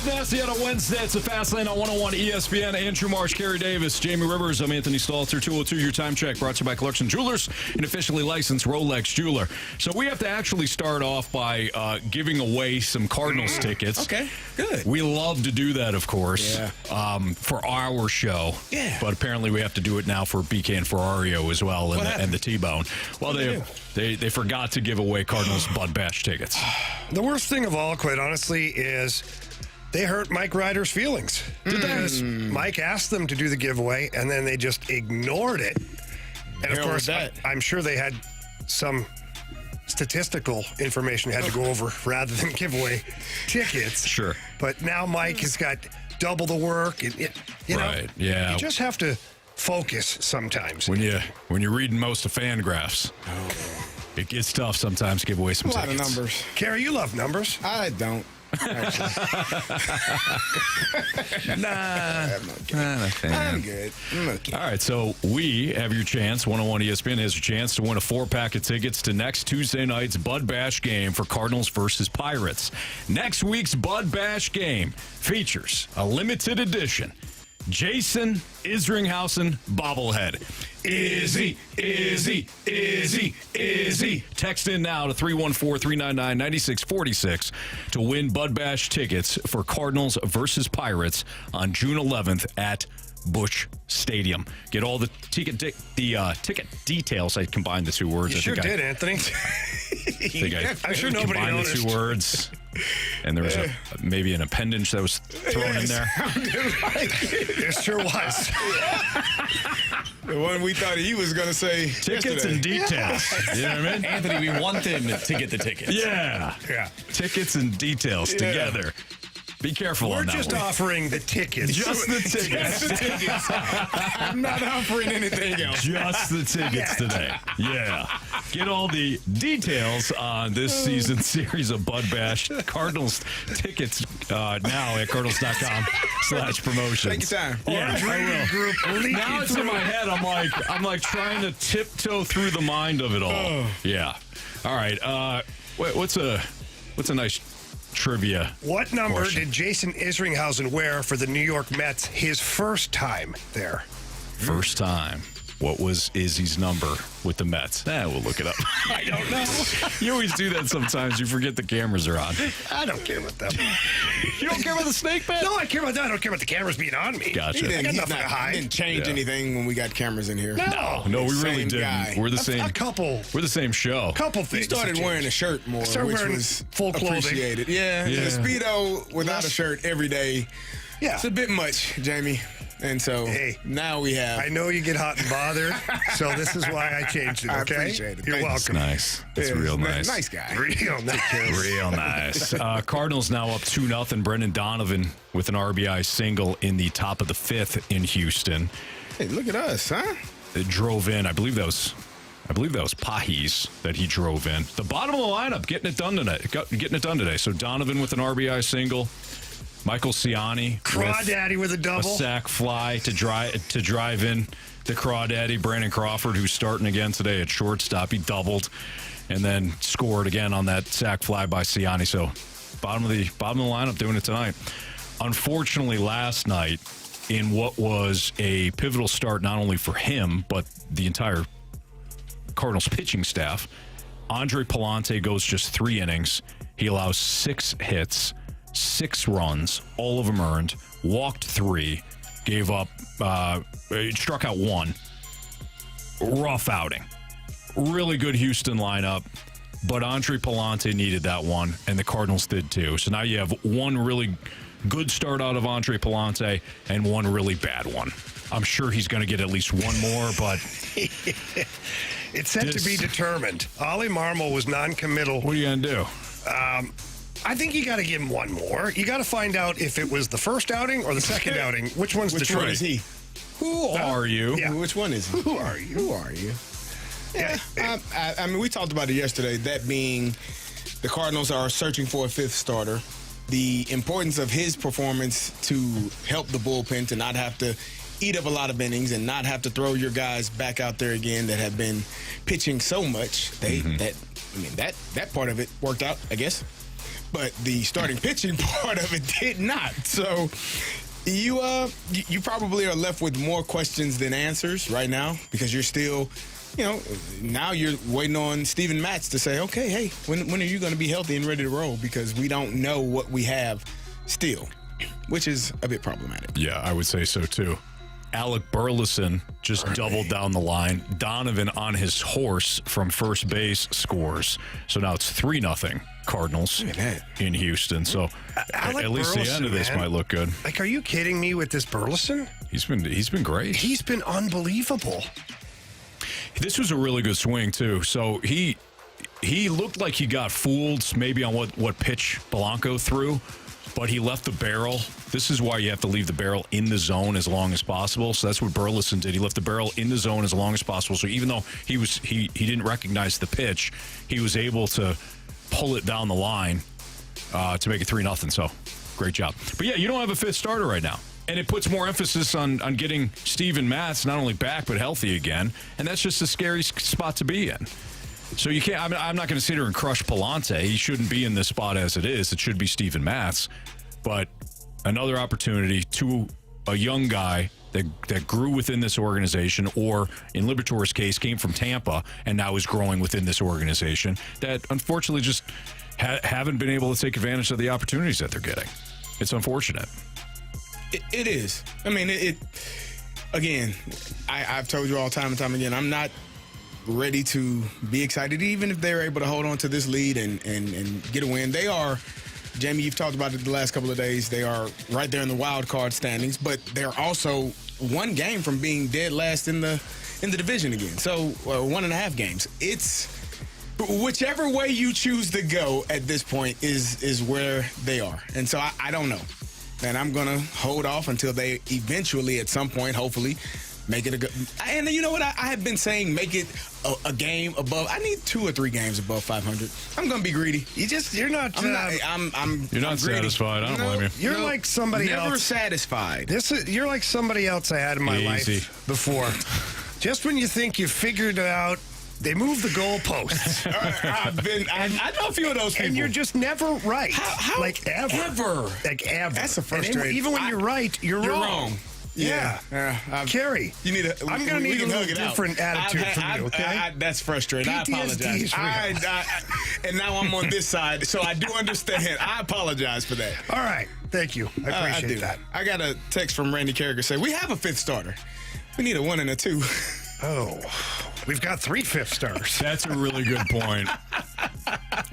Good Nasty on a Wednesday. It's the Fast Lane on 101 ESPN. Andrew Marsh, Carey Davis, Jamie Rivers. I'm Anthony Stalter. 202 Your Time Check brought to you by Clarkson Jewelers, an officially licensed Rolex jeweler. So we have to actually start off by giving away some Cardinals tickets. Okay, good. We love to do that, of course, for our show. Yeah. But apparently we have to do it now for BK and Ferrario as well, and the T-Bone. Well, they forgot to give away Cardinals Bud Bash tickets. The worst thing of all, quite honestly, is they hurt Mike Ryder's feelings. Because Mike asked them to do the giveaway, and then they just ignored it. And of course, I'm sure they had some statistical information they had to go over rather than give away tickets. Sure. But now Mike has got double the work. You know, you just have to focus sometimes. When you're reading most of Fangraphs, it gets tough sometimes to give away some tickets. A lot of numbers. Carey, you love numbers. I don't. I'm good. I'm okay. All right, so we have your chance. 101 ESPN has your chance to win a 4-pack of tickets to next Tuesday night's Bud Bash game for Cardinals versus Pirates. Next week's Bud Bash game features a limited edition Jason Isringhausen bobblehead. Izzy. Text in now to 314-399-9646 to win Bud Bash tickets for Cardinals versus Pirates on June 11th at Busch Stadium. Get all the ticket details. I combined the two words. You sure did, Anthony. I'm sure nobody noticed. The two words. And there was maybe an appendage that was thrown in there. There sure was. The one we thought he was going to say tickets and details. You know what I mean? Anthony, we want them to get the tickets. Yeah. Tickets and details together. Be careful on that. We're just offering the tickets. Just the tickets. Just the tickets. I'm not offering anything else. Just the tickets today. Yeah. Get all the details on this season's series of Bud Bash Cardinals tickets now at cardinals.com/promotions. Take your time. Yeah, I will. Now it's in my head. I'm like trying to tiptoe through the mind of it all. Yeah. All right. What's a nice trivia? What number question. did Jason Isringhausen wear for the New York Mets his first time there? First time. What was Izzy's number with the Mets? We'll look it up. I don't know. You always do that sometimes. You forget the cameras are on. I don't care about that. You don't care about the snake bet? No, I care about that. I don't care about the cameras being on me. Gotcha. I got nothing to hide. Didn't change anything when we got cameras in here. No, we really didn't. Guy. We're the same. A couple. We're the same show. Couple He things. started wearing a shirt more, which was full clothing. appreciated. Yeah. The Speedo without a shirt every day. Yeah. It's a bit much, Jamie. And so now we have. I know you get hot and bothered, so this is why I changed it, okay? I appreciate it. You're Thanks. welcome. Nice. That's real nice. Nice guy. Real nice. Real nice. Cardinals now up 2-0. Brendan Donovan with an RBI single in the top of the 5th in Houston. Hey, look at us, huh? It drove in. I believe that was Pahis that he drove in. The bottom of the lineup getting it done today. So Donovan with an RBI single. Michael Ciani Crawdaddy with a double. A sac fly to drive in the Crawdaddy. Brandon Crawford, who's starting again today at shortstop. He doubled and then scored again on that sac fly by Ciani. So bottom of the lineup doing it tonight. Unfortunately, last night, in what was a pivotal start not only for him, but the entire Cardinals pitching staff, Andre Palante goes just 3 innings. He allows 6 hits. 6 runs, all of them earned, walked 3, gave up, struck out 1. Rough outing. Really good Houston lineup, but Andre Palante needed that one, and the Cardinals did too. So now you have one really good start out of Andre Palante and one really bad one. I'm sure he's going to get at least one more, but... It's set to be determined. Oli Marmol was non-committal. What are you going to do? I think you got to give him one more. You got to find out if it was the first outing or the second outing. Which one's the Which truth? one is he? Who are you? Yeah. Which one is he? Who are you? Who are you? Yeah, I mean, we talked about it yesterday, that being the Cardinals are searching for a 5th starter. The importance of his performance to help the bullpen to not have to eat up a lot of innings and not have to throw your guys back out there again that have been pitching so much. That part of it worked out, I guess. but the starting pitching part of it did not. So you probably are left with more questions than answers right now because you're still, now you're waiting on Steven Matz to say, okay, hey, when are you going to be healthy and ready to roll? Because we don't know what we have still, which is a bit problematic. Yeah, I would say so too. Alec Burleson just doubled down the line. Donovan on his horse from first base scores. So now it's 3-0 Cardinals in Houston. So Alec at least Burleson, the end of this might look good. Like, are you kidding me with this Burleson? He's been great. He's been unbelievable. This was a really good swing too. So he looked like he got fooled maybe on what pitch Blanco threw, but he left the barrel. This is why you have to leave the barrel in the zone as long as possible. So that's what Burleson did. He left the barrel in the zone as long as possible. So even though he didn't recognize the pitch, he was able to pull it down the line to make it 3-0. So great job. But yeah, you don't have a fifth starter right now. And it puts more emphasis on getting Steven Matz not only back but healthy again. And that's just a scary spot to be in. So you can't. I'm not going to sit here and crush Palante. He shouldn't be in this spot as it is. It should be Steven Matz. But another opportunity to a young guy that grew within this organization, or in Liberatore's case, came from Tampa and now is growing within this organization, that unfortunately just haven't been able to take advantage of the opportunities that they're getting. It's unfortunate. It is. I mean, again, I've told you all time and time again, I'm not ready to be excited, even if they're able to hold on to this lead and get a win. They are, Jamie, you've talked about it the last couple of days, they are right there in the wild card standings, but they're also one game from being dead last in the division again. So 1.5 games. It's whichever way you choose to go at this point is where they are. And so I don't know. And I'm going to hold off until they eventually, at some point, hopefully, make it a good. And you know what? I have been saying, make it a game above. I need 2 or 3 games above 500. I'm going to be greedy. You're not. You're not satisfied. I don't blame you. You're like somebody else. Never satisfied. You're like somebody else I had in my life before. Just when you think you figured it out, they move the goalposts. I know a few of those people. And you're just never right. How? Like ever. Like ever. That's a frustrating. Even when you're right, you're wrong. Yeah. Carey, I'm going to need a little different attitude from you, okay? That's frustrating. PTSD I apologize. And now I'm on this side, so I do understand. I apologize for that. All right. Thank you. I appreciate that. I got a text from Randy Carriger saying, we have a fifth starter. We need a 1 and a 2. Oh, we've got 3 fifth starters. That's a really good point.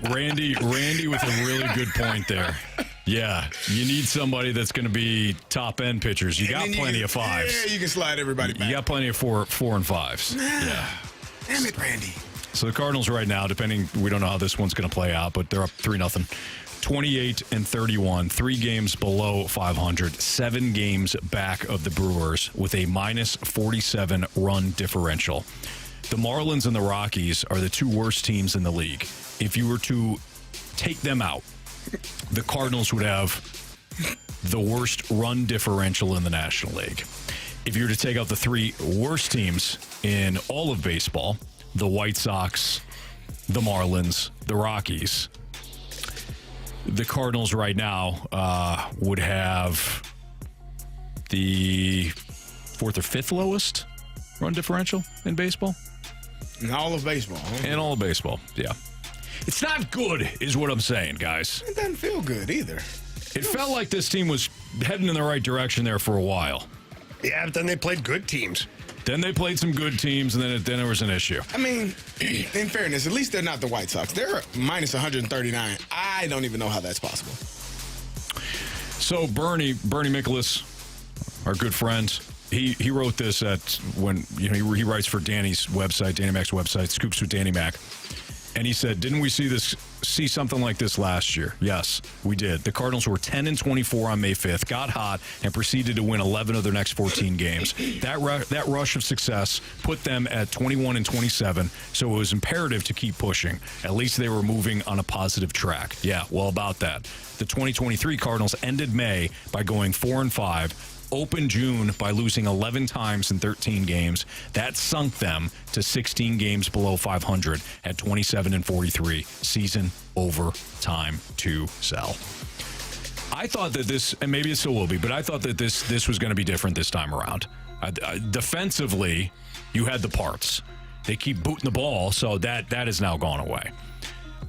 Randy with a really good point there. Yeah, you need somebody that's going to be top-end pitchers. You got plenty of 5s. Yeah, you can slide everybody back. You got plenty of 4 and 5s. Yeah. Damn it, Randy. So the Cardinals right now, we don't know how this one's going to play out, but they're up 3-0. 28-31, 3 games below 500, 7 games back of the Brewers with a minus 47 run differential. The Marlins and the Rockies are the 2 worst teams in the league. If you were to take them out, the Cardinals would have the worst run differential in the National League. If you were to take out the 3 worst teams in all of baseball, the White Sox, the Marlins, the Rockies, the Cardinals right now would have the 4th or 5th lowest run differential in baseball. In all of baseball. Huh? In all of baseball, yeah. It's not good, is what I'm saying, guys. It doesn't feel good either. It felt like this team was heading in the right direction there for a while. Yeah, but then they played good teams. Then they played some good teams, and then there was an issue. I mean, in fairness, at least they're not the White Sox. They're minus 139. I don't even know how that's possible. So Bernie Mikolas, our good friend, he wrote this when he writes for Danny's website, Danny Mac's website, Scoops with Danny Mac. And he said, didn't we see something like this last year? Yes, we did. The Cardinals were 10-24 on May 5th, got hot, and proceeded to win 11 of their next 14 games. That rush of success put them at 21-27, so it was imperative to keep pushing. At least they were moving on a positive track. Yeah, well, about that. The 2023 Cardinals ended May by going 4-5, opened June by losing 11 times in 13 games. That sunk them to 16 games below 500 at 27-43. Season over time to sell. I thought that this, and maybe it still will be, but I thought that this was going to be different this time around. Defensively, you had the parts. They keep booting the ball, so that has now gone away.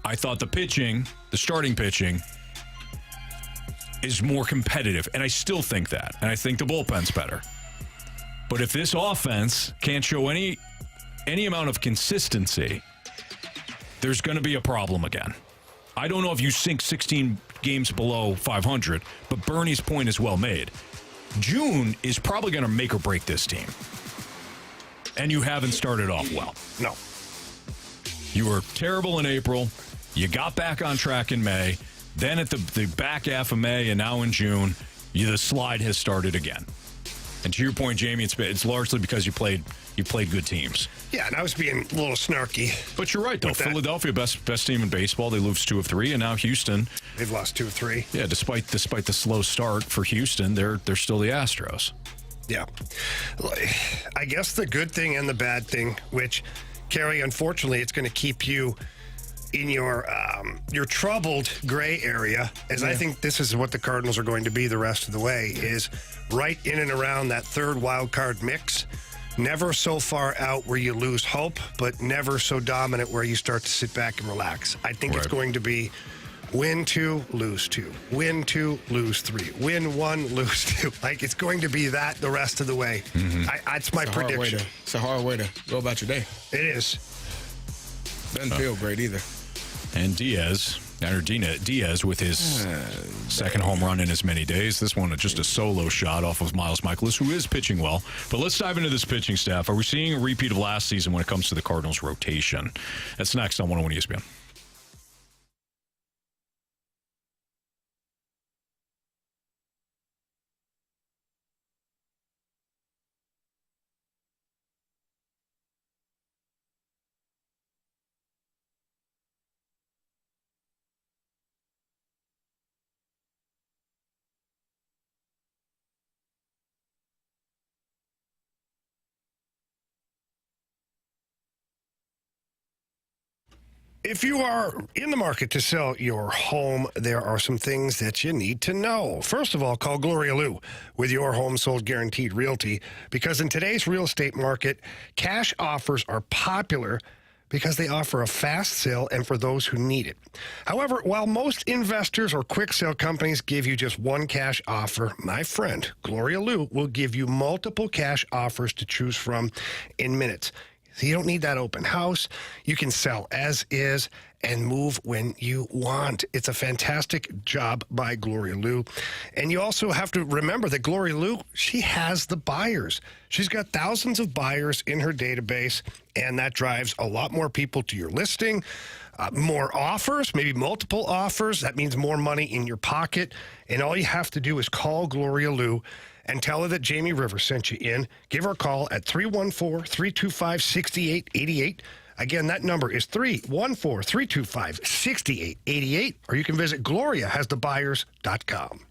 I thought the pitching, the starting pitching, is more competitive, and I still think that. And I think the bullpen's better. But if this offense can't show any amount of consistency, there's going to be a problem again. I don't know if you sink 16 games below 500, but Bernie's point is well made. June is probably going to make or break this team. And you haven't started off well. No. You were terrible in April. You got back on track in May. Then at the back half of May and now in June, the slide has started again. And to your point, Jamie, it's largely because you played good teams. Yeah, and I was being a little snarky. But you're right, though. Philadelphia, best team in baseball. They lose 2 of 3, and now Houston. They've lost 2 of 3. Yeah, despite the slow start for Houston, they're still the Astros. Yeah. I guess the good thing and the bad thing, which, Carey, unfortunately, it's going to keep you in your troubled gray area, as I think this is what the Cardinals are going to be the rest of the way, is right in and around that third wild card mix. Never so far out where you lose hope, but never so dominant where you start to sit back and relax. I think It's going to be win 2, lose 2. Win 2, lose 3. Win 1, lose 2. Like, it's going to be that the rest of the way. Mm-hmm. That's my prediction. It's a hard way to go about your day. It is. Doesn't feel great either. And Diaz with his second home run in as many days. This one just a solo shot off of Miles Mikolas, who is pitching well. But let's dive into this pitching staff. Are we seeing a repeat of last season when it comes to the Cardinals' rotation? That's next on 101 ESPN. If you are in the market to sell your home, there are some things that you need to know. First of all, call Gloria Lou with your home sold guaranteed realty, because in today's real estate market, cash offers are popular because they offer a fast sale and for those who need it. However, while most investors or quick sale companies give you just one cash offer, my friend Gloria Lou will give you multiple cash offers to choose from in minutes. So you don't need that open house. You can sell as is and move when you want. It's a fantastic job by Gloria Lou. And you also have to remember that Gloria Lou, she has the buyers. She's got thousands of buyers in her database, and that drives a lot more people to your listing. More offers, maybe multiple offers. That means more money in your pocket. And all you have to do is call Gloria Lou and tell her that Jamie Rivers sent you in. Give her a call at 314-325-6888. Again, that number is 314-325-6888. Or you can visit GloriaHasTheBuyers.com.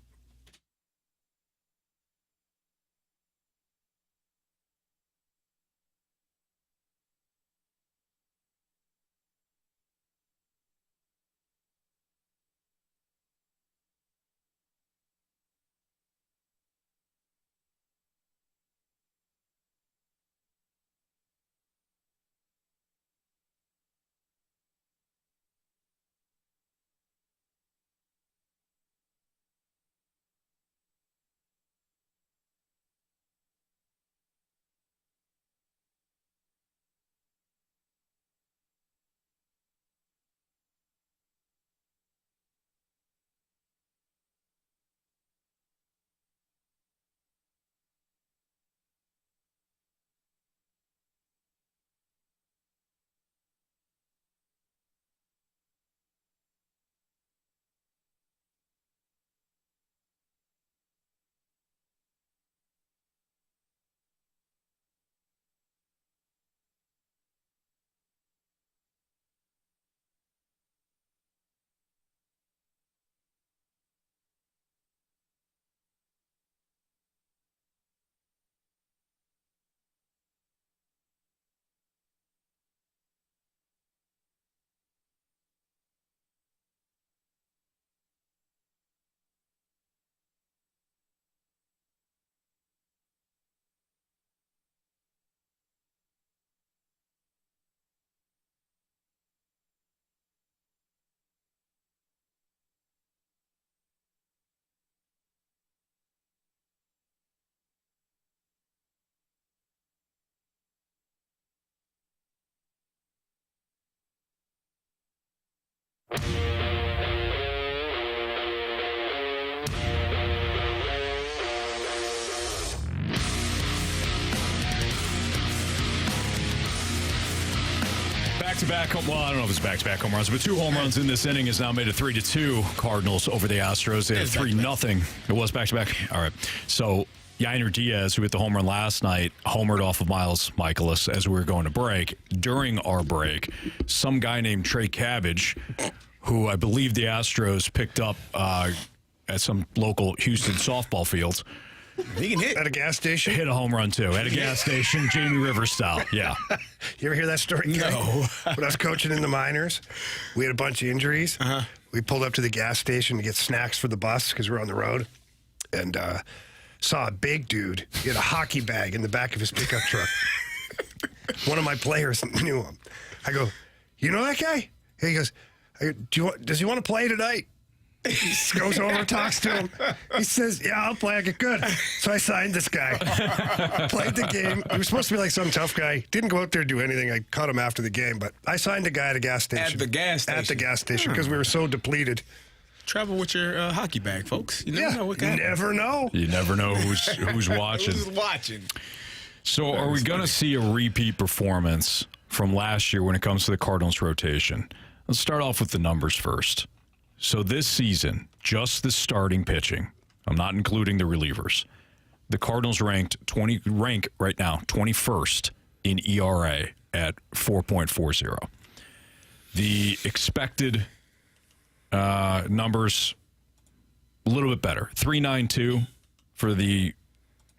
Back-to-back, well, I don't know if it's back-to-back home runs, but 2 home runs in this inning has now made it 3-2 Cardinals over the Astros. They had 3-0. It was back-to-back? All right. So, Yainer Diaz, who hit the home run last night, homered off of Miles Mikolas as we were going to break. During our break, some guy named Trey Cabbage, who I believe the Astros picked up at some local Houston softball fields, he can hit at a gas station. Hit a home run too at a gas station, Jamie Rivers style. Yeah. You ever hear that story? No. When I was coaching in the minors, we had a bunch of injuries. Uh-huh. We pulled up to the gas station to get snacks for the bus because we were on the road, and saw a big dude. He had a hockey bag in the back of his pickup truck. One of my players knew him. I go, "You know that guy?" He goes, "Does he want to play tonight?" He goes over, talks to him. He says, "Yeah, I'll play. I get good." So I signed this guy. Played the game. He was supposed to be like some tough guy. Didn't go out there and do anything. I caught him after the game, but I signed a guy at a gas station. At the gas station? At the gas station because we were so depleted. Travel with your hockey bag, folks. You never know what kind. Never know. You never know who's watching. Who's watching? So are we going to see a repeat performance from last year when it comes to the Cardinals rotation? Let's start off with the numbers first. So this season, just the starting pitching, I'm not including the relievers, the Cardinals rank right now 21st in ERA at 4.40. The expected numbers, a little bit better. 3.92 for the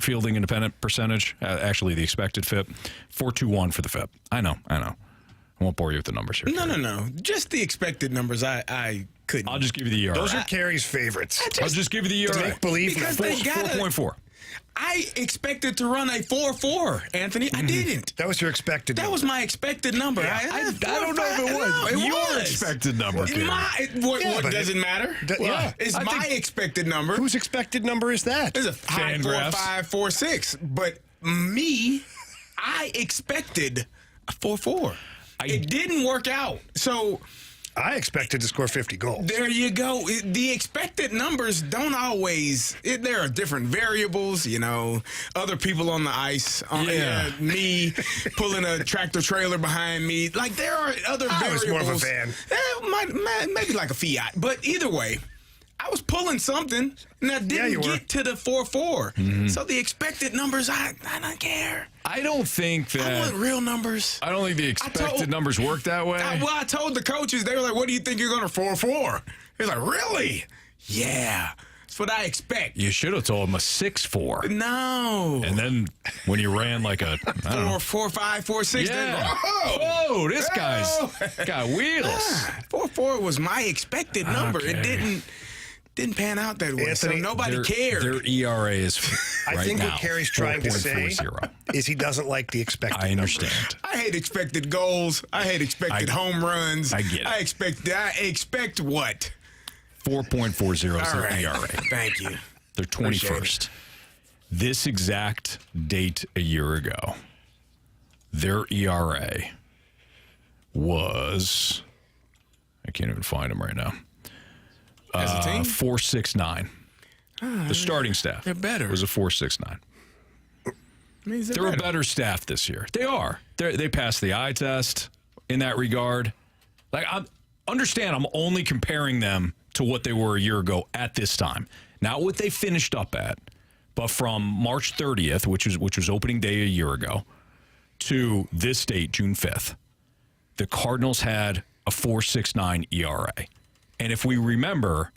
fielding independent percentage. Actually, the expected FIP. 4.21 for the FIP. I know. I won't bore you with the numbers here. No. Just the expected numbers. I couldn't. I'll just give you the ERA. Those are Carey's favorites. I'll just give you the ERA. Make believe. Because they got 4.4. I expected to run a 4.4, Anthony. I didn't. That was your expected number. That was my expected number. Yeah. I don't know if it was. No, Your expected number, kid. What doesn't matter? Yeah. It's my expected number. Whose expected number is that? It's a high 4.5, 4.6. But me, I expected a 4.4. It didn't work out. So I expected to score 50 goals. there you go. The expected numbers don't always. There are different variables. Other people on the ice. Me pulling a tractor trailer behind me. Like there are other variables. I was more of a fan. Maybe like a Fiat. But either way, I was pulling something and I didn't get to the 4.4. Mm-hmm. So the expected numbers, I don't care. I don't think that. I want real numbers. I don't think the expected numbers work that way. I told the coaches, they were like, "What do you think you're going to 4.4?" He was like, "Really?" Yeah. That's what I expect. You should have told him a 6.4. No. And then when you ran like a 4.5, 4.6. Yeah. Whoa, this guy's got wheels. 4.4 was my expected number. Okay. It didn't pan out that way. Anthony, so nobody cared. Their ERA is I think what Carey's trying to say is he doesn't like the expected I understand. I hate expected goals. I hate expected home runs. I get it. I expect what? 4.40 is their ERA. Thank you. They're 21st. This exact date a year ago, their ERA was, I can't even find them right now. As a team? 4.69. The starting staff. They're better. Was a 4.69. They're a better staff this year. They are. They passed the eye test in that regard. Like, understand, I'm only comparing them to what they were a year ago at this time. Not what they finished up at, but from March 30th, which was opening day a year ago, to this date, June 5th, the Cardinals had a 4.69 ERA. And if we remember,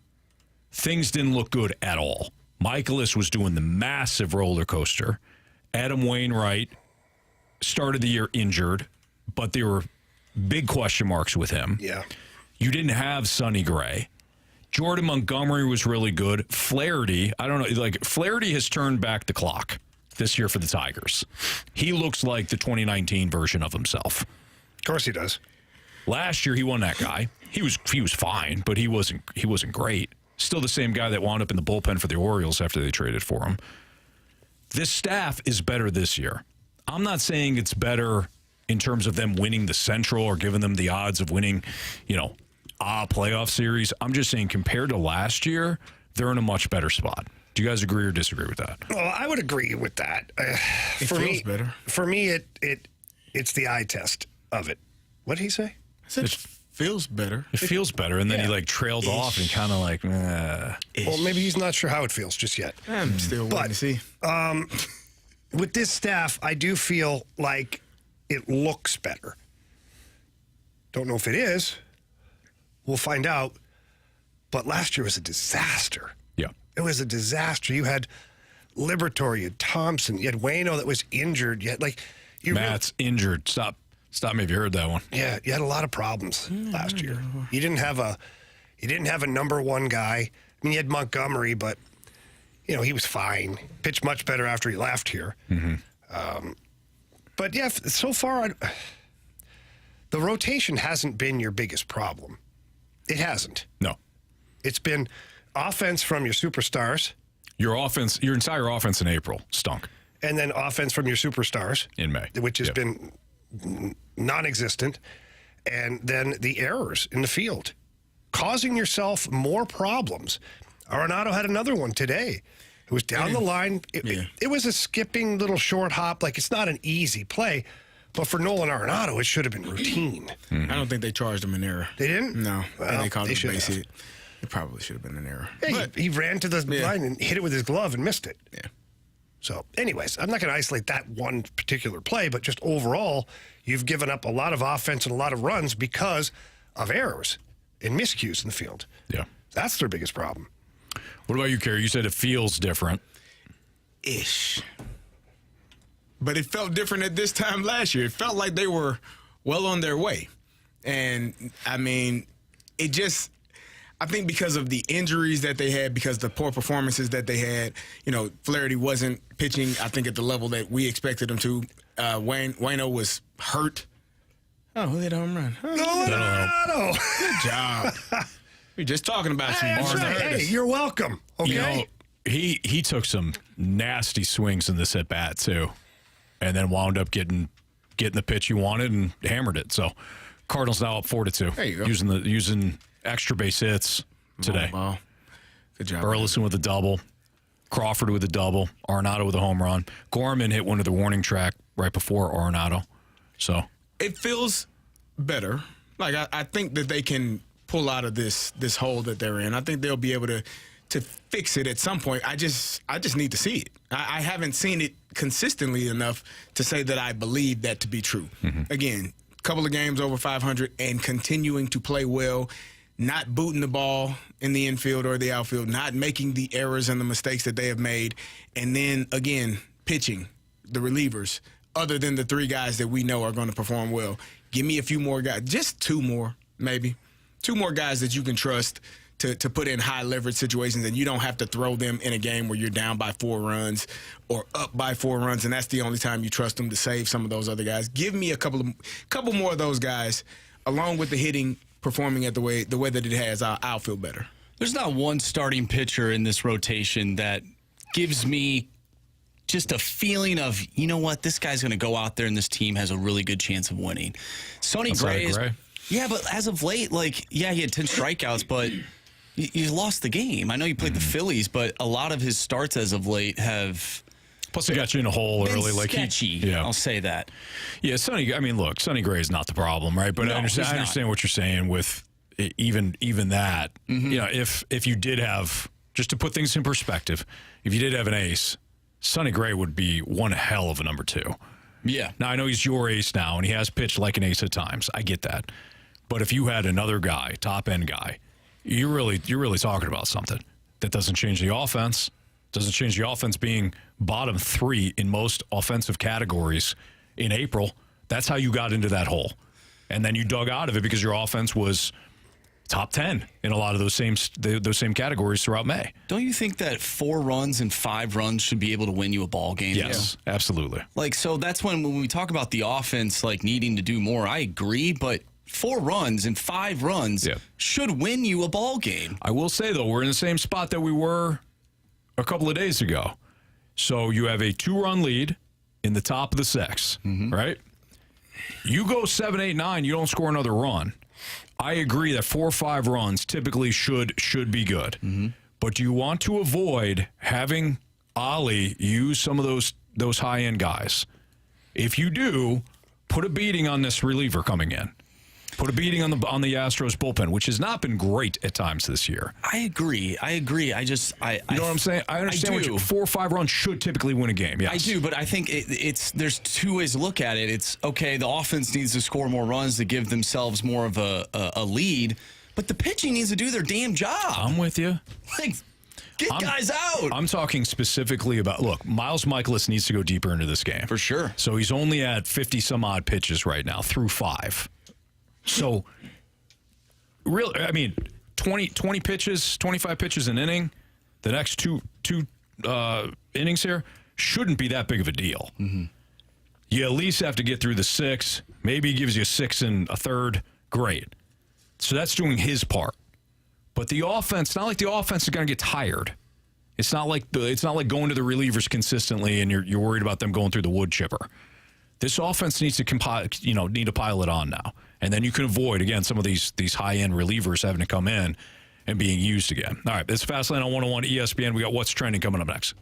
things didn't look good at all. Mikolas was doing the massive roller coaster. Adam Wainwright started the year injured, but there were big question marks with him. Yeah. You didn't have Sonny Gray. Jordan Montgomery was really good. Flaherty, I don't know, Flaherty has turned back the clock this year for the Tigers. He looks like the 2019 version of himself. Of course he does. Last year he won that guy. He was fine, but he wasn't great. Still the same guy that wound up in the bullpen for the Orioles after they traded for him. This staff is better this year. I'm not saying it's better in terms of them winning the Central or giving them the odds of winning, playoff series. I'm just saying compared to last year, they're in a much better spot. Do you guys agree or disagree with that? Well, I would agree with that. It feels better. For me, it's the eye test of it. What did he say? I said it feels better. It feels better, and then he like trailed off and kind of like, Well, maybe he's not sure how it feels just yet. I'm still waiting to see. With this staff, I do feel like it looks better. Don't know if it is. We'll find out. But last year was a disaster. yeah. It was a disaster. You had Liberatore, you had Thompson, you had Waino that was injured. You had Matt's injured. Stop me if you heard that one. Yeah, you had a lot of problems last year. You didn't have a number one guy. I mean, you had Montgomery, but he was fine. Pitched much better after he left here. Mm-hmm. But yeah, so far the rotation hasn't been your biggest problem. It hasn't. No. It's been offense from your superstars. Your entire offense in April stunk. And then offense from your superstars. In May. Which has been non-existent. And then the errors in the field. Causing yourself more problems. Arenado had another one today. It was down the line. It was a skipping little short hop. Like, it's not an easy play. But for Nolan Arenado, it should have been routine. Mm-hmm. I don't think they charged him an error. They didn't? No. Well, they called it a base have. hit. It probably should have been an error. Yeah, he ran to the line and hit it with his glove and missed it. Yeah. So, anyways, I'm not going to isolate that one particular play, but just overall, you've given up a lot of offense and a lot of runs because of errors and miscues in the field. Yeah. That's their biggest problem. What about you, Carey? You said it feels different. Ish. But it felt different at this time last year. It felt like they were well on their way. And, I mean, I think because of the injuries that they had, because the poor performances that they had, Flaherty wasn't pitching, I think, at the level that we expected him to. Waino was hurt. Oh, who hit a home run? No. Good job. We're just talking about you. Hey, you're welcome. Okay. He took some nasty swings in this at bat too, and then wound up getting the pitch he wanted and hammered it. So, Cardinals now up 4-2. There you go. Using extra base hits today. Wow. Good job. Burleson with a double, Crawford with a double, Arenado with a home run. Gorman hit one of the warning track right before Arenado. So it feels better. Like I think that they can pull out of this hole that they're in. I think they'll be able to fix it at some point. I just need to see it. I haven't seen it consistently enough to say that I believe that to be true. Mm-hmm. Again, a couple of games over 500 and continuing to play well, not booting the ball in the infield or the outfield, not making the errors and the mistakes that they have made, and then, again, pitching the relievers, other than the three guys that we know are going to perform well. Give me a few more guys, just two more, maybe. Two more guys that you can trust to put in high leverage situations, and you don't have to throw them in a game where you're down by 4 runs or up by 4 runs, and that's the only time you trust them to save some of those other guys. Give me a couple more of those guys, along with the hitting performing at the way that it has. I'll feel better. There's not one starting pitcher in this rotation that gives me just a feeling of, you know what, this guy's going to go out there and this team has a really good chance of winning. Sonny Gray is. Yeah, but as of late, he had 10 strikeouts, but you lost the game. I know you played the Phillies, but a lot of his starts as of late have. Plus, he got you in a hole early. Sketchy. I'll say that. Yeah, Sonny Gray is not the problem, right? But no, I understand what you're saying with even that. Mm-hmm. If you did have, just to put things in perspective, if you did have an ace, Sonny Gray would be one hell of a number 2. Yeah. Now, I know he's your ace now, and he has pitched like an ace at times. I get that. But if you had another guy, top-end guy, you're really talking about something. That doesn't change the offense. Doesn't change the offense being bottom 3 in most offensive categories in April. That's how you got into that hole. And then you dug out of it because your offense was top 10 in a lot of those same categories throughout May. Don't you think that 4 runs and 5 runs should be able to win you a ball game? Yes, absolutely. So that's when we talk about the offense needing to do more, I agree, but 4 runs and 5 runs should win you a ball game. I will say, though, we're in the same spot that we were a couple of days ago. So you have a 2-run lead in the top of the 6th, right? You go 7, 8, 9, you don't score another run. I agree that 4 or 5 runs typically should be good. Mm-hmm. But do you want to avoid having Oli use some of those high-end guys? If you do, put a beating on this reliever coming in. Put a beating on the Astros bullpen, which has not been great at times this year. I agree. I know what I'm saying? I understand 4 or 5 runs should typically win a game. Yes. I do, but I think there's 2 ways to look at it. It's okay. The offense needs to score more runs to give themselves more of a lead, but the pitching needs to do their damn job. I'm with you. Like, get guys out. I'm talking specifically about, look, Miles Mikolas needs to go deeper into this game. For sure. So he's only at 50-some-odd pitches right now through 5. So, 20 pitches, 25 pitches an inning, the next two innings here shouldn't be that big of a deal. Mm-hmm. You at least have to get through the 6. Maybe he gives you a 6 and a third. Great. So that's doing his part. But the offense, not like the offense is going to get tired. It's not like going to the relievers consistently and you're worried about them going through the wood chipper. This offense needs to need to pile it on now. And then you can avoid, again, some of these high-end relievers having to come in and being used again. All right, it's Fastlane on 101 ESPN. We got What's Trending coming up next.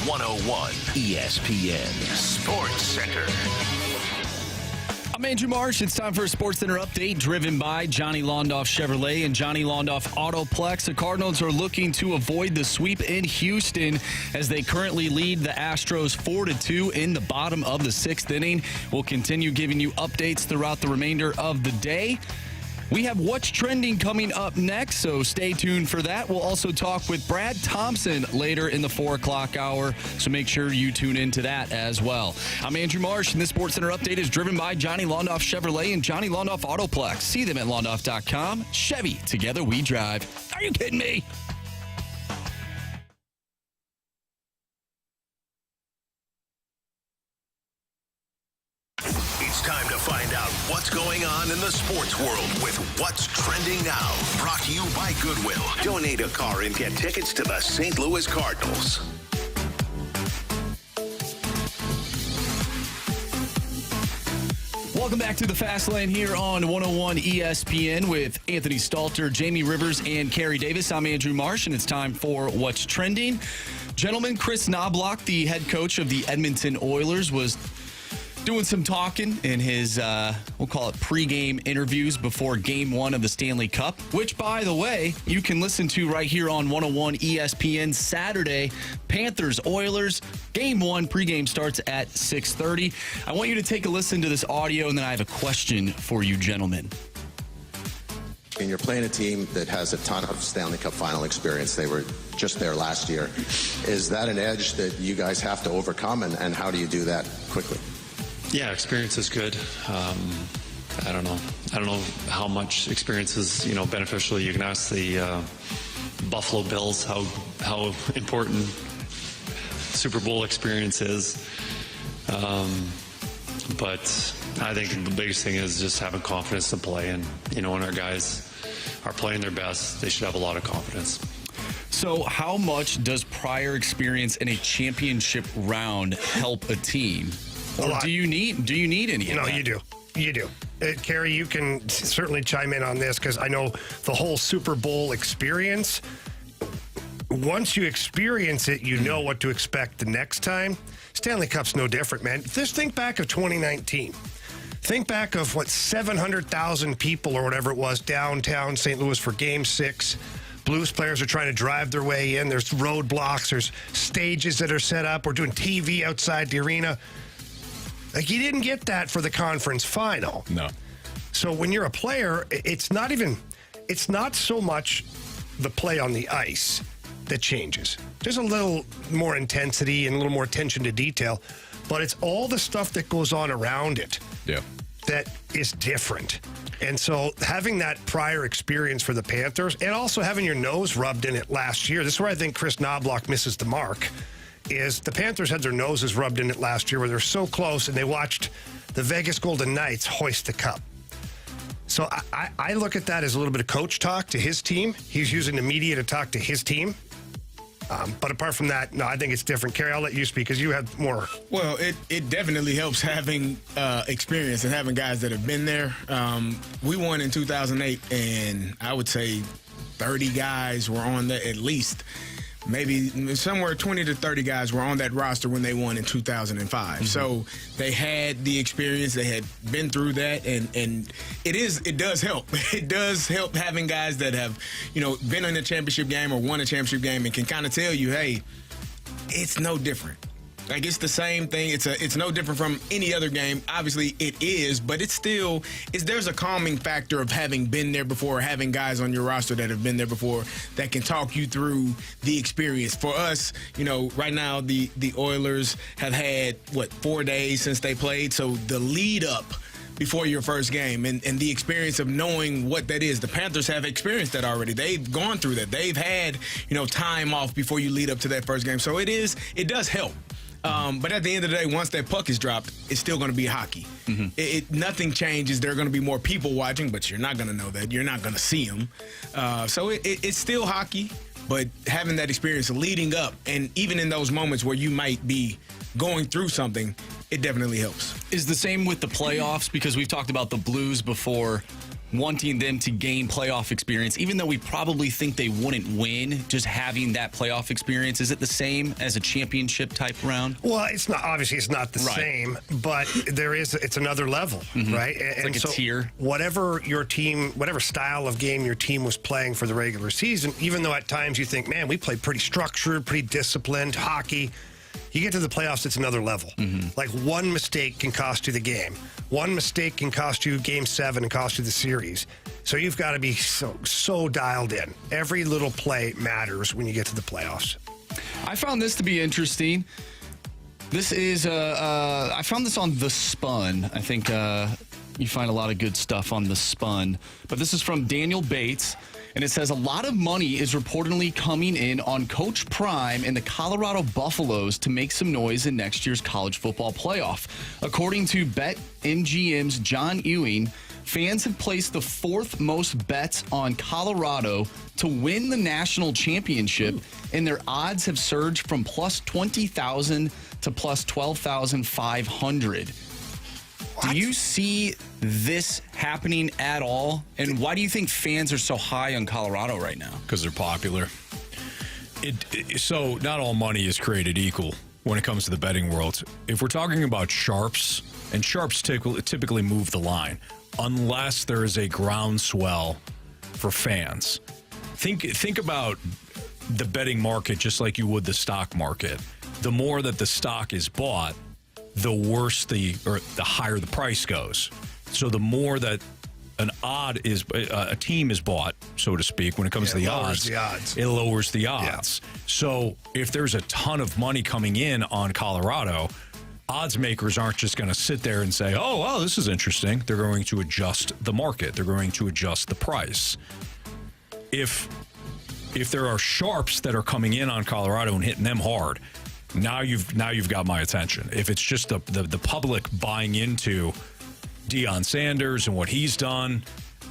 101 ESPN Sports Center. I'm Andrew Marsh. It's time for a Sports Center update driven by Johnny Londoff Chevrolet and Johnny Londoff Autoplex. The Cardinals are looking to avoid the sweep in Houston as they currently lead the Astros 4-2 in the bottom of the 6th inning. We'll continue giving you updates throughout the remainder of the day. We have What's Trending coming up next, so stay tuned for that. We'll also talk with Brad Thompson later in the 4 o'clock hour, so make sure you tune into that as well. I'm Andrew Marsh, and this Sports Center update is driven by Johnny Londoff Chevrolet and Johnny Londoff Autoplex. See them at londoff.com. Chevy, together we drive. Are you kidding me? It's time to find out what's going on in the sports world with What's Trending Now. Brought to you by Goodwill. Donate a car and get tickets to the St. Louis Cardinals. Welcome back to the Fast Lane here on 101 ESPN with Anthony Stalter, Jamie Rivers, and Carey Davis. I'm Andrew Marsh, and it's time for What's Trending. Gentlemen, Chris Knobloch, the head coach of the Edmonton Oilers, was doing some talking in his, we'll call it pregame interviews before Game 1 of the Stanley Cup, which, by the way, you can listen to right here on 101 ESPN Saturday. Panthers, Oilers, Game 1 pregame starts at 6:30. I want you to take a listen to this audio, and then I have a question for you, gentlemen. And you're playing a team that has a ton of Stanley Cup final experience. They were just there last year. Is that an edge that you guys have to overcome, and how do you do that quickly? Yeah, experience is good. I don't know how much experience is beneficial. You can ask the Buffalo Bills how important Super Bowl experience is. But I think the biggest thing is just having confidence to play. And when our guys are playing their best, they should have a lot of confidence. So how much does prior experience in a championship round help a team? Or do you need any of that? No, you do. You do. Carey, you can certainly chime in on this because I know the whole Super Bowl experience, once you experience it, you know what to expect the next time. Stanley Cup's no different, man. Just think back of 2019. Think back of 700,000 people or whatever it was downtown St. Louis for Game 6. Blues players are trying to drive their way in. There's roadblocks. There's stages that are set up. We're doing TV outside the arena. Like, you didn't get that for the conference final. No. So when you're a player, it's not so much the play on the ice that changes. There's a little more intensity and a little more attention to detail, but it's all the stuff that goes on around it that is different. And so having that prior experience for the Panthers and also having your nose rubbed in it last year, this is where I think Chris Knobloch misses the mark. Is the Panthers had their noses rubbed in it last year where they're so close and they watched the Vegas Golden Knights hoist the cup. So I look at that as a little bit of coach talk to his team. He's using the media to talk to his team. But apart from that, no, I think it's different. Carey, I'll let you speak because you have more. Well, it definitely helps having experience and having guys that have been there. We won in 2008, and I would say 30 guys were on that at least. Maybe somewhere 20 to 30 guys were on that roster when they won in 2005. Mm-hmm. So they had the experience. They had been through that, and it does help. It does help having guys that have, been in a championship game or won a championship game and can kind of tell you, hey, it's no different. Like, it's the same thing. It's no different from any other game. Obviously, it is, but there's a calming factor of having been there before, having guys on your roster that have been there before that can talk you through the experience. For us, right now the Oilers have had 4 days since they played, so the lead up before your first game and the experience of knowing what that is. The Panthers have experienced that already. They've gone through that. They've had, time off before you lead up to that first game. So it does help. But at the end of the day, once that puck is dropped, it's still going to be hockey. Mm-hmm. Nothing changes. There are going to be more people watching, but you're not going to know that. You're not going to see them. So it's still hockey, but having that experience leading up, and even in those moments where you might be going through something, it definitely helps. Is the same with the playoffs? Because we've talked about the Blues before. wanting them to gain playoff experience, even though we probably think they wouldn't win, just having that playoff experience? Is it the same as a championship type round? Well, it's not, obviously it's not the same, but it's another level, right? It's like a tier. Whatever your team, whatever style of game your team was playing for the regular season, even though at times you think, man, we played pretty structured, pretty disciplined hockey, you get to the playoffs, it's another level. Like one mistake can cost you the game. One mistake can cost you Game 7 and cost you the series. So you've got to be so dialed in. Every little play matters when you get to the playoffs. I found this to be interesting. This is, I found this on The Spun. I think you find a lot of good stuff on The Spun. But this is from Daniel Bates. And it says a lot of money is reportedly coming in on Coach Prime and the Colorado Buffaloes to make some noise in next year's college football playoff. According to BetMGM's John Ewing, fans have placed the 4th most bets on Colorado to win the national championship, and their odds have surged from plus 20,000 to plus 12,500. Do you see this happening at all? And why do you think fans are so high on Colorado right now? Because they're popular. So not all money is created equal when it comes to the betting world. If we're talking about sharps, and sharps typically move the line, unless there is a groundswell for fans. Think about the betting market just like you would the stock market. The more that the stock is bought, the worse the higher the price goes. So the more that a team is bought, so to speak, when it comes to the odds, it lowers the odds. Yeah. So if there's a ton of money coming in on Colorado, odds makers aren't just going to sit there and say, oh, well, this is interesting. They're going to adjust the market. They're going to adjust the price. If there are sharps that are coming in on Colorado and hitting them hard, Now you've got my attention. If it's just the public buying into Deion Sanders and what he's done,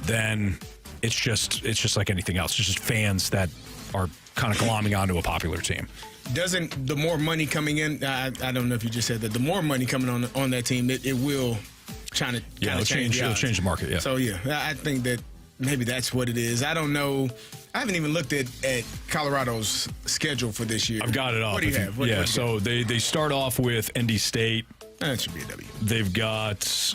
then it's just like anything else. It's just fans that are kind of glomming onto a popular team. Doesn't the more money coming in? I don't know if you just said that. The more money coming on that team, it will kind of change the market. Yeah. So I think that maybe that's what it is. I don't know. I haven't even looked at Colorado's schedule for this year. I've got it up. What do you have? So they start off with NC State. That should be a W. They've got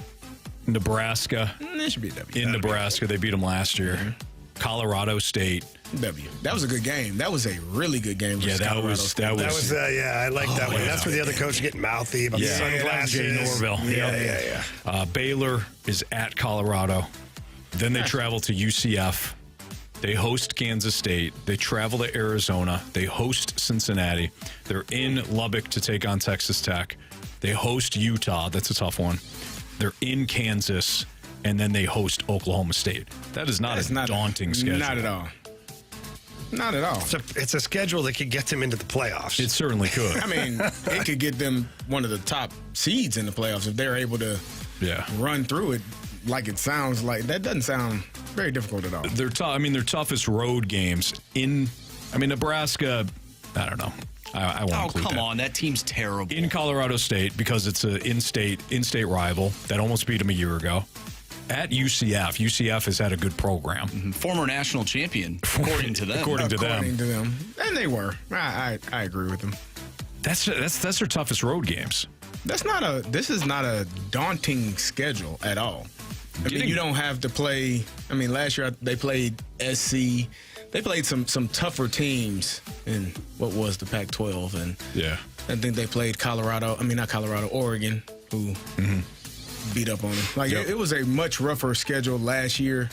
Nebraska. That should be a W. In Nebraska, they beat them last year. Mm-hmm. Colorado State. W. That was a good game. That was a really good game. Yeah, that was. I like that one. That's where the other coach getting mouthy about the sunglasses. Jay Norville. Yeah. Baylor is at Colorado. Then they travel to UCF. They host Kansas State. They travel to Arizona. They host Cincinnati. They're in Lubbock to take on Texas Tech. They host Utah. That's a tough one. They're in Kansas, and then they host Oklahoma State. That is not a daunting schedule. Not at all. Not at all. It's a schedule that could get them into the playoffs. It certainly could. I mean, it could get them one of the top seeds in the playoffs if they're able to run through it like it sounds like. That doesn't sound very difficult at all. They're tough. I mean, their toughest road games Nebraska, I don't know. I won't include that. Oh, come on. That team's terrible. In Colorado State, because it's an in-state rival that almost beat them a year ago. At UCF. UCF has had a good program. Mm-hmm. Former national champion, according to them. According to them. And they were. I agree with them. That's their toughest road games. This is not a daunting schedule at all. I mean, you don't have to play. I mean, last year they played SC. They played some tougher teams in what was the Pac-12, and I think they played Oregon, who beat up on them. It was a much rougher schedule last year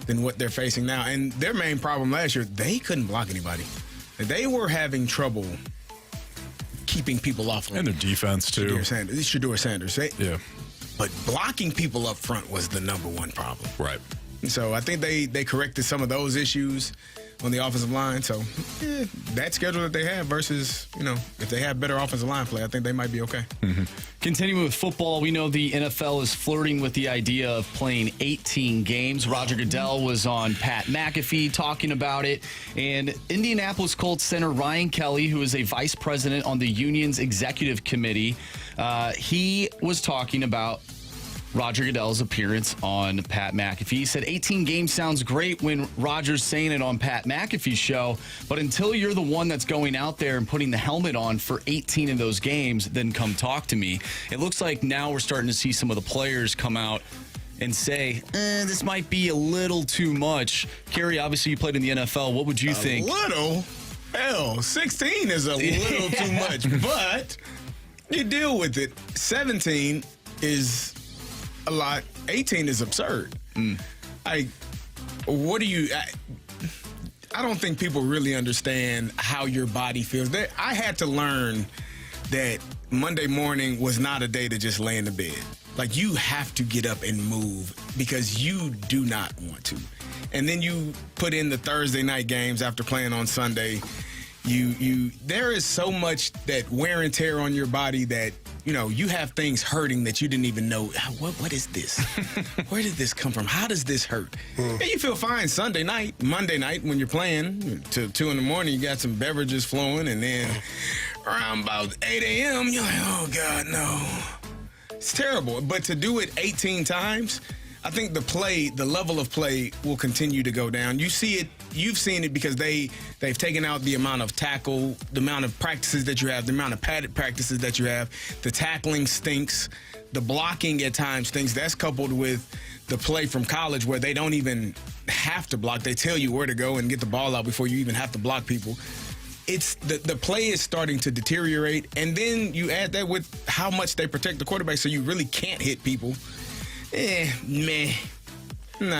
than what they're facing now. And their main problem last year, they couldn't block anybody. They were having trouble keeping people off. And their defense too. Shedeur Sanders. But blocking people up front was the number one problem. Right. So I think they corrected some of those issues on the offensive line. So that schedule that they have versus, if they have better offensive line play, I think they might be okay. Mm-hmm. Continuing with football, we know the NFL is flirting with the idea of playing 18 games. Roger Goodell was on Pat McAfee talking about it. And Indianapolis Colts center Ryan Kelly, who is a vice president on the union's executive committee, he was talking about Roger Goodell's appearance on Pat McAfee. He said 18 games sounds great when Roger's saying it on Pat McAfee's show, but until you're the one that's going out there and putting the helmet on for 18 of those games, then come talk to me. It looks like now we're starting to see some of the players come out and say, this might be a little too much. Carey, obviously you played in the NFL. What would you think? A little? Hell, 16 is a little too much, but you deal with it. 17 is a lot. 18 is absurd. What do you... I don't think people really understand how your body feels. I had to learn that Monday morning was not a day to just lay in the bed. Like, you have to get up and move because you do not want to. And then you put in the Thursday night games after playing on Sunday. There is so much that wear and tear on your body that, you have things hurting that you didn't even know. What is this? Where did this come from? How does this hurt? And you feel fine Sunday night, Monday night when you're playing till 2 in the morning. You got some beverages flowing, and then around about 8 a.m., you're like, oh, God, no. It's terrible. But to do it 18 times, I think the level of play will continue to go down. You see it, you've seen it because they've taken out the amount of tackle, the amount of practices that you have, the amount of padded practices that you have. The tackling stinks. The blocking at times stinks. That's coupled with the play from college where they don't even have to block. They tell you where to go and get the ball out before you even have to block people. It's the play is starting to deteriorate, and then you add that with how much they protect the quarterback, so you really can't hit people. Not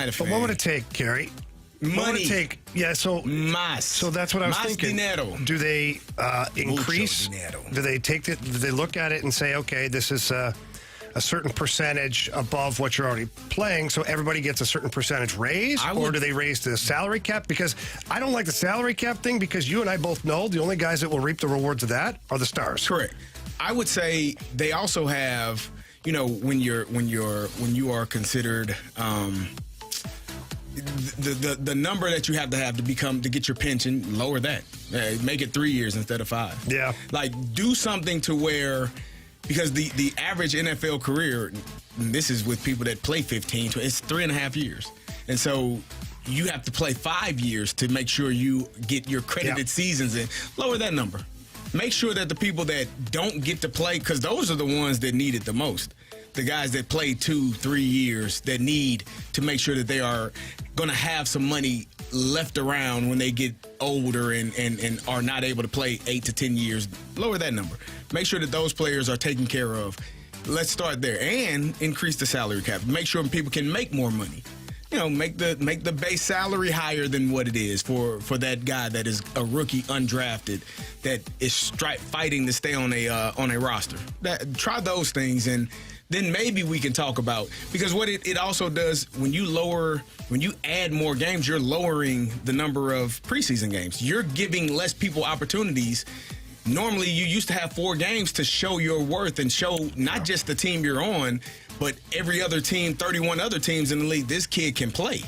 a fan. But what would it take, Carey? Money. What would it take? Yeah, so that's what I was thinking. Dinero. Do they increase? Do they take it? Do they look at it and say, okay, this is a certain percentage above what you're already playing, so everybody gets a certain percentage raise? Or do they raise the salary cap? Because I don't like the salary cap thing, because you and I both know the only guys that will reap the rewards of that are the stars. Correct. I would say they also have, when you are considered the number that you have to get your pension, lower that. Make it 3 years instead of 5. Yeah. Like, do something to where, because the average NFL career, and this is with people that play 15, it's 3.5 years. And so you have to play 5 years to make sure you get your credited seasons in. Lower that number. Make sure that the people that don't get to play, because those are the ones that need it the most. The guys that play 2-3 years that need to make sure that they are going to have some money left around when they get older and are not able to play 8 to 10 years. Lower that number. Make sure that those players are taken care of. Let's start there, and increase the salary cap. Make sure people can make more money. Make the base salary higher than what it is for that guy that is a rookie, undrafted, that is fighting to stay on a roster. Try those things, and then maybe we can talk about, because what it also does, when you add more games, you're lowering the number of preseason games. You're giving less people opportunities. Normally, you used to have 4 games to show your worth and show not just the team you're on, but every other team, 31 other teams in the league. This kid can play.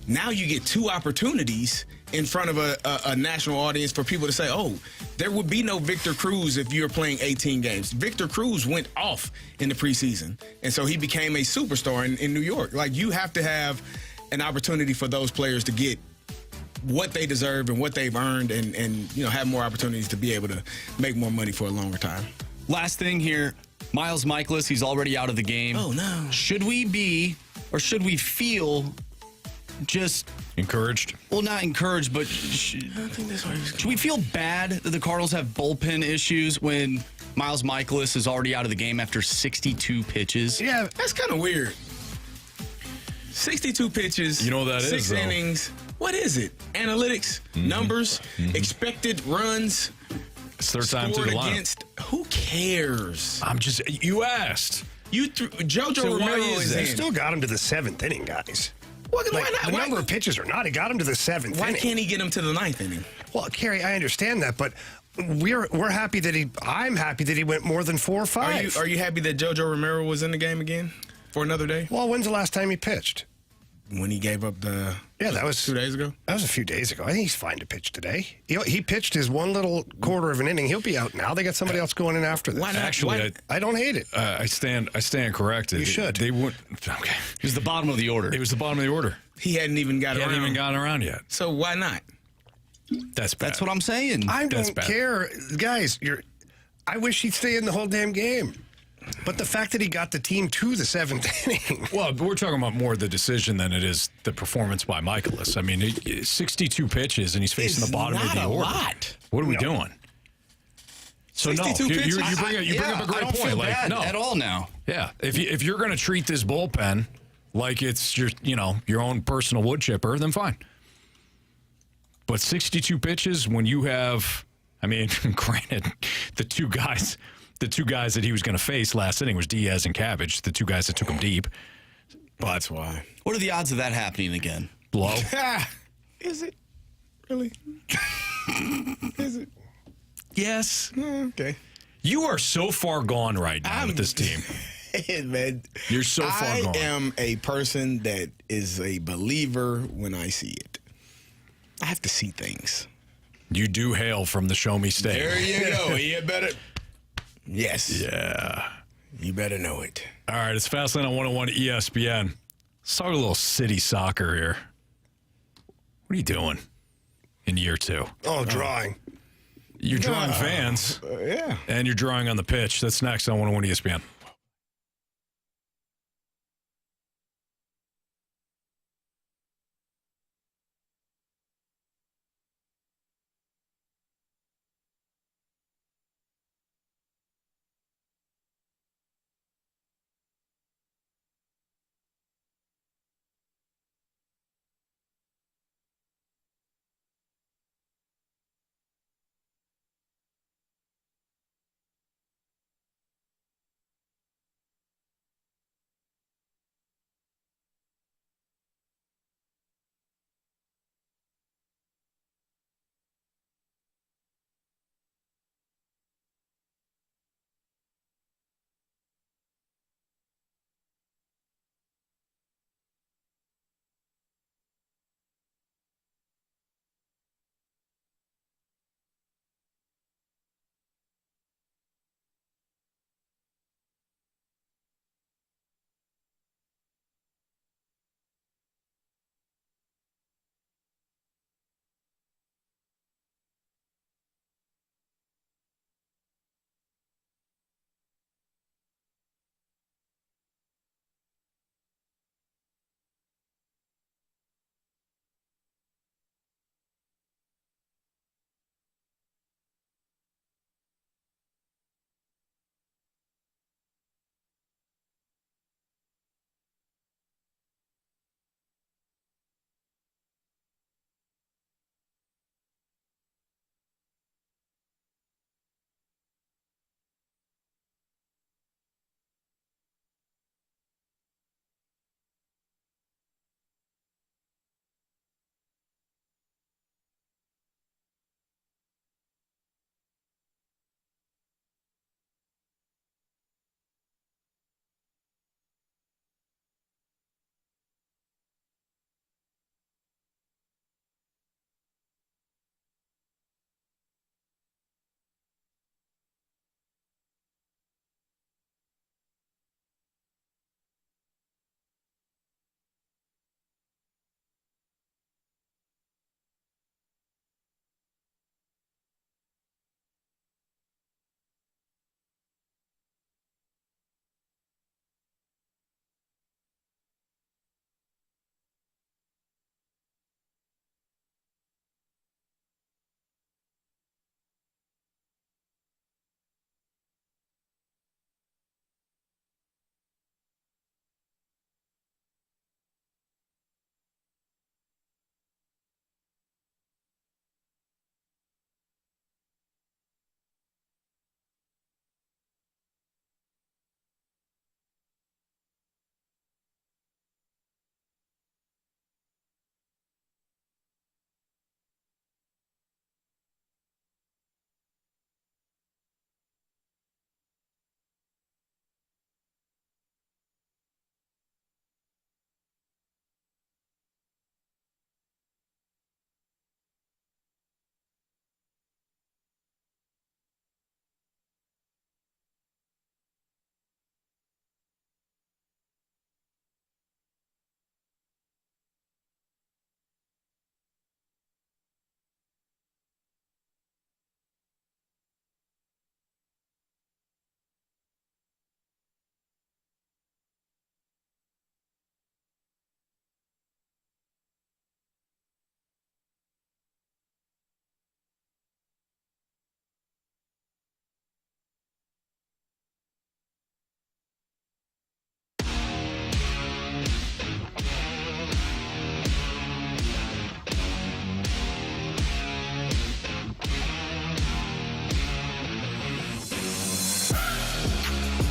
Now you get 2 opportunities in front of a national audience for people to say, oh, there would be no Victor Cruz if you're playing 18 games. Victor Cruz went off in the preseason, and so he became a superstar in New York. Like, you have to have an opportunity for those players to get what they deserve and what they've earned, and have more opportunities to be able to make more money for a longer time. Last thing here, Miles Mikolas, he's already out of the game. Oh, no. Should we be, or should we feel just encouraged? Well, not encouraged, but should we feel bad that the Cardinals have bullpen issues when Miles Mikolas is already out of the game after 62 pitches? Yeah, that's kind of weird. 62 pitches. You know what that 6 is, though. innings. What is it? Analytics, numbers, expected runs. It's their time to the lineup. Against, who cares? You asked. JoJo Romero is in. He still got him to the 7th inning, guys. Why not? The number of pitches or not, he got him to the 7th inning. Why can't he get him to the 9th inning? Well, Carey, I understand that, but we're happy that I'm happy that he went more than 4 or 5. Are you happy that JoJo Romero was in the game again for another day? Well, when's the last time he pitched? when he gave up the... Yeah, that was 2 days ago. That was a few days ago. I think he's fine to pitch today. He pitched his one little quarter of an inning. He'll be out now. They got somebody else going in after this. Why not? Actually, I don't hate it. I stand corrected. You should. They wouldn't. Okay. It was the bottom of the order. It was the bottom of the order. He hadn't even got He around. hadn't even gotten around yet. So why not? That's bad. That's what I'm saying. I That's don't bad. care. Guys, I wish he'd stay in the whole damn game. But the fact that he got the team to the 7th inning. Well, we're talking about more the decision than it is the performance by Mikolas. I mean, 62 pitches, and he's facing the bottom of the order. Lot. What are we doing? So no, 62 pitches? you bring up a great I don't point. feel Like, bad no, at all now. yeah. If you're going to treat this bullpen like it's your own personal wood chipper, then fine. But 62 pitches when you have, I mean, granted, the two guys that he was going to face last inning was Diaz and Cabbage, the two guys that took him deep. But That's why. What are the odds of that happening again? Blow. Is it? Really? Is it? Yes. Okay. You are so far gone right now with this team. Man, You're so far gone. I am a person that is a believer when I see it. I have to see things. You do hail from the Show Me State. There you go. You better. Yes. Yeah. You better know it. All right, it's Fastlane on 101 ESPN. Let's talk a little city soccer here. What are you doing in year 2? Oh, drawing. You're drawing fans, Yeah. and you're drawing on the pitch. That's next on 101 ESPN.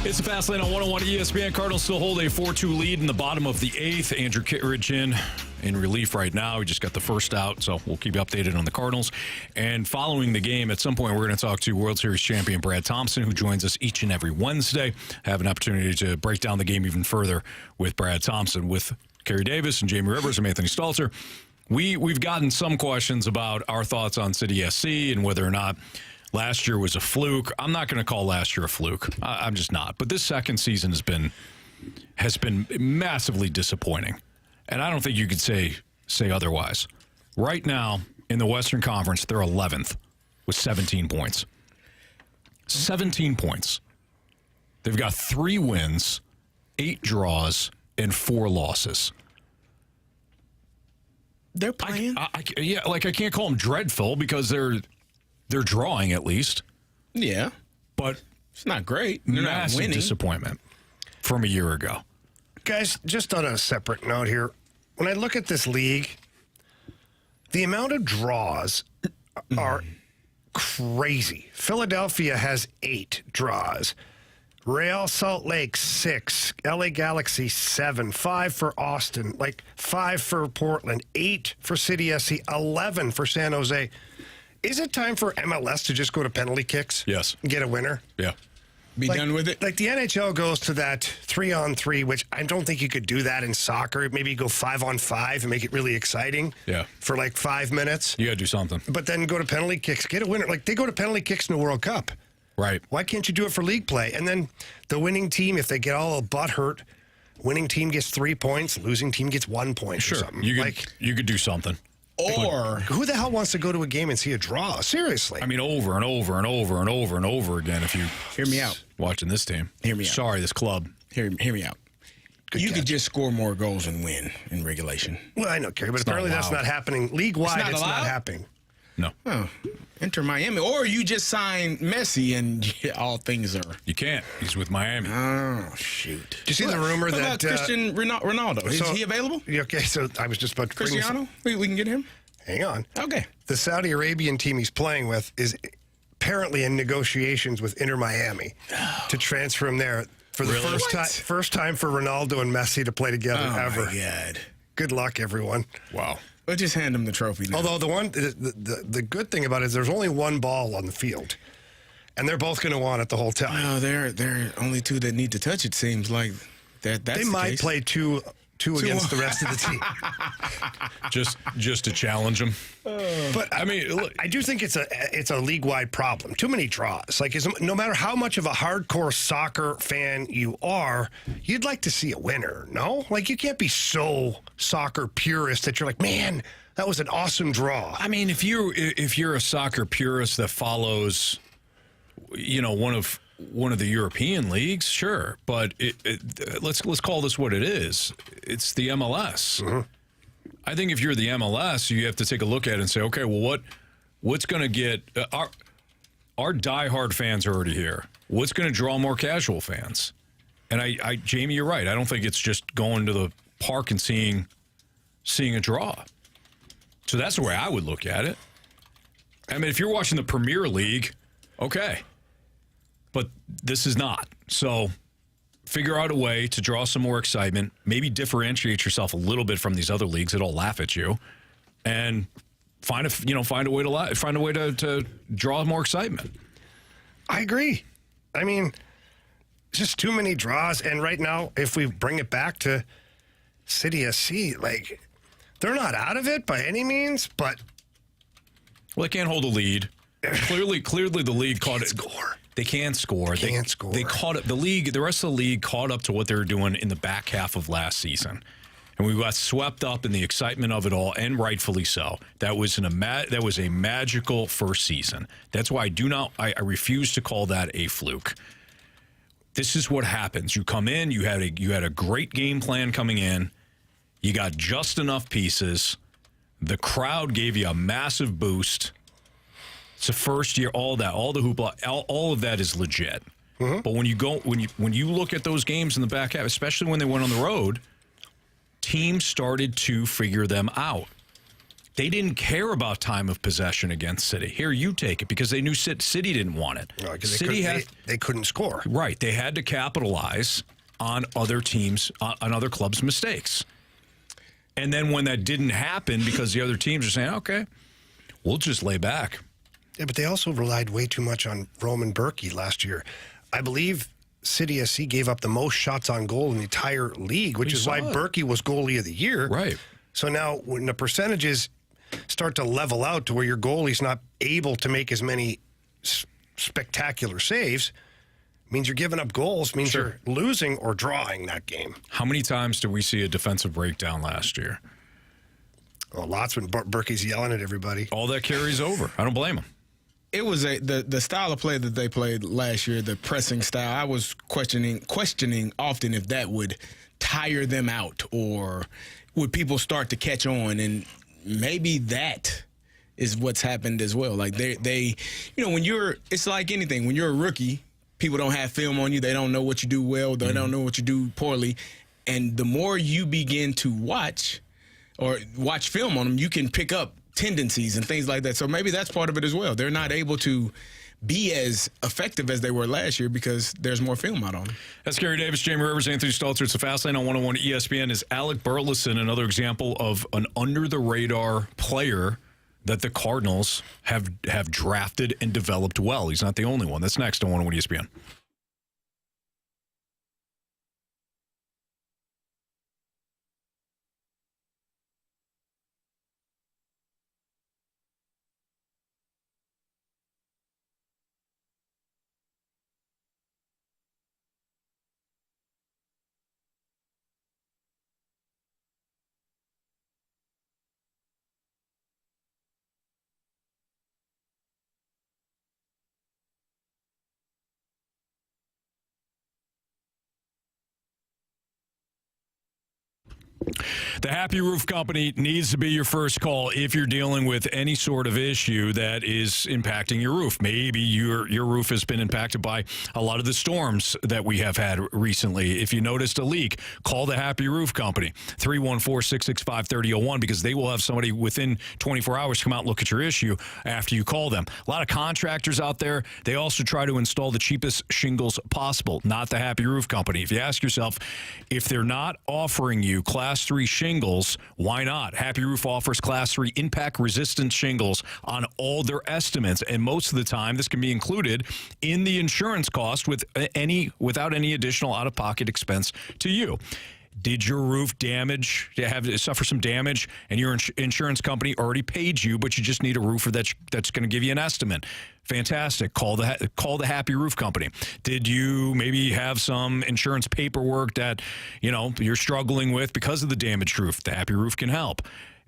It's a fast lane on 101 ESPN. Cardinals still hold a 4-2 lead in the bottom of the 8th. Andrew Kittredge in relief right now. He just got the first out, so we'll keep you updated on the Cardinals. And following the game, at some point, we're going to talk to World Series champion Brad Thompson, who joins us each and every Wednesday. Have an opportunity to break down the game even further with Brad Thompson, with Carey Davis and Jamie Rivers and Anthony Stalter. We've gotten some questions about our thoughts on City SC and whether or not last year was a fluke. I'm not going to call last year a fluke. I'm just not. But this second season has been massively disappointing. And I don't think you could say otherwise. Right now, in the Western Conference, they're 11th with 17 points. 17 points. They've got 3 wins, 8 draws, and 4 losses. They're playing. I can't call them dreadful because they're drawing at least. Yeah. But it's not great. They're massive not winning. Disappointment from a year ago. Guys, just on a separate note here, when I look at this league, the amount of draws are crazy. Philadelphia has 8 draws. Real Salt Lake, 6. LA Galaxy, 7. 5 for Austin. 5 for Portland. 8 for City SC. 11 for San Jose. Is it time for MLS to just go to penalty kicks? Yes. And get a winner? Yeah. Be done with it? Like the NHL goes to that 3-on-3, which I don't think you could do that in soccer. Maybe go 5-on-5 and make it really exciting. Yeah. For 5 minutes. You got to do something. But then go to penalty kicks, get a winner. They go to penalty kicks in the World Cup. Right. Why can't you do it for league play? And then the winning team, if they get all a butt hurt, winning team gets 3 points, losing team gets 1 point. Sure. Or something. You could do something. Or who the hell wants to go to a game and see a draw? Seriously. I mean, over and over and over and over and over again. If you hear me out, watching this team, hear me out. Sorry, this club. Hear me out. You could just score more goals and win in regulation. Well, I know, Carey, but apparently that's not happening league-wide. It's not happening. No. Oh, enter Miami. Or you just sign Messi and all things are... You can't. He's with Miami. Oh, shoot. Did you see the rumor that... Cristiano Ronaldo? Is he available? Okay, so I was just about to... Cristiano? We can get him? Hang on. Okay. The Saudi Arabian team he's playing with is apparently in negotiations with Inter Miami to transfer him there for the first time for Ronaldo and Messi to play together ever. Oh, my God. Good luck, everyone. Wow. We'll just hand him the trophy now. Although the good thing about it is there's only one ball on the field, and they're both going to want it the whole time. Oh, there are only 2 that need to touch it, seems like. That's they might play two against the rest of the team. just to challenge them. But I mean, look, I do think it's a league-wide problem. Too many draws. No matter how much of a hardcore soccer fan you are, you'd like to see a winner, no? You can't be so soccer purist that you're like, man, that was an awesome draw. I mean, if you're a soccer purist that follows, one of the European leagues, sure, but let's call this what it is. It's the MLS. Mm-hmm. I think if you're the MLS, you have to take a look at it and say, okay, well, what's going to get our diehard fans are already here. What's going to draw more casual fans? And I, Jamie, you're right. I don't think it's just going to the park and seeing a draw. So that's the way I would look at it. I mean, if you're watching the Premier League, okay. But this is not. So figure out a way to draw some more excitement, maybe differentiate yourself a little bit from these other leagues that all laugh at you, and find a way to draw more excitement. I agree. I mean, just too many draws. And right now, if we bring it back to City SC, they're not out of it by any means, but they can't hold a lead. Clearly, the league caught it. Score. They can't score. They caught up. The rest of the league caught up to what they were doing in the back half of last season, and we got swept up in the excitement of it all, and rightfully so. That was a magical first season. That's why I refuse to call that a fluke. This is what happens. You come in. You had a great game plan coming in. You got just enough pieces. The crowd gave you a massive boost. It's the first year, all the hoopla, all of that is legit. Mm-hmm. But when you look at those games in the back half, especially when they went on the road, teams started to figure them out. They didn't care about time of possession against City. Here, you take it, because they knew City didn't want it. No, they couldn't score. Right. They had to capitalize on other teams, on other clubs' mistakes. And then when that didn't happen, because the other teams are saying, okay, we'll just lay back. Yeah, but they also relied way too much on Roman Berkey last year. I believe City SC gave up the most shots on goal in the entire league, which is why Berkey was goalie of the year. Right. So now when the percentages start to level out to where your goalie's not able to make as many spectacular saves, means you're giving up goals, means you're losing or drawing that game. How many times did we see a defensive breakdown last year? Well, lots when Berkey's yelling at everybody. All that carries over. I don't blame him. It was the style of play that they played last year, the pressing style. I was questioning often if that would tire them out, or would people start to catch on, and maybe that is what's happened as well. Like they when it's like anything. When you're a rookie, people don't have film on you. They don't know what you do well. They don't know what you do poorly. And the more you begin to watch film on them, you can pick up tendencies and things like that. So maybe that's part of it as well. They're not able to be as effective as they were last year because there's more film out on them. That's Carey Davis, Jamie Rivers, Anthony Stalter. It's the Fast Lane on 101 ESPN. Is Alec Burleson another example of an under-the-radar player that the Cardinals have drafted and developed well? He's not the only one. That's next on 101 ESPN. The Happy Roof Company needs to be your first call if you're dealing with any sort of issue that is impacting your roof. Maybe your roof has been impacted by a lot of the storms that we have had recently. If you noticed a leak, call the Happy Roof Company, 314-665-3001, because they will have somebody within 24 hours come out and look at your issue after you call them. A lot of contractors out there, they also try to install the cheapest shingles possible, not the Happy Roof Company. If you ask yourself, if they're not offering you Class 3 shingles, why not? Happy Roof offers Class 3 impact-resistant shingles on all their estimates, and most of the time, this can be included in the insurance cost without any additional out-of-pocket expense to you. Did your roof suffer some damage, and your insurance company already paid you, but you just need a roofer that's going to give you an estimate? Fantastic. Call the Happy Roof Company. Did you maybe have some insurance paperwork that you're struggling with because of the damaged roof? The Happy Roof can help.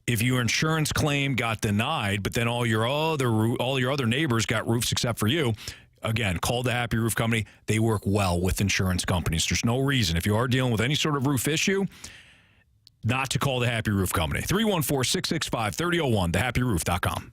If your insurance claim got denied, but then all your other neighbors got roofs except for you, again, call the Happy Roof Company. They work well with insurance companies. There's no reason, if you are dealing with any sort of roof issue, not to call the Happy Roof Company. 314-665-3001, thehappyroof.com.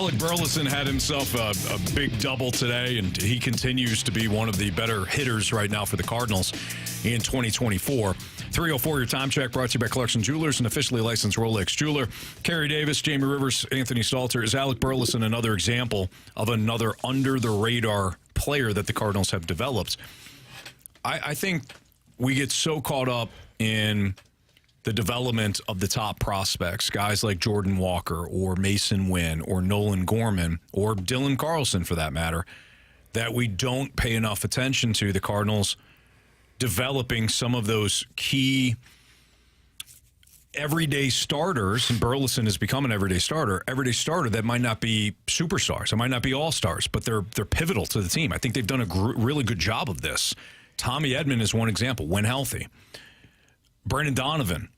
Alec Burleson had himself a big double today, and he continues to be one of the better hitters right now for the Cardinals in 2024. 3:04, your time check brought to you by Clarkson Jewelers, an officially licensed Rolex jeweler. Carey Davis, Jamie Rivers, Anthony Stalter. Is Alec Burleson another example of another under-the-radar player that the Cardinals have developed? I think we get so caught up in the development of the top prospects, guys like Jordan Walker or Mason Wynn or Nolan Gorman or Dylan Carlson, for that matter, that we don't pay enough attention to the Cardinals developing some of those key everyday starters, and Burleson has become an everyday starter that might not be superstars, it might not be all-stars, but they're pivotal to the team. I think they've done a really good job of this. Tommy Edman is one example, when healthy. Brendan Donovan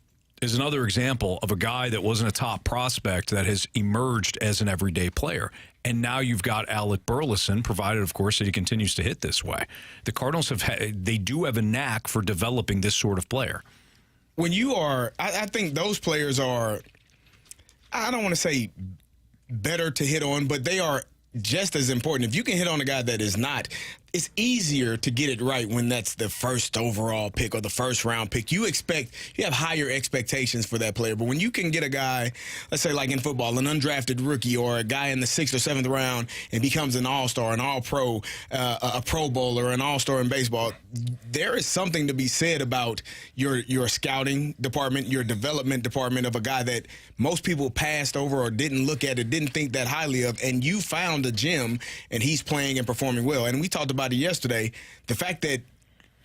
is another example of a guy that wasn't a top prospect that has emerged as an everyday player. And now you've got Alec Burleson, provided, of course, that he continues to hit this way. The Cardinals they do have a knack for developing this sort of player. When you are, I think those players are, I don't want to say better to hit on, but they are just as important. If you can hit on a guy that is not, it's easier to get it right when that's the first overall pick or the first round pick. You have higher expectations for that player. But when you can get a guy, let's say like in football, an undrafted rookie or a guy in the 6th or 7th round and becomes an all-star, an all-pro, a Pro Bowler, an all-star in baseball, there is something to be said about your scouting department, your development department of a guy that most people passed over or didn't look at it, didn't think that highly of, and you found a gem and he's playing and performing well. And we talked about it yesterday, the fact that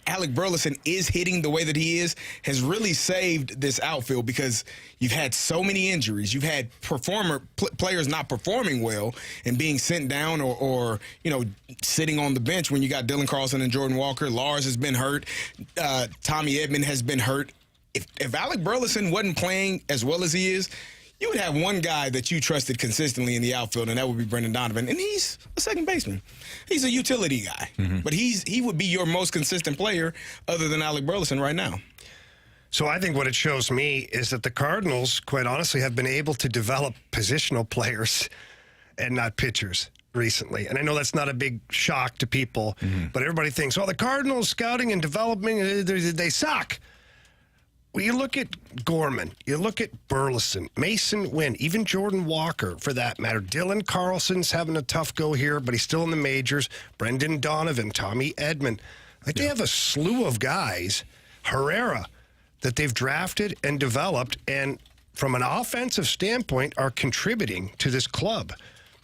Alec Burleson is hitting the way that he is has really saved this outfield, because you've had so many injuries. You've had players not performing well and being sent down or sitting on the bench when you got Dylan Carlson and Jordan Walker. Lars has been hurt. Tommy Edman has been hurt. If Alec Burleson wasn't playing as well as he is, you would have one guy that you trusted consistently in the outfield, and that would be Brendan Donovan. And he's a second baseman. He's a utility guy. Mm-hmm. But he would be your most consistent player other than Alec Burleson right now. So I think what it shows me is that the Cardinals, quite honestly, have been able to develop positional players and not pitchers recently. And I know that's not a big shock to people, but everybody thinks, the Cardinals scouting and developing, they suck. Well, you look at Gorman, you look at Burleson, Mason Wynn, even Jordan Walker, for that matter. Dylan Carlson's having a tough go here, but he's still in the majors. Brendan Donovan, Tommy Edman. They have a slew of guys, Herrera, that they've drafted and developed, and from an offensive standpoint are contributing to this club.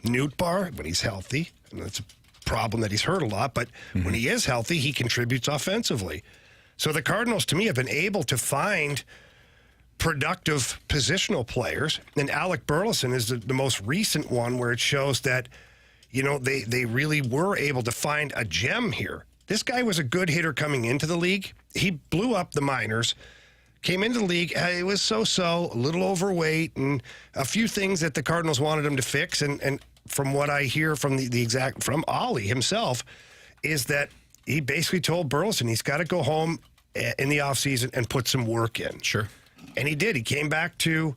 Nootbaar, when he's healthy, and that's a problem that he's hurt a lot, but when he is healthy, he contributes offensively. So the Cardinals, to me, have been able to find productive positional players, and Alec Burleson is the most recent one where it shows that, they really were able to find a gem here. This guy was a good hitter coming into the league. He blew up the minors, came into the league. It was so-so, a little overweight, and a few things that the Cardinals wanted him to fix. And from what I hear from from Oli himself, is that he basically told Burleson he's got to go home in the offseason and put some work in. Sure. And he did. He came back to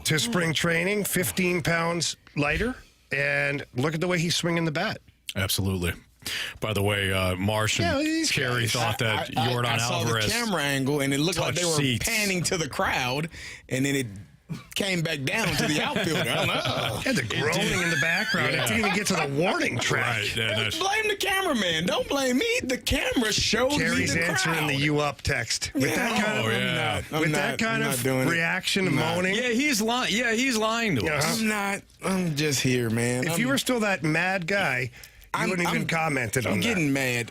spring training, 15 pounds lighter, and look at the way he's swinging the bat. Absolutely. By the way, Marsh and Carey thought that Jordan Alvarez... I saw the camera angle, and it looked like they were panning to the crowd, and then it came back down to the outfielder. I don't know. And the groaning in the background. It didn't even get to the warning track. Right. Blame the cameraman. Don't blame me. The camera showed Carey's me the crowd. answering the "you up" text with that kind of reaction and moaning. Yeah, he's lying. Yeah, he's lying to us. I'm just here, man. If you were still that mad guy, you wouldn't even commented on that. I'm getting mad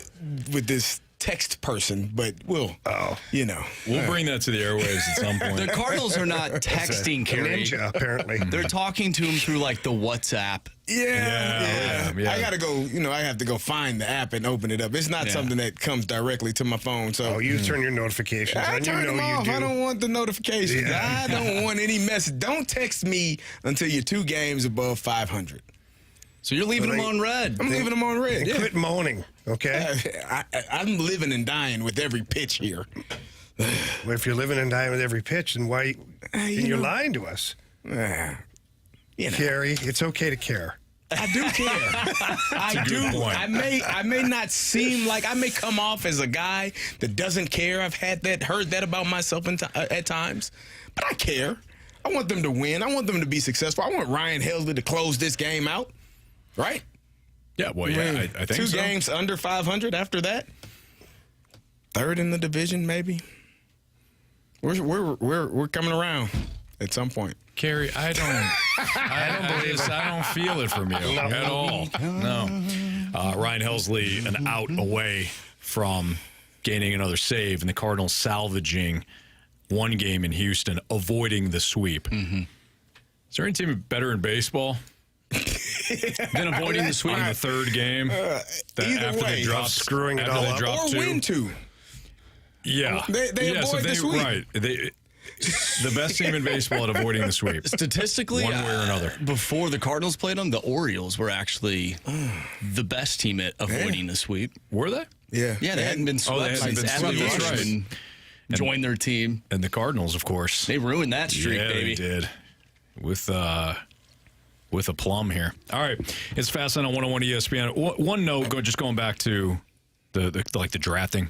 with this text person, but we'll bring that to the airwaves at some point. The Cardinals are not texting Carey. Ninja, apparently. They're talking to him through like the WhatsApp. Yeah. I gotta go. I have to go find the app and open it up. It's not something that comes directly to my phone. So you turn your notifications on. I turn them off. I don't want the notifications. I don't want any message. Don't text me until you're 2 games above 500. So you're leaving them on red. I'm leaving them on red. Quit moaning, okay? I'm living and dying with every pitch here. Well, if you're living and dying with every pitch, then why? You're lying to us. Carey, it's okay to care. I do care. I do. I may not seem like I may come off as a guy that doesn't care. I've heard that about myself at times, but I care. I want them to win. I want them to be successful. I want Ryan Helsley to close this game out, right? Yeah, well, yeah, I think 2 so. games under 500 after that. 3rd in the division, maybe. We're coming around at some point. Carey, I don't believe this. I don't feel it from you at all. No. Ryan Helsley, an out away from gaining another save, and the Cardinals salvaging 1 game in Houston, avoiding the sweep. Mm-hmm. Is there any team better in baseball than avoiding the sweep on the 3rd game? Either way, they drop screwing it all up, or 2? win 2. Yeah, they avoid the sweep. Right, the best team in baseball at avoiding the sweep. Statistically, one way or another. Before the Cardinals played them, the Orioles were actually the best team at avoiding the sweep. Were they? Yeah. Yeah, they hadn't been swept since Adley Rutschman joined their team. And the Cardinals, of course. They ruined that streak, baby. They did. With a plum here. All right. It's Fastlane on 101 ESPN. One note, just going back to the drafting.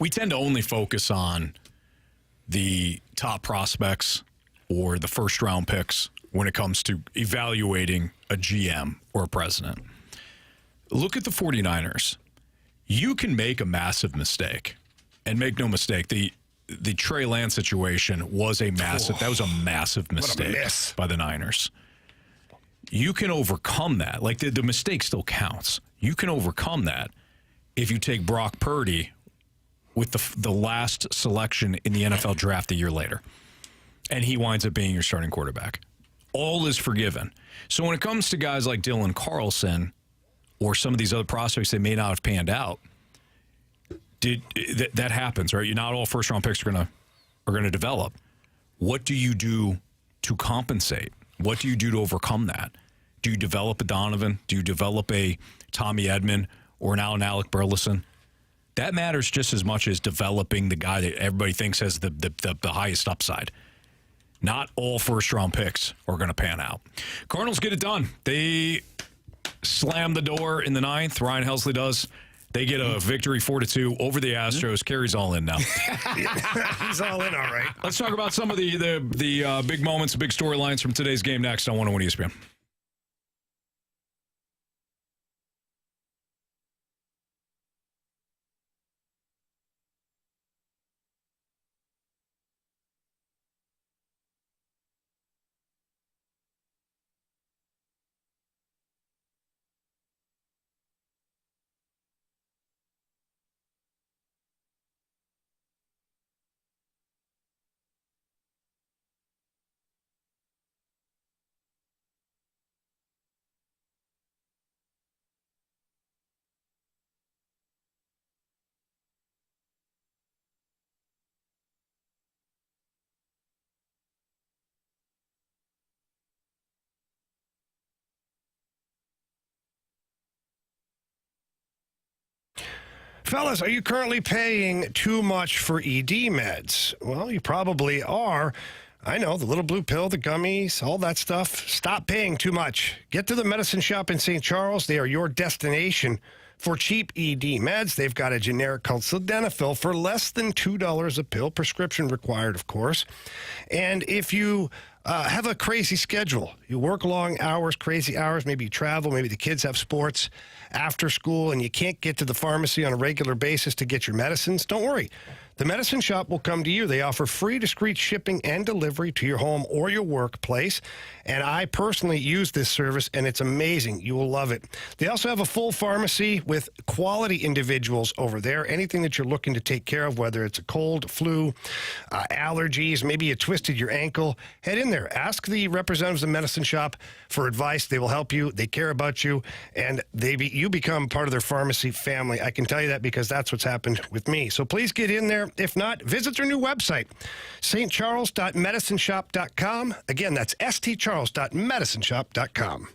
We tend to only focus on the top prospects or the first-round picks when it comes to evaluating a GM or a president. Look at the 49ers. You can make a massive mistake. And make no mistake, the Trey Lance situation was a massive mistake by the Niners. You can overcome that. Like, the mistake still counts. You can overcome that if you take Brock Purdy with the last selection in the NFL draft a year later, and he winds up being your starting quarterback. All is forgiven. So when it comes to guys like Dylan Carlson or some of these other prospects that may not have panned out, that happens, right? Not all first-round picks are gonna develop. What do you do to compensate? What do you do to overcome that? Do you develop a Donovan? Do you develop a Tommy Edman or now an Alec Burleson? That matters just as much as developing the guy that everybody thinks has the highest upside. Not all first-round picks are going to pan out. Cardinals get it done. They slam the door in the 9th. Ryan Helsley does. They get a victory 4-2 over the Astros. Carey's all in now. He's all in, all right. Let's talk about some of the big moments, big storylines from today's game next on 101 ESPN. Fellas, are you currently paying too much for ED meds? Well, you probably are. I know, the little blue pill, the gummies, all that stuff. Stop paying too much. Get to the medicine shop in St. Charles. They are your destination for cheap ED meds. They've got a generic called Sildenafil for less than $2 a pill, prescription required, of course. And if you have a crazy schedule, you work long hours, crazy hours, maybe you travel, maybe the kids have sports after school, and you can't get to the pharmacy on a regular basis to get your medicines, don't worry. The medicine shop will come to you. They offer free, discreet shipping and delivery to your home or your workplace. And I personally use this service, and it's amazing. You will love it. They also have a full pharmacy with quality individuals over there. Anything that you're looking to take care of, whether it's a cold, flu, allergies, maybe you twisted your ankle, head in there. Ask the representatives of the medicine shop for advice. They will help you. They care about you, and you become part of their pharmacy family. I can tell you that because that's what's happened with me. So please get in there. If not, visit their new website, stcharles.medicineshop.com. Again, that's stcharles.medicineshop.com.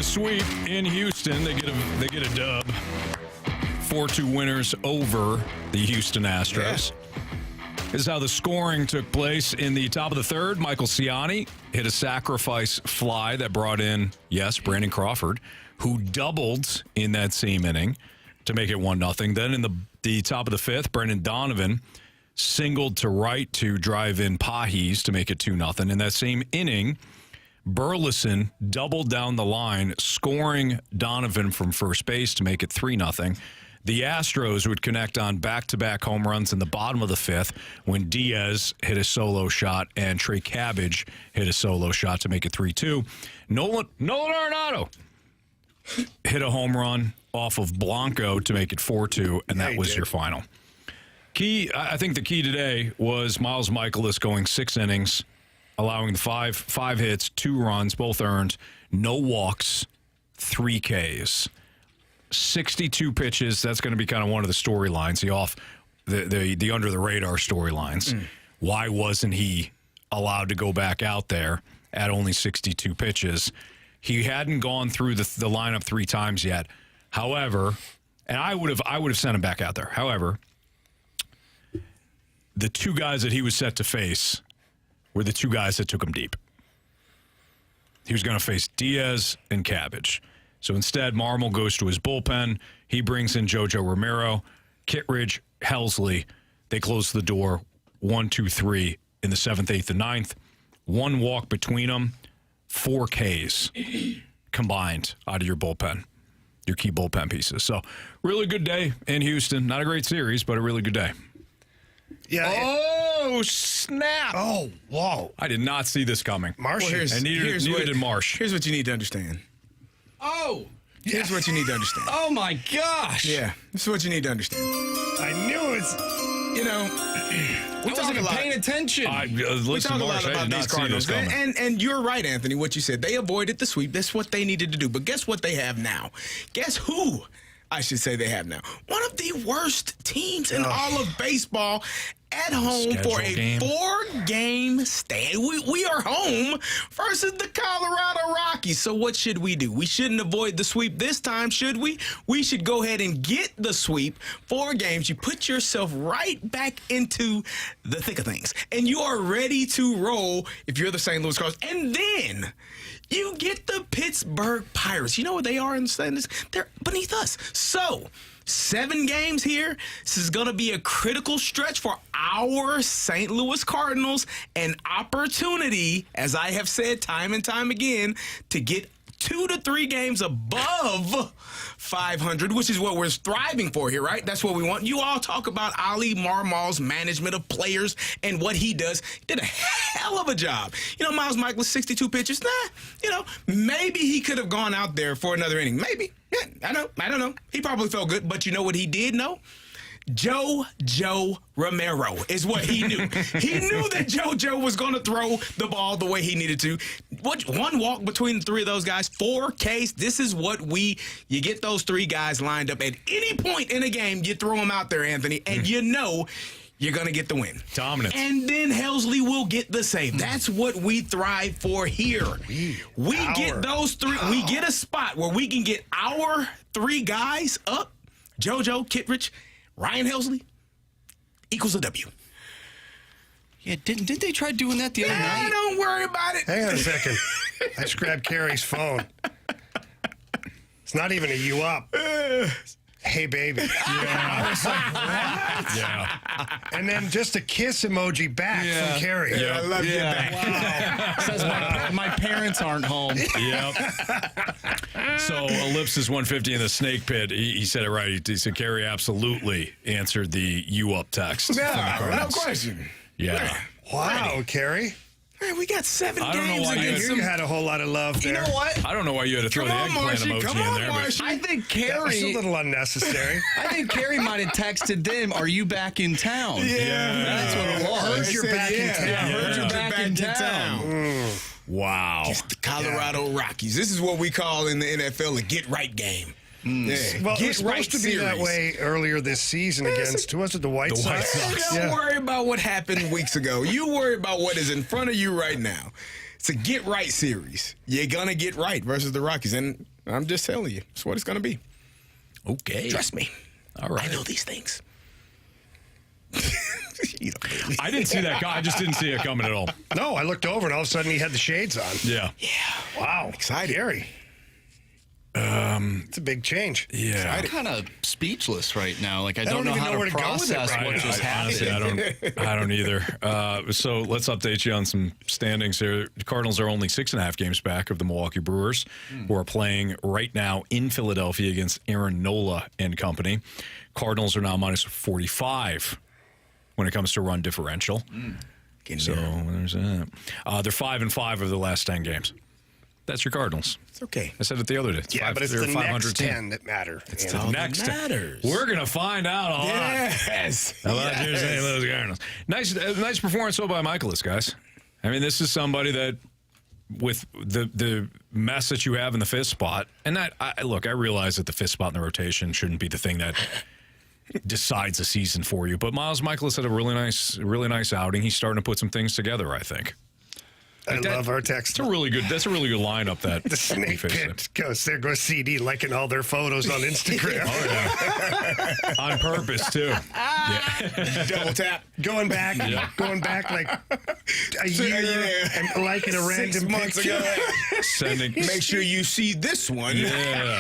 sweep in Houston. They get a dub. 4-2 winners over the Houston Astros. This is how the scoring took place in the top of the third. Michael Ciani hit a sacrifice fly that brought in, Brandon Crawford, who doubled in that same inning to make it 1-0. Then in the top of the fifth, Brendan Donovan singled to right to drive in Pahis to make it 2-0. In that same inning, Burleson doubled down the line, scoring Donovan from first base to make it 3-0. The Astros would connect on back-to-back home runs in the bottom of the fifth when Diaz hit a solo shot and Trey Cabbage hit a solo shot to make it 3-2. Nolan Arenado hit a home run off of Blanco to make it 4-2, and that was your final. I think the key today was Miles Mikolas going 6 innings, allowing the five hits, 2 runs, both earned, no walks, 3 Ks. 62 pitches. That's going to be kind of one of the storylines, the under the radar storylines. Why wasn't he allowed to go back out there at only 62 pitches? He hadn't gone through the lineup 3 times yet. However, and I would have sent him back out there. However, the 2 guys that he was set to face were the 2 guys that took him deep. He was going to face Diaz and Cabbage. So instead, Marmol goes to his bullpen. He brings in JoJo Romero, Kittredge, Helsley. They close the door 1, 2, 3 in the 7th, 8th, and 9th. 1 walk between them, 4 Ks combined out of your bullpen, your key bullpen pieces. So really good day in Houston. Not a great series, but a really good day. Yeah. Oh, snap. Oh, whoa. I did not see this coming. Marsh. And neither did Marsh. Here's what you need to understand. Here's what you need to understand. Oh, my gosh. Yeah, this is what you need to understand. I knew it. We talk a lot. Paying attention. We talk a lot about these Cardinals. And you're right, Anthony, what you said. They avoided the sweep. That's what they needed to do. But guess what they have now? Guess who, I should say, they have now? One of the worst teams in all of baseball at home for a 4-game stand. We are home versus the Colorado Rockies. So what should we do? We shouldn't avoid the sweep this time, should we? We should go ahead and get the sweep. 4 games. You put yourself right back into the thick of things. And you are ready to roll if you're the St. Louis Cardinals. And then you get the Pittsburgh Pirates. You know what they are in the standings? They're beneath us. So 7 games here. This is going to be a critical stretch for our St. Louis Cardinals. An opportunity, as I have said time and time again, to get 2 to 3 games above 500, which is what we're striving for here, right? That's what we want. You all talk about Oli Marmol's management of players and what he does. He did a hell of a job. Miles Mikolas, 62 pitches. Maybe he could have gone out there for another inning. Maybe. Yeah, I don't know. He probably felt good, but you know what he did know? JoJo Romero is what he knew. He knew that JoJo was going to throw the ball the way he needed to. 1 walk between the 3 of those guys, 4 Ks. This is what you get those 3 guys lined up at any point in a game. You throw them out there, Anthony, and you know you're going to get the win. Dominance. And then Helsley will get the save. That's what we thrive for here. We get those 3. We get a spot where we can get our 3 guys up. JoJo, Kittredge, Ryan Helsley equals a W. Yeah, didn't they try doing that the other night? Don't worry about it. Hang on a second. I just grabbed Carey's phone. It's not even a you up. Hey, baby. Yeah. I was like, what? Yeah. And then just a kiss emoji back from Carey. Yeah, I love you back. Wow. Says my parents aren't home. Yep. So Ellipsis 150 in the snake pit. He said it right. He said Carey absolutely answered the you up text. No question. Yeah. Wow, Carey. Man, we got 7 I don't know games why against You them. had a whole lot of love there. You know what? I don't know why you had to throw the eggplant emoji in there. But I think That was a Carey. little unnecessary. I think Carey might have texted them, "Are you back in town?" Yeah. That's what it was. Heard you're back in town. Heard you're back in town. wow. It's the Colorado Rockies. This is what we call in the NFL a get-right game. Yeah. Well, it Get was supposed to be that series. way earlier this season against, who was it, the White Sox? Don't worry about what happened weeks ago. You worry about what is in front of you right now. It's a get-right series. You're going to get right versus the Rockies. And I'm just telling you. It's what it's going to be. Okay. Trust me. All right. I know these things. I didn't see that. I just didn't see it coming at all. No, I looked over and all of a sudden he had the shades on. Yeah. Wow. Excited. Scary. It's a big change. Yeah. I'm kind of speechless right now. Like I don't know even how know where to to go with it process right what now. just happened. Honestly, I don't either. So let's update you on some standings here. The Cardinals are only 6.5 games back of the Milwaukee Brewers, who are playing right now in Philadelphia against Aaron Nola and company. Cardinals are now minus 45 when it comes to run differential. So there's that. They're 5-5 over the last 10 games. That's your Cardinals. It's okay. I said it the other day. Yeah, but it's the next 10 that matter. It's you know? the next 10. matters. We're going to find out a lot. Yes. About your St. Louis Cardinals. Nice performance so by Mikolas, guys. I mean, this is somebody that, with the mess that you have in the fifth spot, and that, I realize that the fifth spot in the rotation shouldn't be the thing that decides a season for you. But Miles Mikolas had a really nice outing. He's starting to put some things together, I think. I love our text. That's a really good lineup. That The snake pit goes. There goes CD liking all their photos on Instagram. On purpose too. Double tap. Going back like a year and liking a random 6 months picture. ago. Sending. Make sure you see this one. Yeah.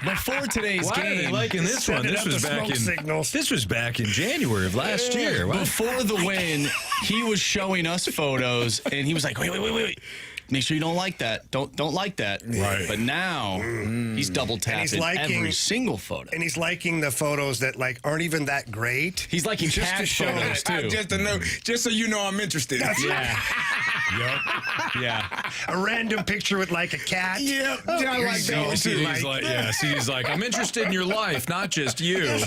Before today's Why are they game, liking this one? Sending This up was the back smoke in. signals. This was back in January of last year. What? before the win, he was showing us photos, and he was like, wait. Make sure you don't like that. Don't like that. Right. But now he's double tapping every single photo. And he's liking the photos that like aren't even that great. He's liking Just to cat show photos that- too. Just to know, just so you know I'm interested. Yeah. A random picture with like a cat. Yeah, I like that one too. He's like, I'm interested in your life, not just you.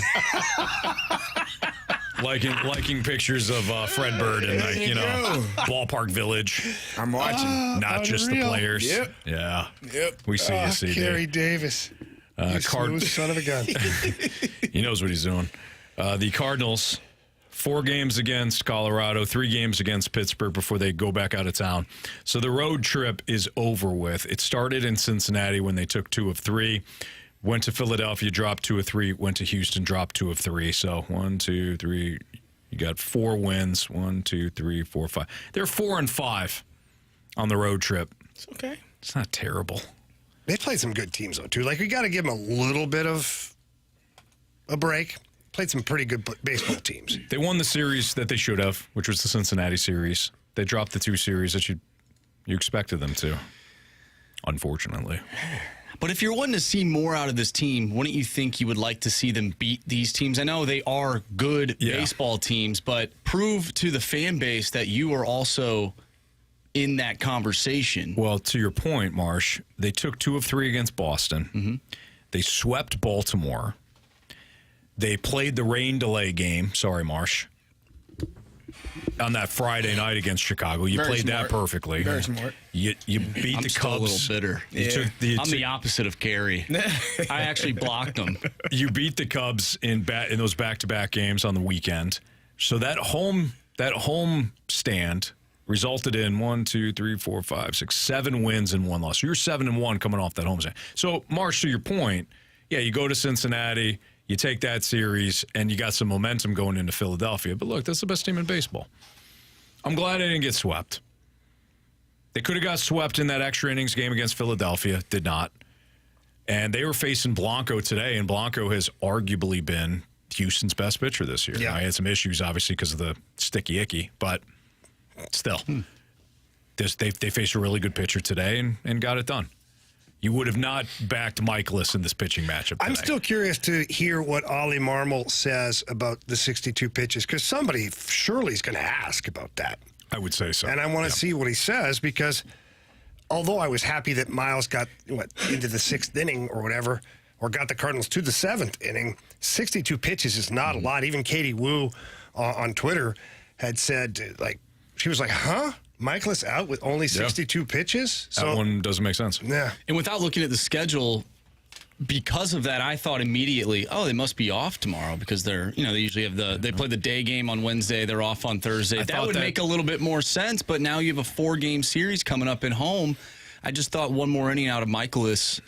liking pictures of Fred Bird and Ballpark Village. I'm watching. Not just the unreal. players. Yep. Yeah. Yep. We see you, CD. Carey Davis. You smooth son of a gun. He knows what he's doing. The Cardinals, 4 games against Colorado, 3 games against Pittsburgh before they go back out of town. So the road trip is over with. It started in Cincinnati when they took 2 of 3. Went to Philadelphia, dropped 2 of 3. Went to Houston, dropped 2 of 3. So 1, 2, 3. You got 4 wins. 1, 2, 3, 4, 5. They're 4-5 on the road trip. It's okay. It's not terrible. They played some good teams though too. Like we got to give them a little bit of a break. Played some pretty good baseball teams. They won the series that they should have, which was the Cincinnati series. They dropped the 2 series that you expected them to, unfortunately. But if you're wanting to see more out of this team, wouldn't you think you would like to see them beat these teams? I know they are good baseball teams, but prove to the fan base that you are also in that conversation. Well, to your point, Marsh, they took 2 of 3 against Boston. Mm-hmm. They swept Baltimore. They played the rain delay game. Sorry, Marsh. On that Friday night against Chicago. You played that perfectly. Very smart. You beat I'm the still Cubs. a little bitter. I'm the opposite of Carey. I actually blocked them. You beat the Cubs in those back-to-back games on the weekend. So that home stand resulted in 1, 2, 3, 4, 5, 6, 7 wins and 1 loss. So you're 7-1 coming off that home stand. So, Marsh, to your point, you go to Cincinnati, you take that series, and you got some momentum going into Philadelphia. But look, that's the best team in baseball. I'm glad they didn't get swept. They could have got swept in that extra innings game against Philadelphia. Did not. And they were facing Blanco today, and Blanco has arguably been Houston's best pitcher this year. Yeah. Now, he had some issues, obviously, because of the sticky icky, but still. They faced a really good pitcher today and got it done. You would have not backed Mikolas in this pitching matchup today. I'm still curious to hear what Oli Marmol says about the 62 pitches because somebody surely is going to ask about that. I would say so. And I want to see what he says because although I was happy that Miles got into the 6th inning or whatever, or got the Cardinals to the 7th inning, 62 pitches is not a lot. Even Katie Wu on Twitter had said, she was like, huh? Mikolas out with only 62 pitches? So, that one doesn't make sense. Yeah. And without looking at the schedule, because of that, I thought immediately, they must be off tomorrow because they usually have they play the day game on Wednesday, they're off on Thursday. That would make a little bit more sense, but now you have a 4-game series coming up at home. I just thought one more inning out of Mikolas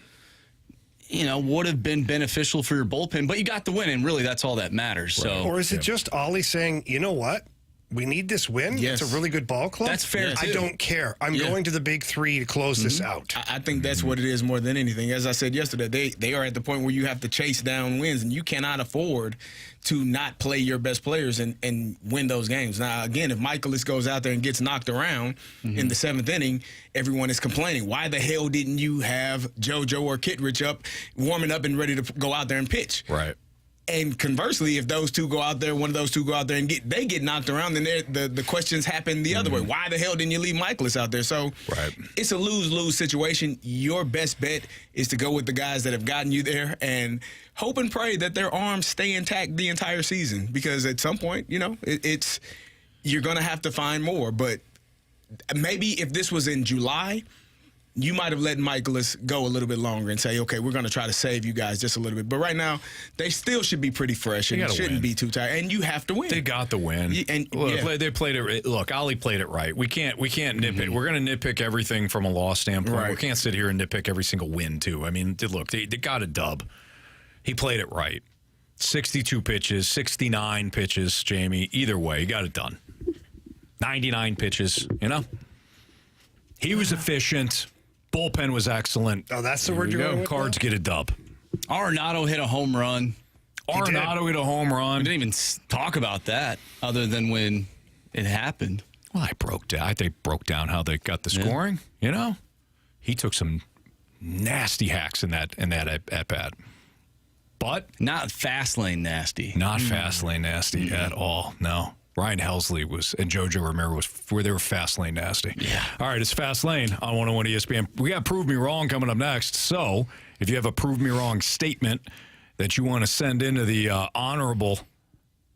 would have been beneficial for your bullpen, but you got the win, and really that's all that matters. So, or is it just Oli saying, you know what? We need this win. Yes. It's a really good ball club. That's fair, I too. don't care. I'm going to the big three to close this out. I think that's what it is more than anything. As I said yesterday, they are at the point where you have to chase down wins, and you cannot afford to not play your best players and win those games. Now, again, if Mikolas goes out there and gets knocked around in the 7th inning, everyone is complaining. Why the hell didn't you have JoJo or Kittredge up, warming up and ready to go out there and pitch? Right. And conversely, if those two go out there, one of those two go out there and get knocked around, then the questions happen the other way. Why the hell didn't you leave Mikolas out there? So it's a lose-lose situation. Your best bet is to go with the guys that have gotten you there and hope and pray that their arms stay intact the entire season. Because at some point, it's you're going to have to find more. But maybe if this was in July, you might have let Mikolas go a little bit longer and say, okay, we're going to try to save you guys just a little bit. But right now, they still should be pretty fresh and shouldn't be too tired. And you have to win. They got the win. They played it. Look, Oli played it right. We can't nitpick. We're going to nitpick everything from a loss standpoint. Right. We can't sit here and nitpick every single win, too. I mean, look, they got a dub. He played it right. 62 pitches, 69 pitches, Jamie. Either way, he got it done. 99 pitches, He was efficient. Bullpen was excellent. Oh, that's the word you're going with? Cards get a dub. Arenado hit a home run. Arenado hit a home run. We didn't even talk about that other than when it happened. Well, I broke down how they got the scoring. He took some nasty hacks in that at bat, but not fast lane nasty. Not fast lane nasty at all. No. Ryan Helsley and JoJo Romero they were fast lane nasty. Yeah. All right, it's Fast Lane on 101 ESPN. We got Prove Me Wrong coming up next. So if you have a Prove Me Wrong statement that you want to send into the Honorable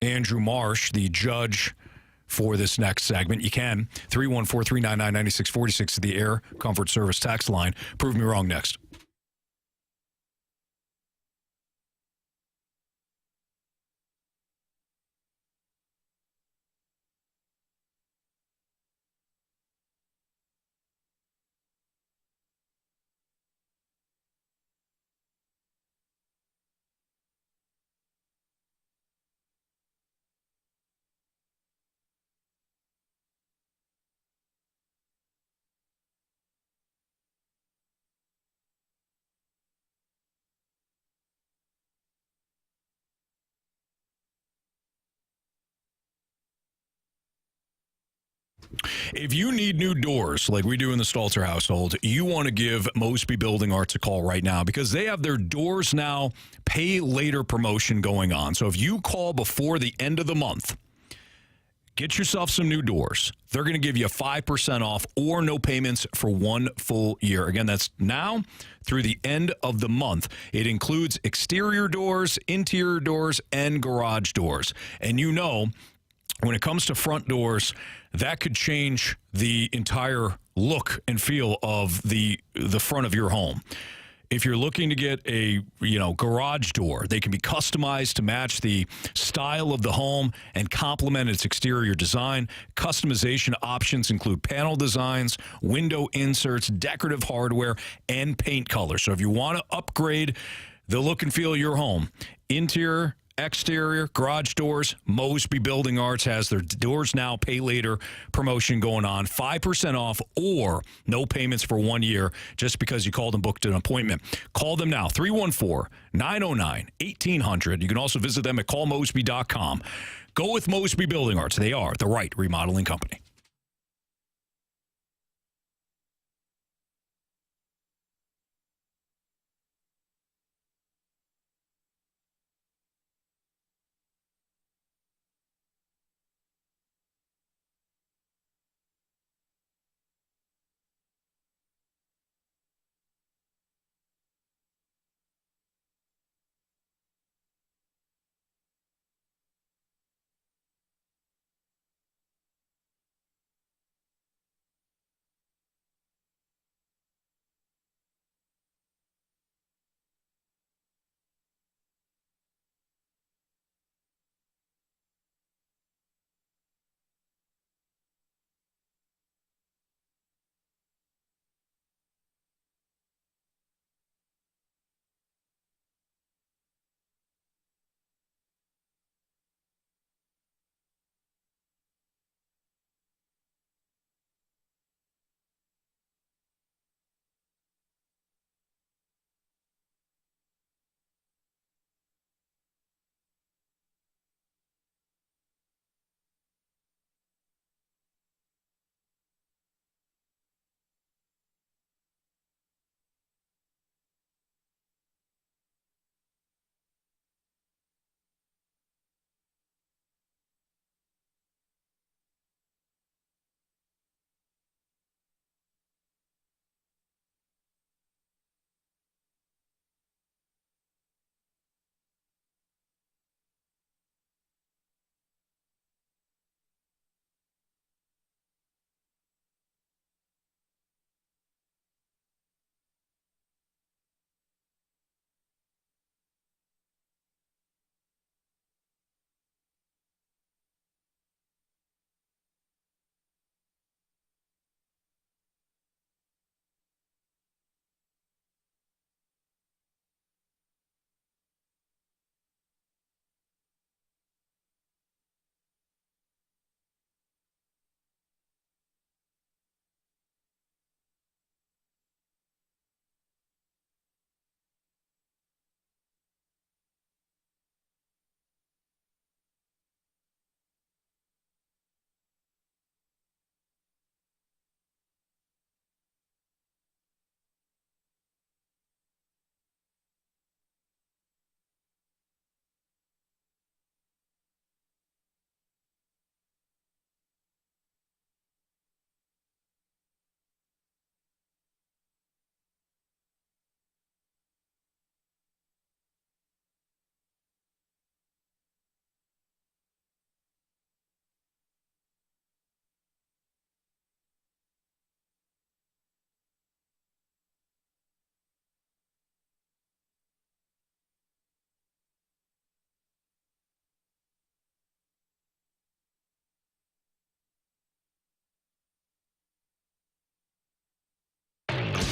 Andrew Marsh, the judge for this next segment, you can. 314-399-9646 is the Air Comfort Service text line. Prove Me Wrong next. If you need new doors like we do in the Stalter household, you want to give Mosby Building Arts a call right now because they have their Doors Now Pay Later promotion going on. So if you call before the end of the month, get yourself some new doors. They're going to give you 5% off or no payments for 1 full year. Again, that's now through the end of the month. It includes exterior doors, interior doors, and garage doors. And when it comes to front doors, that could change the entire look and feel of the front of your home. If you're looking to get a garage door, they can be customized to match the style of the home and complement its exterior design. Customization options include panel designs, window inserts, decorative hardware, and paint colors. So if you want to upgrade the look and feel of your home, interior, exterior, garage doors, Mosby Building Arts has their Doors Now Pay Later promotion going on. 5% off or no payments for 1 year just because you called and booked an appointment. Call them now, 314-909-1800. You can also visit them at callmosby.com. Go with Mosby Building Arts. They are the right remodeling company.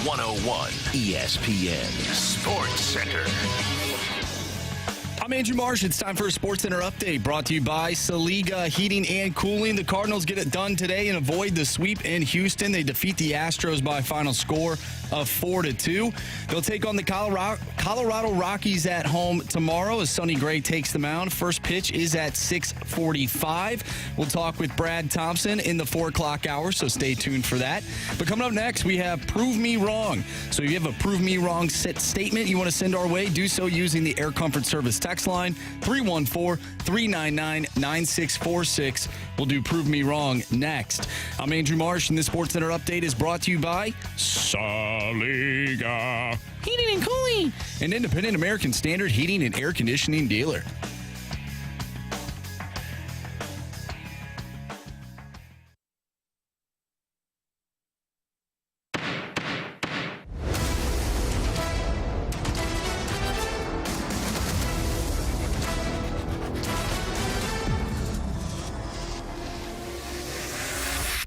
101 ESPN Sports Center. I'm Andrew Marsh. It's time for a Sports Center update brought to you by Saliga Heating and Cooling. The Cardinals get it done today and avoid the sweep in Houston. They defeat the Astros by a final score of 4-2. They'll take on the Colorado Rockies at home tomorrow as Sonny Gray takes the mound. First pitch is at 6:45. We'll talk with Brad Thompson in the 4 o'clock hour, so stay tuned for that. But coming up next, we have Prove Me Wrong. So if you have a Prove Me Wrong statement you want to send our way, do so using the Air Comfort Service text line 314-399-9646. We'll do Prove Me Wrong next. I'm Andrew Marsh, and this Sports Center update is brought to you by Saliga Heating and Cooling, an independent American Standard heating and air conditioning dealer.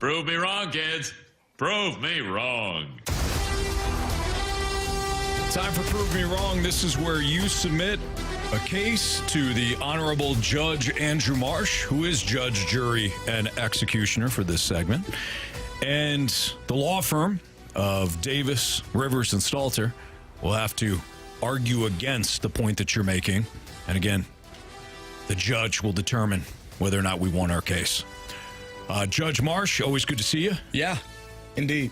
Prove me wrong, kids. Prove me wrong. Time for Prove Me Wrong. This is where you submit a case to the Honorable Judge Andrew Marsh, who is judge, jury, and executioner for this segment. And the law firm of Davis, Rivers, and Stalter will have to argue against the point that you're making. And again, the judge will determine whether or not we won our case. Judge Marsh, always good to see you. Yeah, indeed.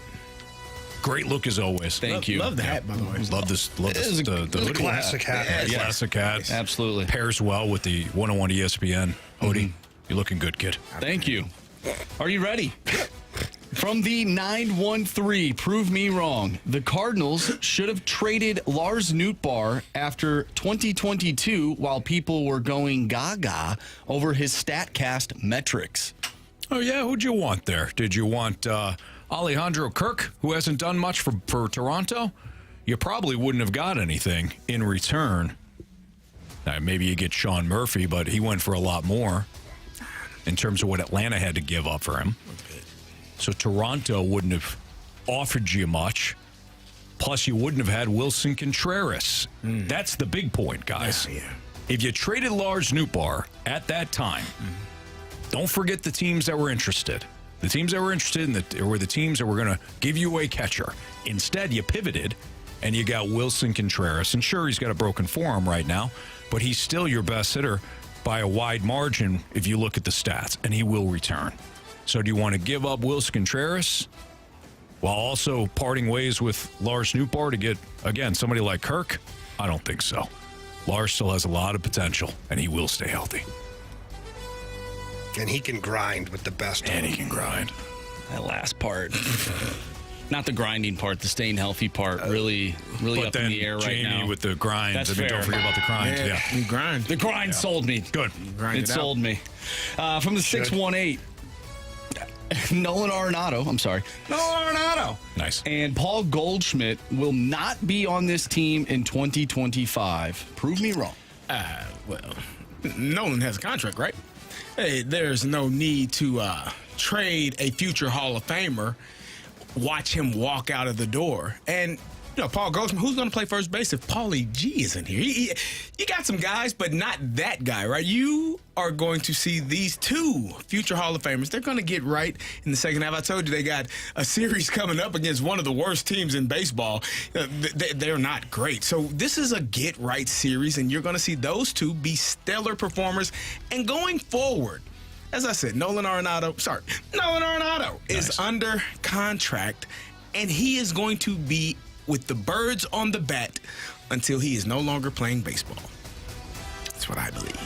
Great look as always. Thank you. Love the hat, by the way. Love this. The hoodie. Classic hat. Yeah, classic hat. Absolutely. Pairs well with the 101 ESPN hoodie. You're looking good, kid. Thank you. Are you ready? From the 913, Prove Me Wrong. The Cardinals should have traded Lars Nootbaar after 2022 while people were going gaga over his StatCast metrics. Oh, yeah? Who'd you want there? Did you want Alejandro Kirk, who hasn't done much for Toronto? You probably wouldn't have got anything in return. Now, maybe you get Sean Murphy, but he went for a lot more in terms of what Atlanta had to give up for him. So Toronto wouldn't have offered you much. Plus, you wouldn't have had Wilson Contreras. That's the big point, guys. Yeah. If you traded Lars Nootbaar at that time, don't forget the teams that were interested. The teams that were interested were the teams that were going to give you a catcher. Instead, you pivoted, and you got Wilson Contreras. And sure, he's got a broken forearm right now, but he's still your best hitter by a wide margin if you look at the stats, and he will return. So do you want to give up Wilson Contreras while also parting ways with Lars Nootbaar to get, again, somebody like Kirk? I don't think so. Lars still has a lot of potential, and he will stay healthy. And he can grind with the best. And he can grind. That last part. Not the grinding part, the staying healthy part. Really up in the air right Jamie now. with the grinds. That's Don't fair. forget about the grinds. Yeah. You grind. The grind sold me. Good. Grind It sold me. From the 618, Nolan Arenado. Nolan Arenado. Nice. And Paul Goldschmidt will not be on this team in 2025. Prove me wrong. Well, Nolan has a contract, right? Hey, there's no need to trade a future Hall of Famer, watch him walk out of the door. And, you know, Paul Goldschmidt, who's going to play first base if Paulie G isn't here? You got some guys, but not that guy, right? You are going to see these two future Hall of Famers. They're going to get right in the second half. I told you they got a series coming up against one of the worst teams in baseball. They're not great. So this is a get-right series, and you're going to see those two be stellar performers. And going forward, as I said, Nolan Arenado is under contract, and he is going to be with the birds on the bat until he is no longer playing baseball. That's what I believe.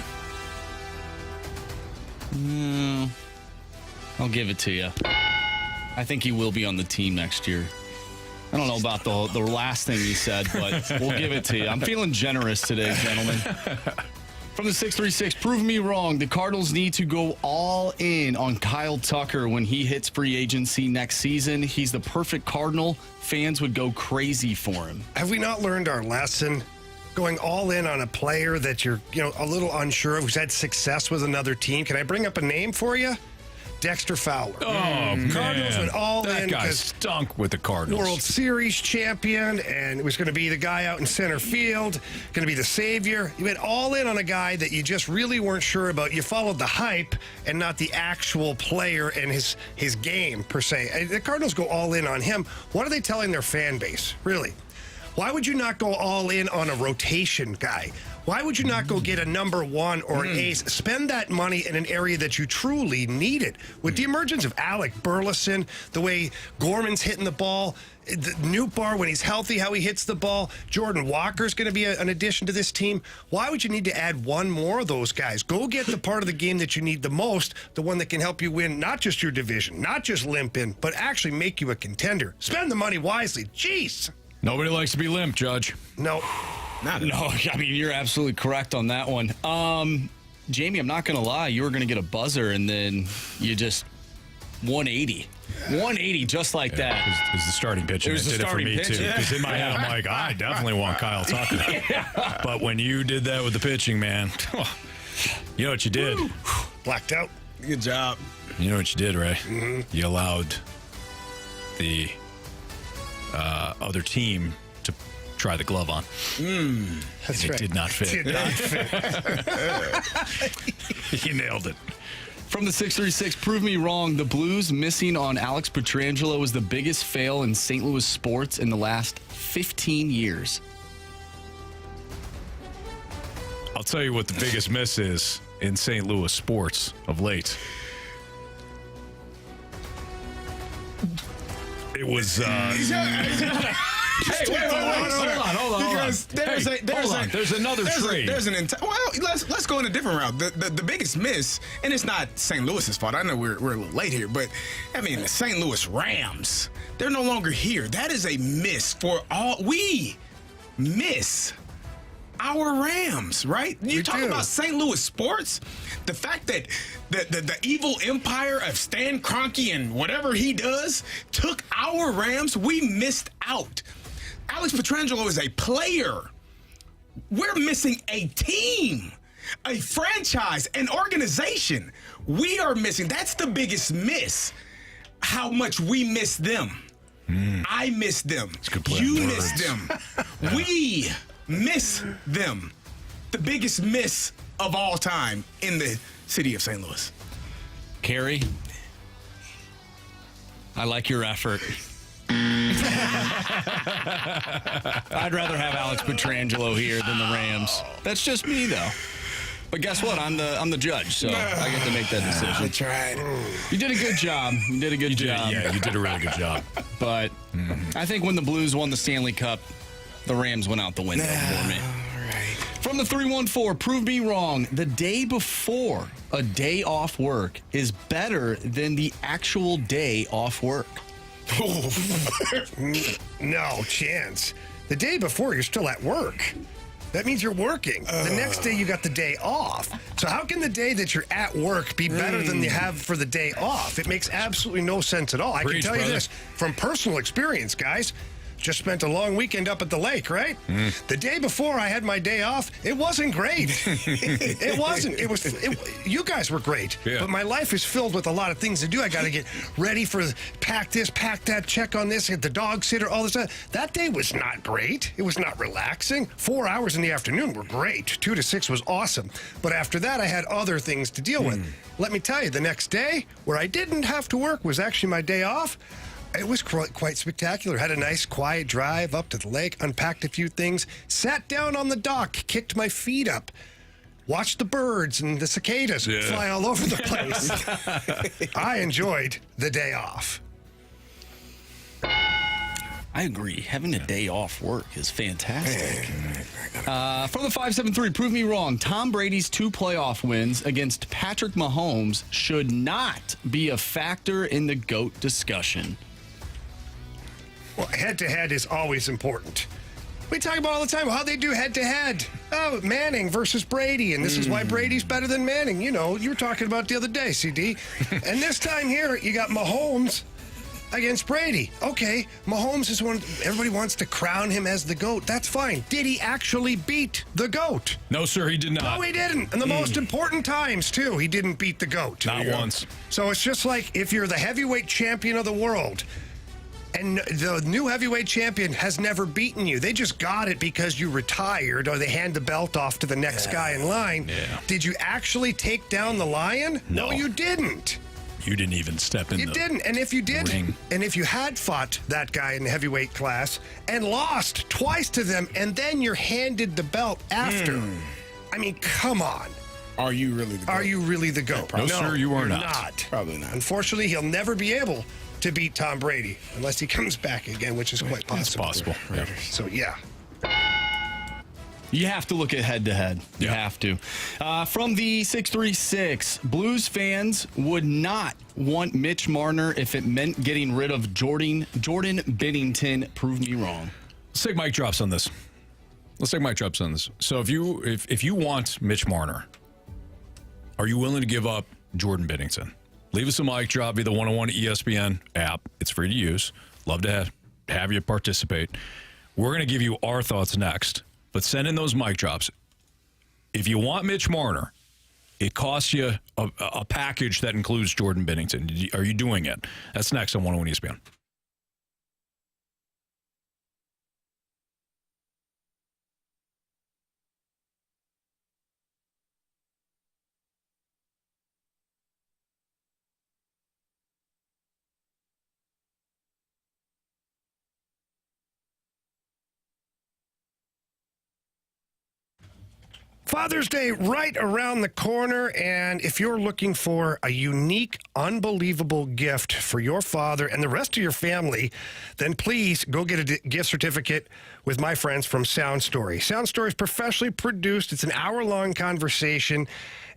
I'll give it to you. I think he will be on the team next year. I don't know about the last thing he said, but we'll give it to you. I'm feeling generous today, gentlemen. From the 636, prove me wrong. The Cardinals need to go all in on Kyle Tucker when he hits free agency next season. He's the perfect Cardinal. Fans would go crazy for him. Have we not learned our lesson? Going all in on a player that you're, a little unsure of, who's had success with another team. Can I bring up a name for you? Dexter Fowler. Cardinals went all in. That guy stunk with the Cardinals. World Series champion, and it was going to be the guy out in center field, going to be the savior. You went all in on a guy that you just really weren't sure about. You followed the hype and not the actual player and his game, per se. The Cardinals go all in on him. What are they telling their fan base, really? Why would you not go all in on a rotation guy? Why would you not go get a number one or an ace? Spend that money in an area that you truly need it. With the emergence of Alec Burleson, the way Gorman's hitting the ball, the Newbar, when he's healthy, how he hits the ball, Jordan Walker's going to be an addition to this team. Why would you need to add one more of those guys? Go get the part of the game that you need the most, the one that can help you win not just your division, not just limp in, but actually make you a contender. Spend the money wisely. Jeez. Nobody likes to be limp, Judge. No. No, I mean, you're absolutely correct on that one. Jamie, I'm not going to lie. You were going to get a buzzer, and then you just 180. 180 just like that. It was the starting pitch, and it did it for me, too. Because in my head, I'm like, I definitely want Kyle Tucker. But when you did that with the pitching, man, you know what you did? Blacked out. Good job. You know what you did, Ray? Mm-hmm. You allowed the other team to try the glove on. That's and right. It did not fit. Did not fit. You nailed it. From the 636, prove me wrong. The Blues missing on Alex Pietrangelo was the biggest fail in St. Louis sports in the last 15 years. I'll tell you what the biggest miss is in St. Louis sports of late. It was. Hey, wait, hold on. Because there's another trade. Let's go in a different route. The biggest miss, and it's not St. Louis's fault. I know we're a little late here, but I mean the St. Louis Rams. They're no longer here. That is a miss for all. We miss our Rams, right? You talk about St. Louis sports. The fact that the evil empire of Stan Kroenke and whatever he does took our Rams, we missed out. Alex Pietrangelo is a player. We're missing a team, a franchise, an organization. We are missing. That's the biggest miss. How much we miss them. I miss them. You miss them. We miss them. The biggest miss of all time in the city of St. Louis. Carey, I like your effort. I'd rather have Alex Pietrangelo here than the Rams. That's just me, though. But guess what? I'm the judge, so I get to make that decision. I tried. You did a good job. You did a good job. Yeah, you did a really good job. But I think when the Blues won the Stanley Cup, the Rams went out the window for me. From the 314, prove me wrong. The day before a day off work is better than the actual day off work. No chance. The day before, you're still at work. That means you're working. The next day, you got the day off. So how can the day that you're at work be better than you have for the day off? It makes absolutely no sense at all. I can tell you this from personal experience, guys. Just spent a long weekend up at the lake, right? The day before I had my day off, it wasn't great. It wasn't. You guys were great. Yeah. But my life is filled with a lot of things to do. I got to get ready for pack this, pack that, check on this, get the dog sitter, all this. That day was not great. It was not relaxing. 4 hours in the afternoon were great. 2 to 6 was awesome. But after that, I had other things to deal with. Let me tell you, the next day, where I didn't have to work, was actually my day off. It was quite spectacular. Had a nice, quiet drive up to the lake, unpacked a few things, sat down on the dock, kicked my feet up, watched the birds and the cicadas fly all over the place. I enjoyed the day off. I agree. Having a day off work is fantastic. From the 573, prove me wrong. Tom Brady's 2 playoff wins against Patrick Mahomes should not be a factor in the GOAT discussion. Well, head-to-head is always important. We talk about all the time how they do head-to-head. Oh, Manning versus Brady, and this is why Brady's better than Manning. You know, you were talking about the other day, CD. And this time here, you got Mahomes. against Brady. Okay, Mahomes is everybody wants to crown him as the GOAT. That's fine. Did he actually beat the GOAT? No, sir, he did not. No, he didn't. And the most important times, too, he didn't beat the GOAT. Not once. So it's just like if you're the heavyweight champion of the world and the new heavyweight champion has never beaten you. They just got it because you retired or they hand the belt off to the next guy in line. Yeah. Did you actually take down the lion? No. You didn't. You didn't even step in. You didn't. And if you did, ring. and if you had fought that guy in the heavyweight class and lost twice to them, and then you're handed the belt after, I mean, come on. Are you really the GOAT? Are you really the GOAT? No, sir, you are you're not. Probably not. Unfortunately, he'll never be able to beat Tom Brady unless he comes back again, which is quite possible. It's possible. Yeah. So, yeah. You have to look at head-to-head. You have to. From the 636, Blues fans would not want Mitch Marner if it meant getting rid of Jordan Binnington. Prove me wrong. Let's take mic drops on this. So if you want Mitch Marner, are you willing to give up Jordan Binnington? Leave us a mic drop via the 101 ESPN app. It's free to use. Love to have you participate. We're going to give you our thoughts next, but send in those mic drops. If you want Mitch Marner, it costs you a package that includes Jordan Binnington. Are you doing it? That's next on 101 ESPN. Father's Day right around the corner, and if you're looking for a unique, unbelievable gift for your father and the rest of your family, then please go get a gift certificate with my friends from Sound Story. Sound Story is professionally produced. It's an hour-long conversation.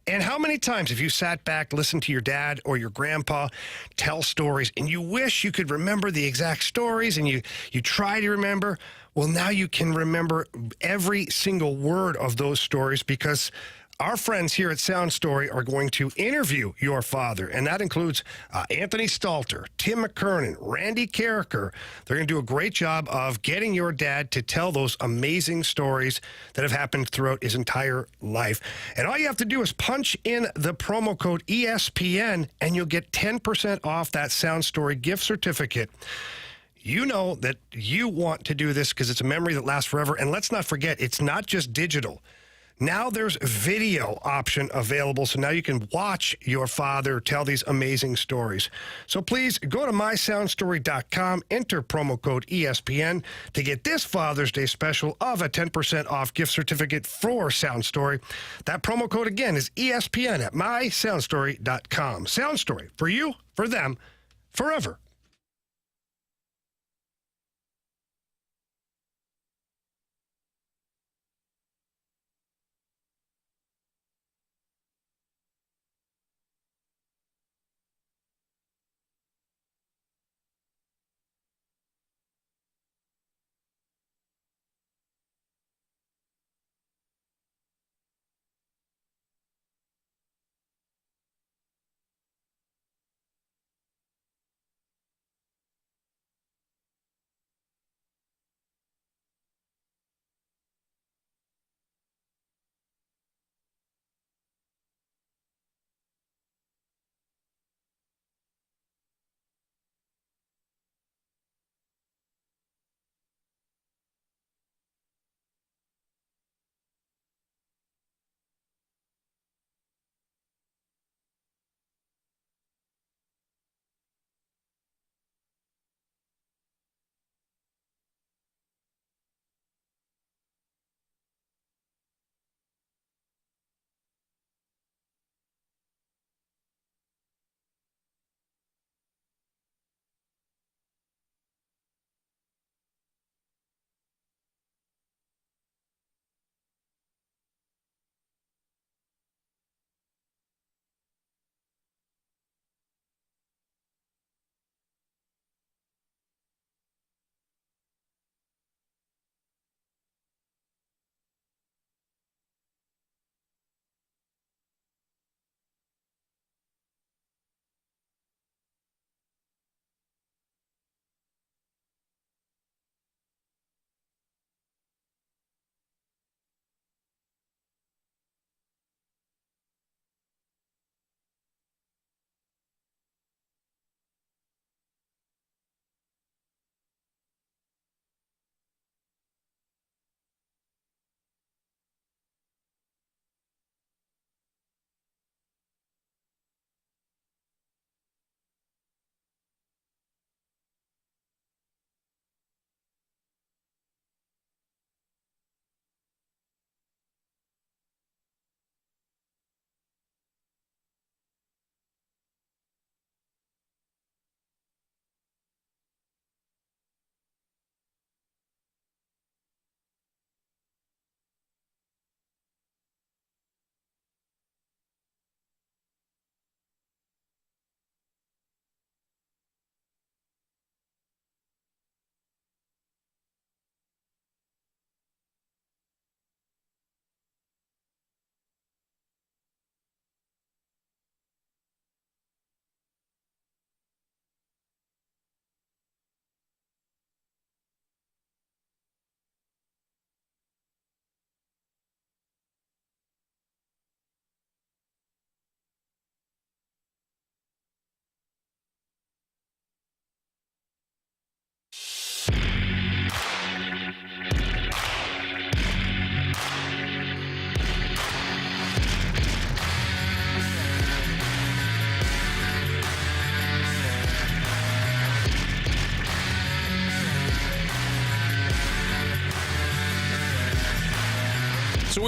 And how many times have you sat back, listened to your dad or your grandpa tell stories, and you wish you could remember the exact stories, and you try to remember? Well, now you can remember every single word of those stories because our friends here at Sound Story are going to interview your father, and that includes Anthony Stalter, Tim McKernan, Randy Carricker. They're going to do a great job of getting your dad to tell those amazing stories that have happened throughout his entire life. And all you have to do is punch in the promo code ESPN, and you'll get 10% off that Sound Story gift certificate. You know that you want to do this because it's a memory that lasts forever. And let's not forget, it's not just digital. Now there's video option available, so now you can watch your father tell these amazing stories. So please go to mysoundstory.com, enter promo code ESPN to get this Father's Day special of a 10% off gift certificate for Sound Story. That promo code again is ESPN at mysoundstory.com. Sound Story, for you, for them, forever.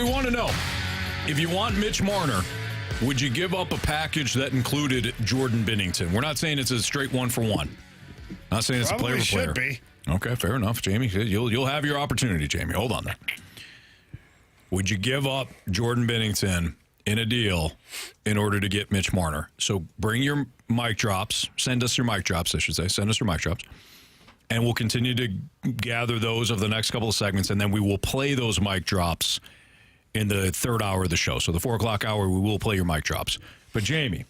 we want to know, if you want Mitch Marner, would you give up a package that included Jordan Binnington? We're not saying it's a straight 1-for-1. Not saying it's Probably a player for player. should be. Okay, fair enough, Jamie. You'll have your opportunity, Jamie. Hold on there. Would you give up Jordan Binnington in a deal in order to get Mitch Marner? So bring your mic drops. Send us your mic drops, I should say. Send us your mic drops. And we'll continue to gather those over the next couple of segments, and then we will play those mic drops in the third hour of the show. So the 4 o'clock hour, we will play your mic drops. But Jamie,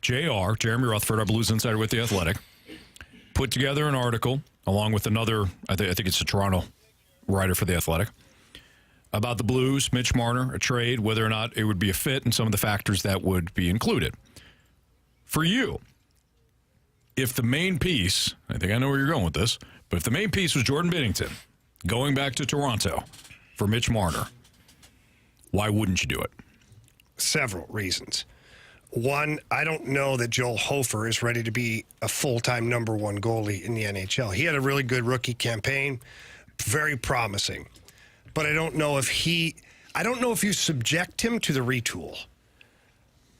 JR, Jeremy Rutherford, our Blues Insider with The Athletic, put together an article along with another, I think it's a Toronto writer for The Athletic, about the Blues, Mitch Marner, a trade, whether or not it would be a fit, and some of the factors that would be included. For you, if the main piece, I think I know where you're going with this, but if the main piece was Jordan Binnington going back to Toronto for Mitch Marner, why wouldn't you do it? Several reasons. One, I don't know that Joel Hofer is ready to be a full-time number one goalie in the NHL. He had a really good rookie campaign, very promising. But I don't know if you subject him to the retool.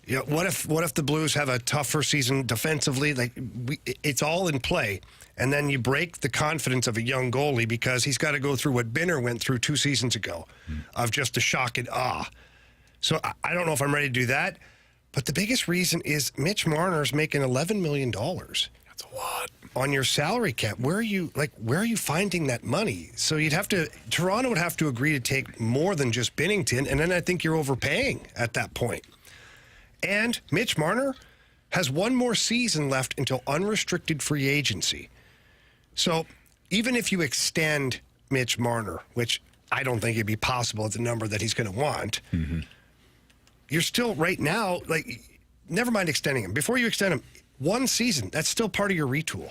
You know, what if the Blues have a tougher season defensively? It's all in play. And then you break the confidence of a young goalie because he's got to go through what Binner went through 2 seasons ago of just the shock and awe. So I don't know if I'm ready to do that. But the biggest reason is Mitch Marner's making $11 million. That's a lot. On your salary cap. Where are you finding that money? So Toronto would have to agree to take more than just Binnington, and then I think you're overpaying at that point. And Mitch Marner has 1 more season left until unrestricted free agency. So even if you extend Mitch Marner, which I don't think it'd be possible at the number that he's going to want, you're still right now, never mind extending him. Before you extend him, 1 season, that's still part of your retool.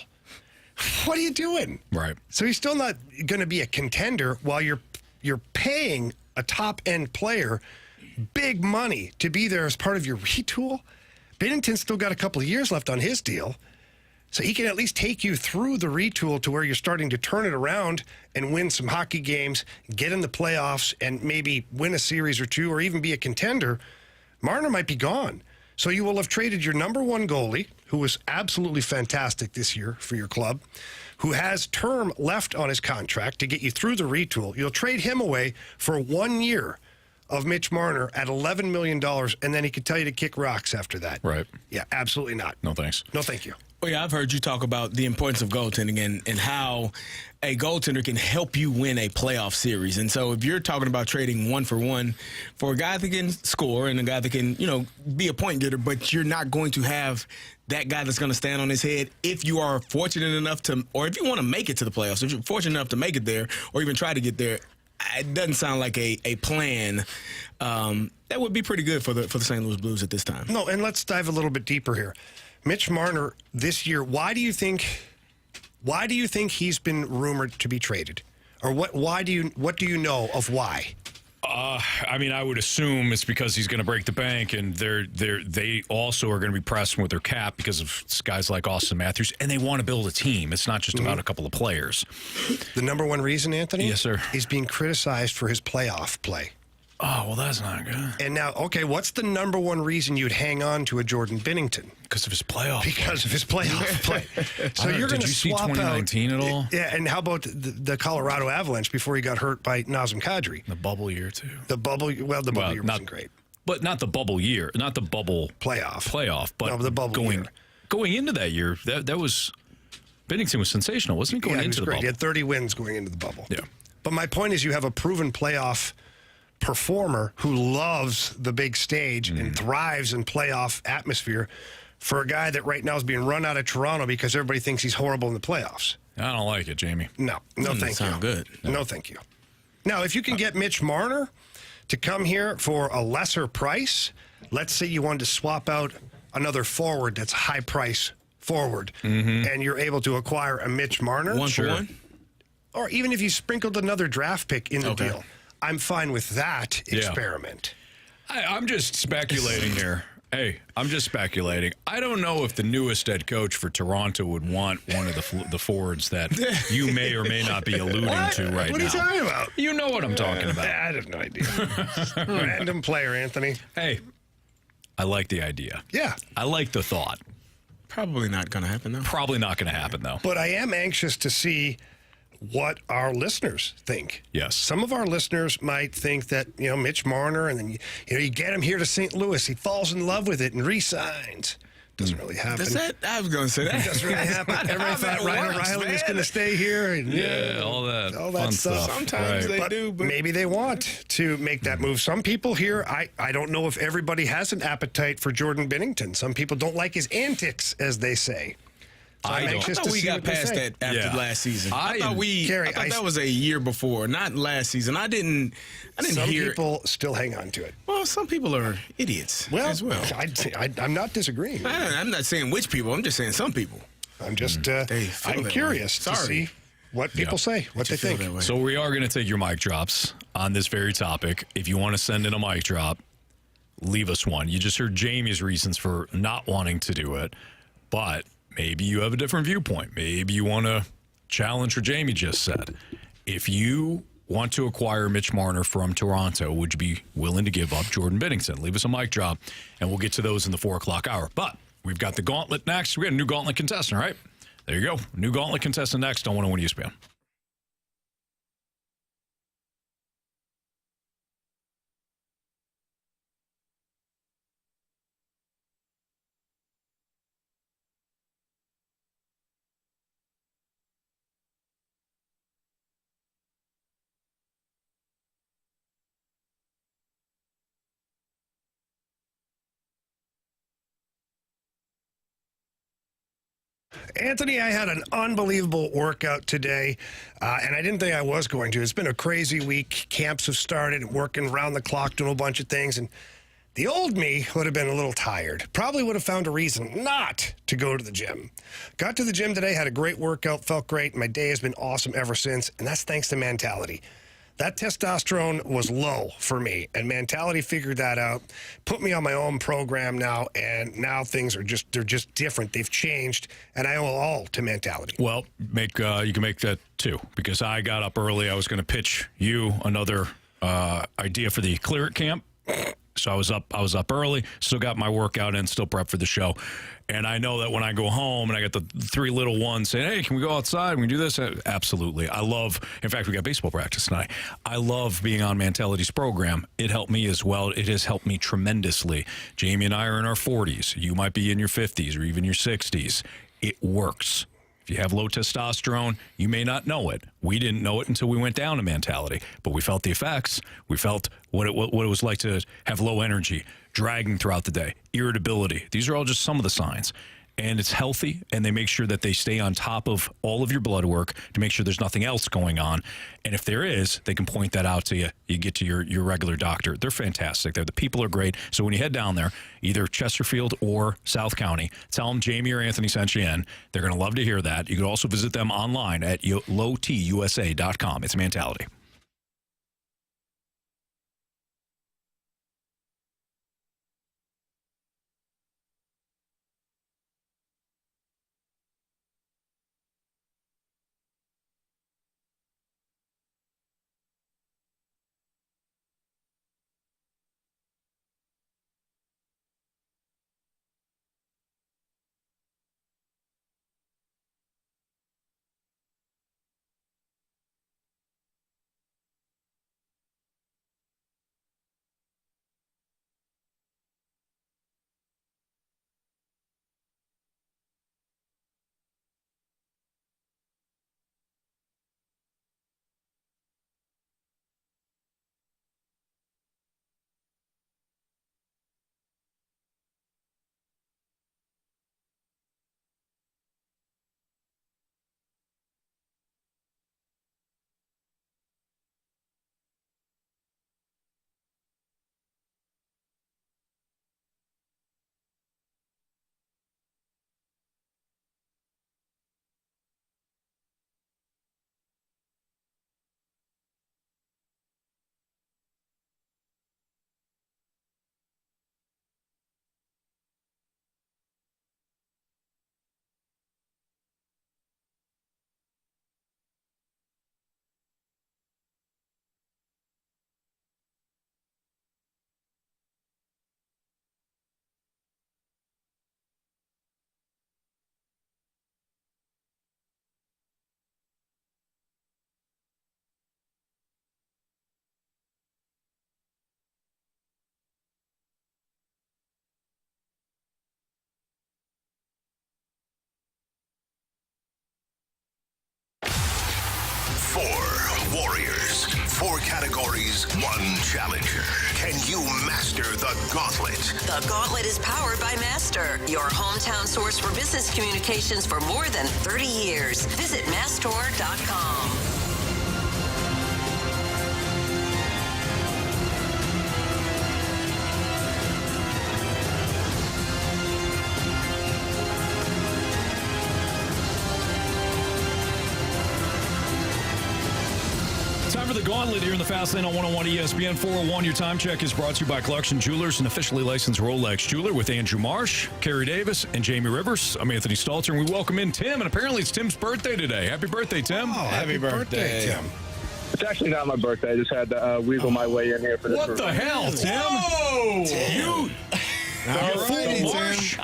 What are you doing? Right. So he's still not going to be a contender while you're paying a top-end player big money to be there as part of your retool. Binnington's still got a couple of years left on his deal. So he can at least take you through the retool to where you're starting to turn it around and win some hockey games, get in the playoffs, and maybe win a series or 2 or even be a contender. Marner might be gone. So you will have traded your number one goalie, who was absolutely fantastic this year for your club, who has term left on his contract to get you through the retool. You'll trade him away for 1 year of Mitch Marner at $11 million, and then he could tell you to kick rocks after that. Right. Yeah, absolutely not. No thanks. No, thank you. Well, yeah, I've heard you talk about the importance of goaltending and how a goaltender can help you win a playoff series. And so if you're talking about trading 1 for 1 for a guy that can score and a guy that can, be a point getter, but you're not going to have that guy that's going to stand on his head if you are fortunate enough to, or if you want to make it to the playoffs, if you're fortunate enough to make it there or even try to get there, it doesn't sound like a plan that would be pretty good for the St. Louis Blues at this time. No, and let's dive a little bit deeper here. Mitch Marner this year, why do you think he's been rumored to be traded? Or what do you know of why? I would assume it's because he's going to break the bank, and they also are going to be pressing with their cap because of guys like Austin Matthews, and they want to build a team. It's not just about a couple of players. The number one reason, Anthony? Yes, sir. He's being criticized for his playoff play. Oh, well, that's not good. And now, okay, what's the number one reason you'd hang on to a Jordan Binnington? Because of his playoff Because of his playoff play. So you're going to swap out. Did you see 2019 at all? Yeah, and how about the Colorado Avalanche before he got hurt by Nazem Kadri? The bubble year, too. The bubble year wasn't great. But not the bubble year, not the bubble playoff, but no, the bubble year. Going into that year, that was Binnington was sensational, wasn't he? Going into the bubble. He had 30 wins going into the bubble. Yeah. But my point is, you have a proven playoff performer who loves the big stage and thrives in playoff atmosphere for a guy that right now is being run out of Toronto because everybody thinks he's horrible in the playoffs. I don't like it, Jamie. No, thank you. Sound good. No, thank you. Now, if you can get Mitch Marner to come here for a lesser price, let's say you wanted to swap out another forward that's a high price forward, and you're able to acquire a Mitch Marner. 1 for 1? Or even if you sprinkled another draft pick in the deal. I'm fine with that experiment. I'm just speculating here. Hey, I'm just speculating. I don't know if the newest head coach for Toronto would want one of the forwards that you may or may not be alluding to right now. What are you talking about? You know what I'm talking about. I have no idea. Random player, Anthony. Hey, I like the idea. Yeah. I like the thought. Probably not going to happen, though. Probably not going to happen, though. But I am anxious to see what our listeners think. Yes. Some of our listeners might think that, Mitch Marner, and then, you get him here to St. Louis. He falls in love with it and re-signs. Doesn't really happen. I was going to say that. Doesn't really happen. Everybody thought Ryan O'Reilly was going to stay here. And, all that fun stuff. Sometimes they but do. But maybe they want to make that move. Some people here, I don't know if everybody has an appetite for Jordan Binnington. Some people don't like his antics, as they say. So I thought we got past that after last season. I thought that was a year before, not last season. I didn't some hear. People still hang on to it. Well, some people are idiots as well. I'm not disagreeing. I'm not saying which people. I'm just saying some people. I'm just I'm curious to see what people say, what they think. So we are going to take your mic drops on this very topic. If you want to send in a mic drop, leave us one. You just heard Jamie's reasons for not wanting to do it, but maybe you have a different viewpoint. Maybe you want to challenge what Jamie just said. If you want to acquire Mitch Marner from Toronto, would you be willing to give up Jordan Binnington? Leave us a mic drop, and we'll get to those in the 4 o'clock hour. But we've got the Gauntlet next. We got a new Gauntlet contestant, right? There you go. New Gauntlet contestant next on 101 ESPN. Anthony, I had an unbelievable workout today, and I didn't think I was going to. It's been a crazy week. Camps have started, working around the clock, doing a bunch of things, and the old me would have been a little tired. Probably would have found a reason not to go to the gym. Got to the gym today, had a great workout, felt great. My day has been awesome ever since, and that's thanks to Mentality. That testosterone was low for me, and Mentality figured that out, put me on my own program now, and now things are they're just different. They've changed, and I owe it all to Mentality. Well, you can make that too, because I got up early. I was going to pitch you another idea for the Clear It Camp. So I was up early, still got my workout in, still prepped for the show. And I know that when I go home and I got the 3 little ones saying, hey, can we go outside? Can we do this? Absolutely. In fact, we got baseball practice tonight. I love being on Mentality's program. It helped me as well. It has helped me tremendously. Jamie and I are in our 40s. You might be in your 50s or even your 60s. It works. If you have low testosterone, you may not know it. We didn't know it until we went down to Mentality, but we felt the effects. We felt what it was like to have low energy, dragging throughout the day, irritability. These are all just some of the signs. And it's healthy, and they make sure that they stay on top of all of your blood work to make sure there's nothing else going on. And if there is, they can point that out to you. You get to your regular doctor. They're fantastic. The people are great. So when you head down there, either Chesterfield or South County, tell them Jamie or Anthony sent you in. They're going to love to hear that. You can also visit them online at lowtusa.com. It's Mentality. 4 categories, 1 challenger. Can you master the Gauntlet? The Gauntlet is powered by Master, your hometown source for business communications for more than 30 years. Visit mastor.com. Time for the Gauntlet here in the Fast Lane on 101 ESPN 401. Your time check is brought to you by Collection Jewelers, an officially licensed Rolex jeweler, with Andrew Marsh, Carey Davis, and Jamie Rivers. I'm Anthony Stalter, and we welcome in Tim, and apparently it's Tim's birthday today. Happy birthday, Tim. Oh, happy birthday, Tim. It's actually not my birthday. I just had to weasel my way in here for this. What the hell, Tim? Whoa! You... All right, Marsh.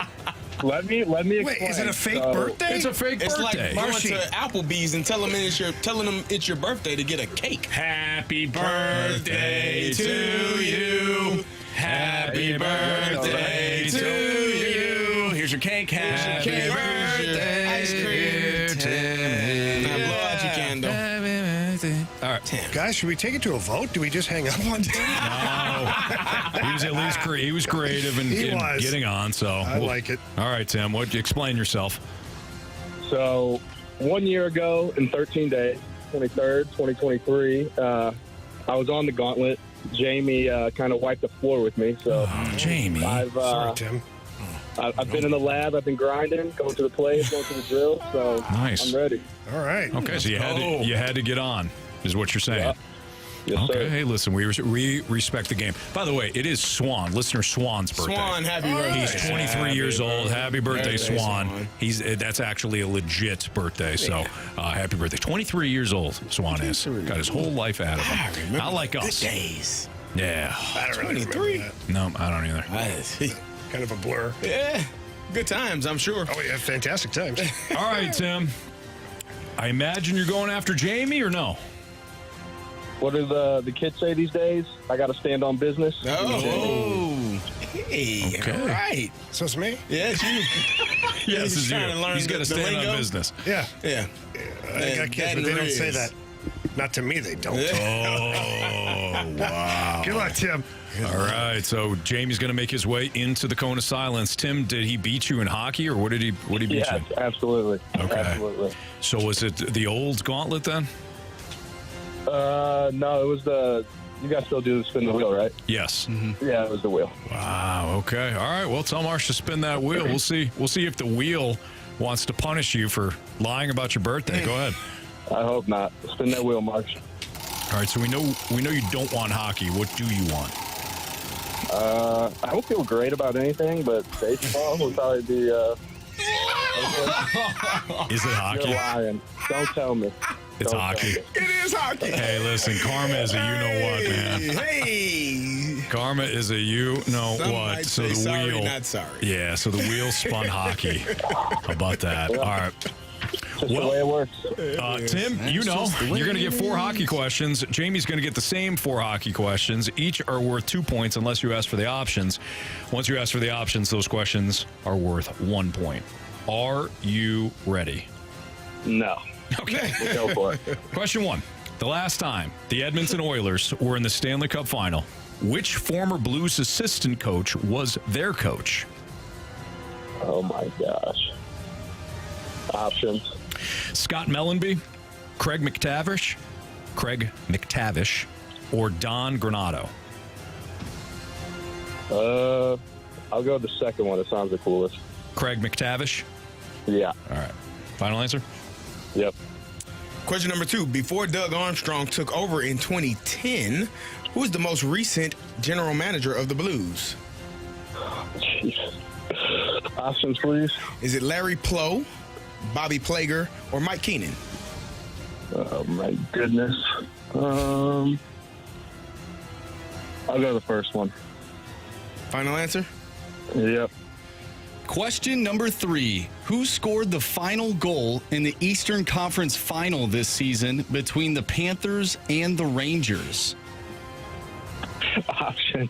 Let me explain. Wait, is it a fake birthday? It's a fake It's birthday. like going to Applebee's and telling them it's your birthday to get a cake. Happy birthday to you. Happy birthday to you. Here's your cake. Happy birthday, ice cream, Tim. Now blow out your candle. All right. Guys, should we take it to a vote? Do we just hang up on Tim? No. He was at least he was creative in getting on, so I like it. All right, Tim, explain yourself. So 1 year ago in 13 days, 23rd, 2023, I was on the Gauntlet. Jamie kind of wiped the floor with me. So Jamie. Sorry, Tim. I've been in the lab. I've been grinding, going to the plays, going to the drill. So Nice. I'm ready. All right. Okay, so you had to get on, is what you're saying. Yeah. Yes, Okay, sir. hey, listen, we respect the game. By the way, it is listener Swan's birthday. Swan, happy birthday. He's 23 years old. Happy birthday, birthday, Swan. Swan. That's actually a legit birthday, so happy birthday. 23 years old, Swan is. Got his whole life out of him. Not like us. Days. Yeah. I don't really 23. remember that. No, I don't either. Kind of a blur. Yeah. Good times, I'm sure. Oh, yeah, fantastic times. All right, Tim. I imagine you're going after Jamie, or no? What do the kids say these days? I got to stand on business. Oh. Hey. Okay. All right. So it's me? Yeah, it's you. Yes, He's it's you. trying to learn He's got to the stand lingo. on business. Yeah. Yeah. I got kids, but they don't say that. Not to me, they don't. Oh, wow. Good luck, Tim. All right, so Jamie's going to make his way into the cone of silence. Tim, did he beat you in hockey, or what did he beat you Yes, in? absolutely. Okay. Absolutely. So was it the old Gauntlet then? No, it was you guys still do the spin the wheel, right? Yes. Yeah, it was the wheel. Wow. Okay. All right. Well, tell Marsh to spin that wheel. We'll see. We'll see if the wheel wants to punish you for lying about your birthday. Go ahead. I hope not. Spin that wheel, Marsh. All right. So we know you don't want hockey. What do you want? I don't feel great about anything, but baseball would probably be. Is it hockey? You're lying. Don't tell me. It's Don't hockey. tell me. It is hockey. Hey, listen, karma is a you-know-what, man. Hey. Karma is a you-know-what. Some might So say the sorry, wheel. not sorry. Yeah, so the wheel spun hockey. How about that? All right. Just the way it works. Tim, you're going to get 4 hockey questions. Jamie's going to get the same 4 hockey questions. Each are worth 2 points unless you ask for the options. Once you ask for the options, those questions are worth 1 point. Are you ready? No. Okay. Go for it. Question 1. The last time the Edmonton Oilers were in the Stanley Cup final, which former Blues assistant coach was their coach? Oh, my gosh. Options. Scott Mellenby, Craig McTavish, or Don Granato? I'll go with the second one. It sounds the coolest. Craig McTavish? Yeah. All right. Final answer? Yep. Question number 2. Before Doug Armstrong took over in 2010, who was the most recent general manager of the Blues? Jeez. Options, please. Is it Larry Plow, Bobby Plager, or Mike Keenan? Oh, my goodness. I'll go the first one. Final answer? Yep. Question number 3. Who scored the final goal in the Eastern Conference Final this season between the Panthers and the Rangers? Options.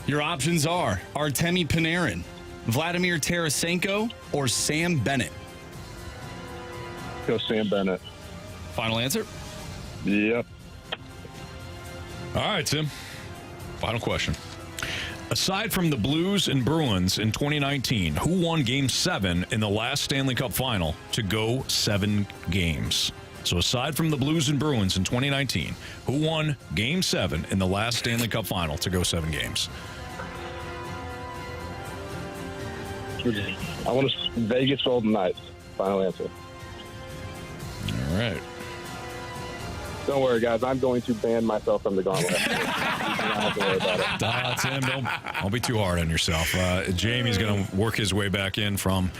Your options are Artemi Panarin, Vladimir Tarasenko, or Sam Bennett. Go Sam Bennett. Final answer? Yep. All right, Tim. Final question. Aside from the Blues and Bruins in 2019, who won Game 7 in the last Stanley Cup Final to go 7 games? So aside from the Blues and Bruins in 2019, who won Game 7 in the last Stanley Cup Final to go 7 games? I want to Vegas Golden Knights. Final answer. All right. Don't worry, guys. I'm going to ban myself from the Gauntlet. You don't have to worry about it. Tim, don't be too hard on yourself. Jamie's going to work his way back in from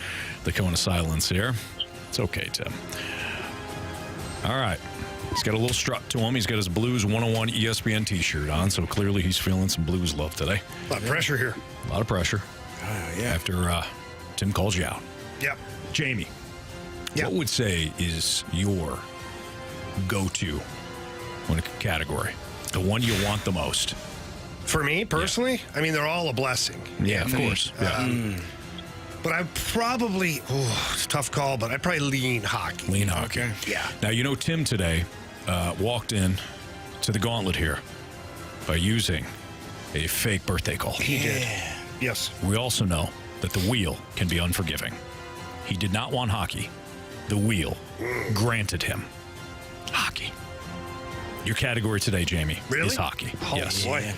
the cone of silence here. It's okay, Tim. All right. He's got a little strut to him. He's got his Blues 101 ESPN T-shirt on, so clearly he's feeling some Blues love today. A lot of pressure here. A lot of pressure. After Tim calls you out. Yep. Jamie, what would say is your go-to category? The one you want the most? For me, personally, I mean, they're all a blessing. Yeah, of course. But I probably, it's a tough call, but I'd probably lean hockey. Lean hockey. Okay. Yeah. Now, Tim today walked in to the Gauntlet here by using a fake birthday call. He did. Yes. We also know that the wheel can be unforgiving. He did not want hockey. The wheel granted him hockey. Your category today, Jamie, is hockey. Oh, yes. Boy.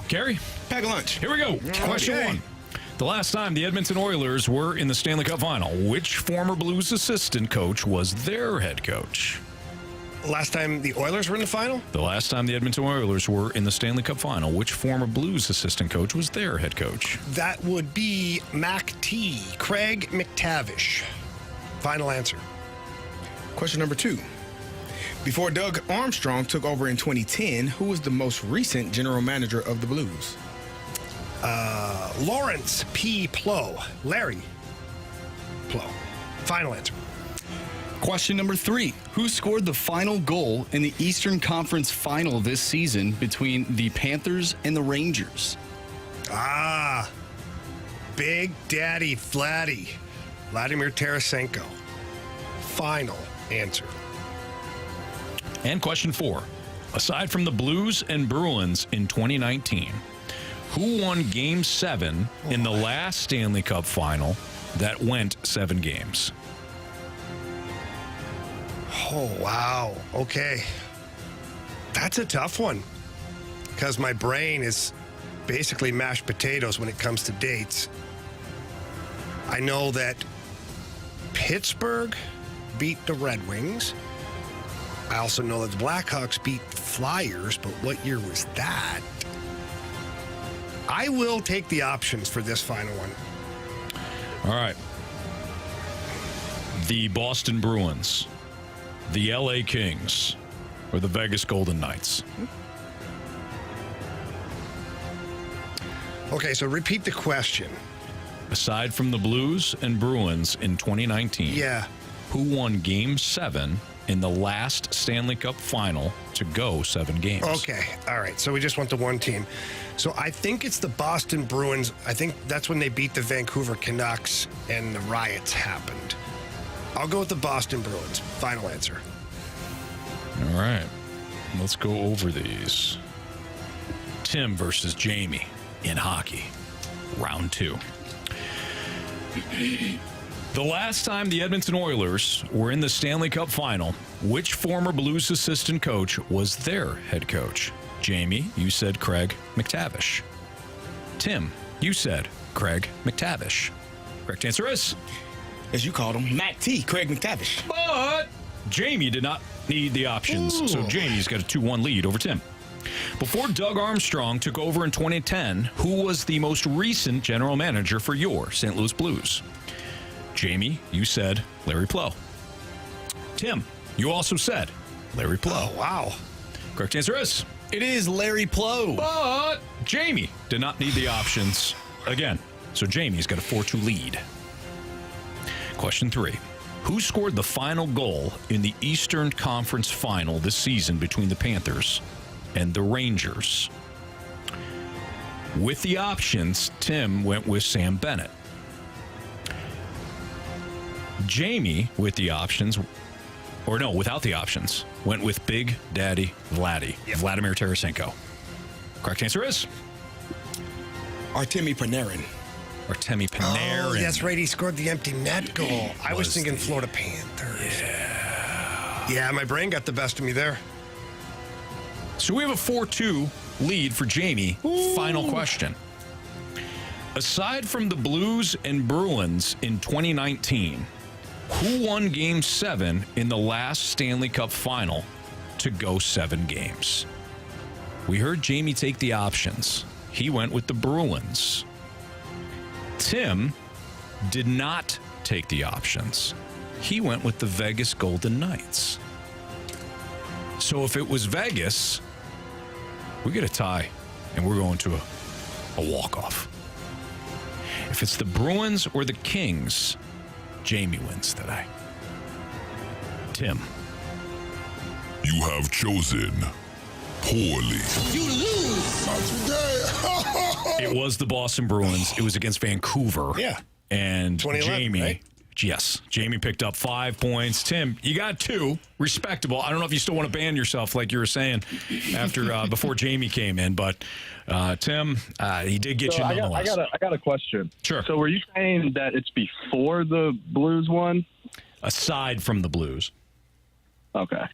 Carey? Pack a lunch. Here we go. Question 1. The last time the Edmonton Oilers were in the Stanley Cup Final, which former Blues assistant coach was their head coach? Last time the Oilers were in the final? The last time the Edmonton Oilers were in the Stanley Cup Final, which former Blues assistant coach was their head coach? That would be Mac T. Craig McTavish. Final answer. Question number 2. Before Doug Armstrong took over in 2010, who was the most recent general manager of the Blues? Lawrence P. Plow. Larry Plow. Final answer. Question number 3. Who scored the final goal in the Eastern Conference Final this season between the Panthers and the Rangers? Big Daddy Vladdy. Vladimir Tarasenko. Final answer. And question 4. Aside from the Blues and Bruins in 2019, who won Game 7 in the last Stanley Cup Final that went 7 games? Oh, wow. Okay. That's a tough one because my brain is basically mashed potatoes when it comes to dates. I know that Pittsburgh beat the Red Wings. I also know that the Blackhawks beat the Flyers, but what year was that? I will take the options for this final one. All right. The Boston Bruins, the LA Kings, or the Vegas Golden Knights? Okay, so repeat the question. Aside from the Blues and Bruins in 2019, who won Game 7 in the last Stanley Cup Final to go 7 games? Okay, all right. So we just went to one team. So I think it's the Boston Bruins. I think that's when they beat the Vancouver Canucks and the riots happened. I'll go with the Boston Bruins. Final answer. All right. Let's go over these. Tim versus Jamie in hockey. Round 2. The last time the Edmonton Oilers were in the Stanley Cup Final, which former Blues assistant coach was their head coach? Jamie, you said Craig McTavish. Tim, you said Craig McTavish. Correct answer is, as you called him, Mac T. Craig McTavish. But Jamie did not need the options, so Jamie's got a 2-1 lead over Tim. Before Doug Armstrong took over in 2010, who was the most recent general manager for your St. Louis Blues? Jamie, you said Larry Plow. Tim, you also said Larry Plow. Oh, wow. Correct answer is, it is Larry Plow. But Jamie did not need the options again, so Jamie's got a 4-2 lead. Question 3. Who scored the final goal in the Eastern Conference Final this season between the Panthers and the Rangers? With the options, Tim went with Sam Bennett. Jamie, with the options, or no, without the options, went with Big Daddy Vladdy, Vladimir Tarasenko. Correct answer is Artemi Panarin. Artemi Panarin. Oh, that's right. He scored the empty net goal. I was thinking Florida Panthers. Yeah, my brain got the best of me there. So we have a 4-2 lead for Jamie. Final question. Aside from the Blues and Bruins in 2019, who won Game 7 in the last Stanley Cup final to go 7 games? We heard Jamie take the options. He went with the Bruins. Tim did not take the options. He went with the Vegas Golden Knights. So if it was Vegas, we get a tie, and we're going to a walk-off. If it's the Bruins or the Kings, Jamie wins today. Tim. You have chosen poorly. You lose. It was the Boston Bruins. It was against Vancouver. Yeah. And 2011, Jamie, right? yes, Jamie picked up 5 points. Tim, you got 2. Respectable. I don't know if you still want to ban yourself like you were saying after before Jamie came in, but Tim, he did get you nonetheless. I got a question. Sure. So were you saying that it's before the Blues won? Aside from the Blues. Okay.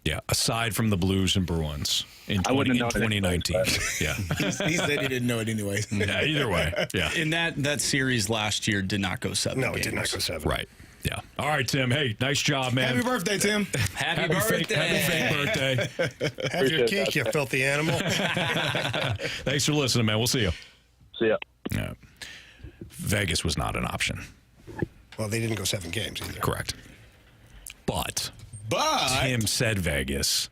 Yeah, aside from the Blues and Bruins in 2019. Yeah. He said he didn't know it anyway. Yeah, either way. Yeah. And that series last year did not go 7 No, games. it did not go 7. Right. Yeah. All right, Tim. Hey, nice job, man. Happy birthday, Tim. Happy birthday. Happy fake birthday. Have your cake, you filthy animal. Thanks for listening, man. We'll see you. See ya. Yeah. Vegas was not an option. Well, they didn't go 7 games either. Correct. But But Tim said Vegas,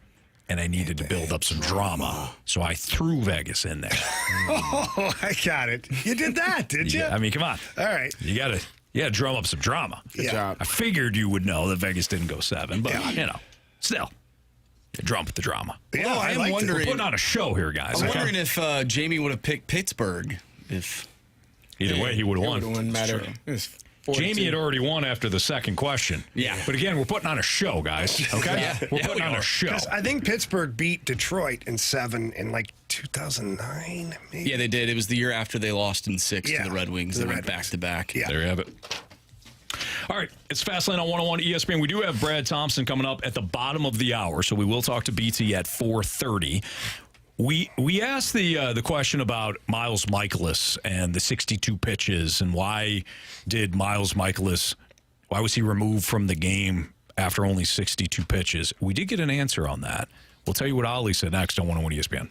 and I needed to build up some drama, so I threw Vegas in there. Oh, I got it. You did that, did you? Yeah, I mean, come on. All right. You gotta drum up some drama. Good job. I figured you would know that Vegas didn't go 7, but still, you drum up the drama. Yeah, I am We're wondering. putting on a show here, guys. I'm okay? wondering if Jamie would have picked Pittsburgh. Either way, he would have won. it wouldn't matter. Jamie had already won after the second question. Yeah. But again, we're putting on a show, guys. Okay? Yeah. We're Yeah, putting we on are. a show. 'Cause I think Pittsburgh beat Detroit in 7 in like 2009, maybe. Yeah, they did. It was the year after they lost in 6 Yeah, to the Red Wings. to the They went Red back to back. Yeah. There you have it. All right, it's Fastlane on 101 ESPN. We do have Brad Thompson coming up at the bottom of the hour, so we will talk to BT at 4:30. We asked the question about Miles Mikolas and the 62 pitches and why was he removed from the game after only 62 pitches. We did get an answer on that. We'll tell you what Oli said next on 101 ESPN.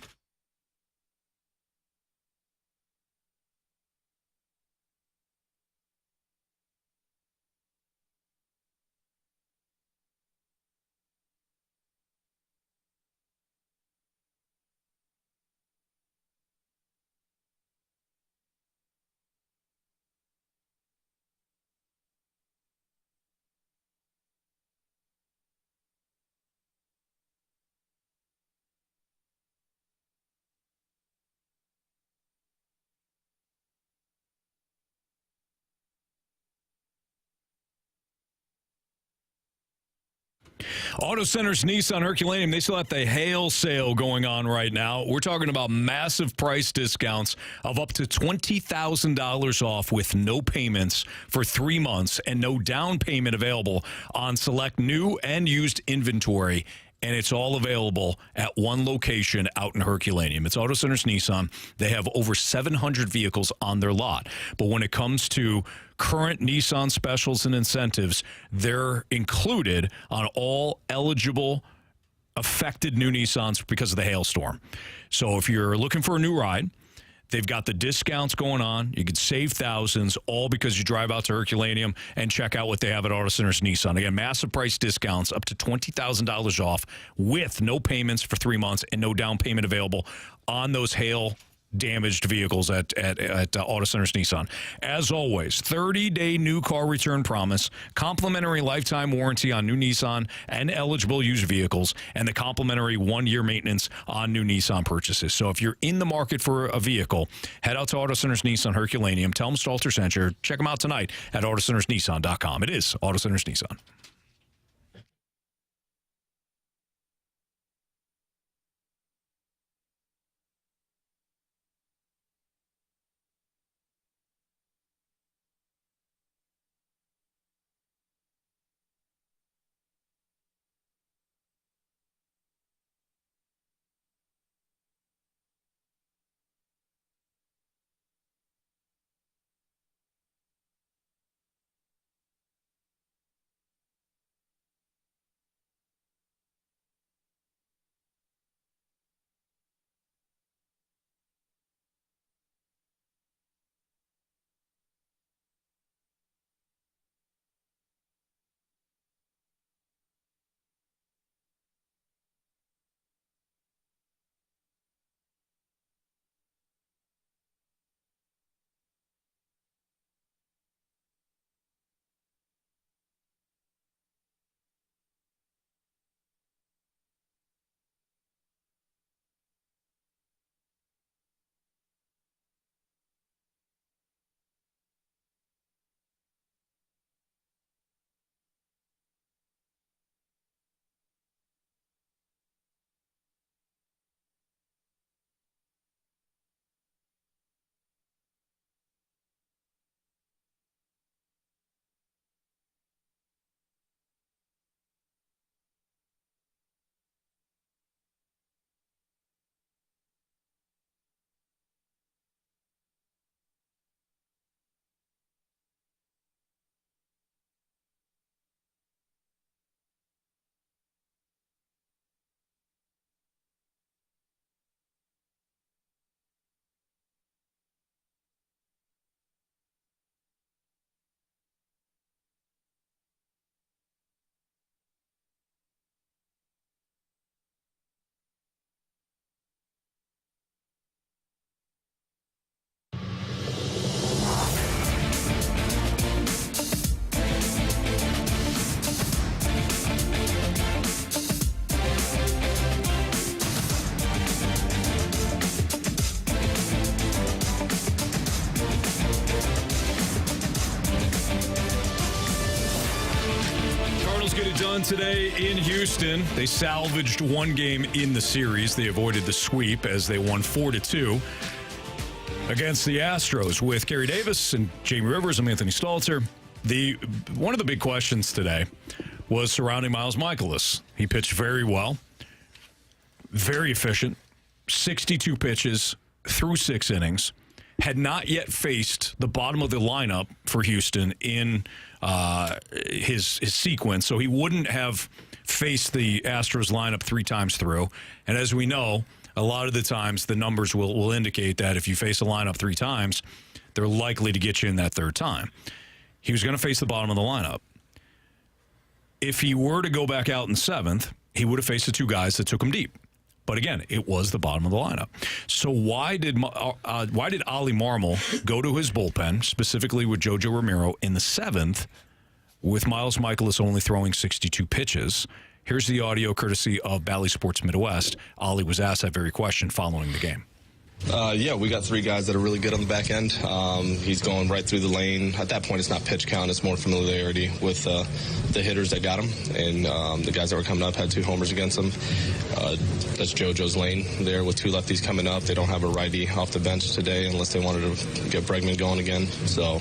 Auto Centers Nissan Herculaneum, they still have the hail sale going on right now. We're talking about massive price discounts of up to $20,000 off with no payments for 3 months and no down payment available on select new and used inventory. And it's all available at one location out in Herculaneum. It's Auto Centers Nissan. They have over 700 vehicles on their lot. But when it comes to current Nissan specials and incentives, they're included on all eligible affected new Nissans because of the hailstorm. So if you're looking for a new ride, they've got the discounts going on. You could save thousands, all because you drive out to Herculaneum and check out what they have at Auto Centers Nissan. Again, massive price discounts, up to $20,000 off with no payments for 3 months and no down payment available on those hail-damaged vehicles at Auto Centers Nissan. As always, 30-day new car return promise, complimentary lifetime warranty on new Nissan and eligible used vehicles, and the complimentary 1-year maintenance on new Nissan purchases. So if you're in the market for a vehicle, head out to Auto Centers Nissan Herculaneum. Tell them Stalter sent you. Check them out tonight at AutoCentersNissan.com. It is Auto Centers Nissan. run today in Houston. They salvaged one game in the series. They avoided the sweep as they won 4-2 against the Astros with Carey Davis and Jamie Rivers and Anthony Stalter. One of the big questions today was surrounding Miles Mikolas. He pitched very well, very efficient, 62 pitches through 6 innings. Had not yet faced the bottom of the lineup for Houston in his sequence, so he wouldn't have faced the Astros lineup 3 times through. And as we know, a lot of the times the numbers will indicate that if you face a lineup 3 times, they're likely to get you in that 3rd time. He was going to face the bottom of the lineup. If he were to go back out in 7th, he would have faced the 2 guys that took him deep. But again, it was the bottom of the lineup. So why did Oli Marmol go to his bullpen, specifically with JoJo Romero, in the 7th, with Miles Mikolas only throwing 62 pitches? Here's the audio courtesy of Bally Sports Midwest. Oli was asked that very question following the game. Yeah, we got 3 guys that are really good on the back end. He's going right through the lane. At that point, it's not pitch count. It's more familiarity with the hitters that got him. And the guys that were coming up had 2 homers against him. That's JoJo's lane there with 2 lefties coming up. They don't have a righty off the bench today unless they wanted to get Bregman going again. So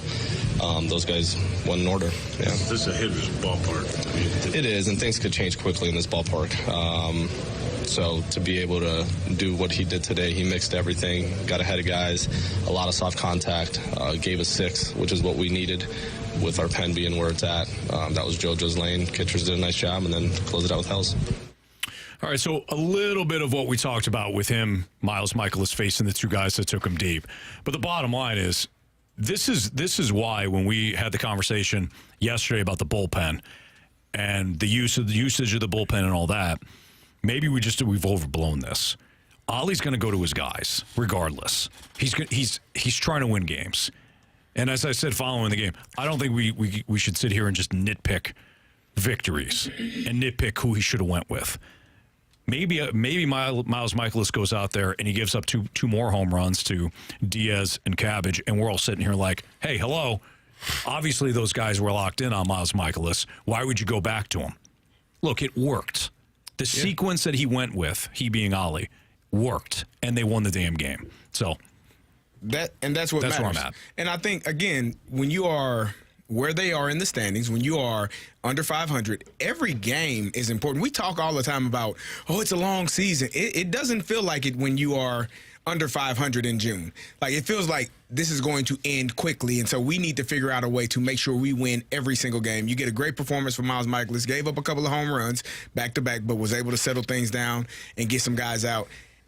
those guys went in order. Yeah. This is a hitter's ballpark. It is, and things could change quickly in this ballpark. So to be able to do what he did today, he mixed everything, got ahead of guys, a lot of soft contact, gave us 6, which is what we needed with our pen being where it's at. That was JoJo's lane. Kitchers did a nice job, and then closed it out with Hells. All right, so a little bit of what we talked about with him, Miles Mikolas facing the 2 guys that took him deep. But the bottom line is, this is why when we had the conversation yesterday about the bullpen and the usage of the bullpen and all that, maybe we've overblown this. Ollie's going to go to his guys regardless. He's trying to win games. And as I said following the game, I don't think we should sit here and just nitpick victories and nitpick who he should have went with. Maybe Miles Mikolas goes out there and he gives up two more home runs to Diaz and Cabbage, and we're all sitting here like, hey, hello. Obviously those guys were locked in on Miles Mikolas. Why would you go back to him? Look, it worked. The sequence that he went with, he being Oli, worked, and they won the damn game. So that's what matters. Where I'm at. And I think, again, when you are where they are in the standings, when you are under 500, every game is important. We talk all the time about, it's a long season. It doesn't feel like it when you are under 500 in June. Like, it feels like this is going to end quickly, and so we need to figure out a way to make sure we win every single game. You get a great performance from Miles Mikolas, gave up a couple of home runs back-to-back, but was able to settle things down and get some guys out.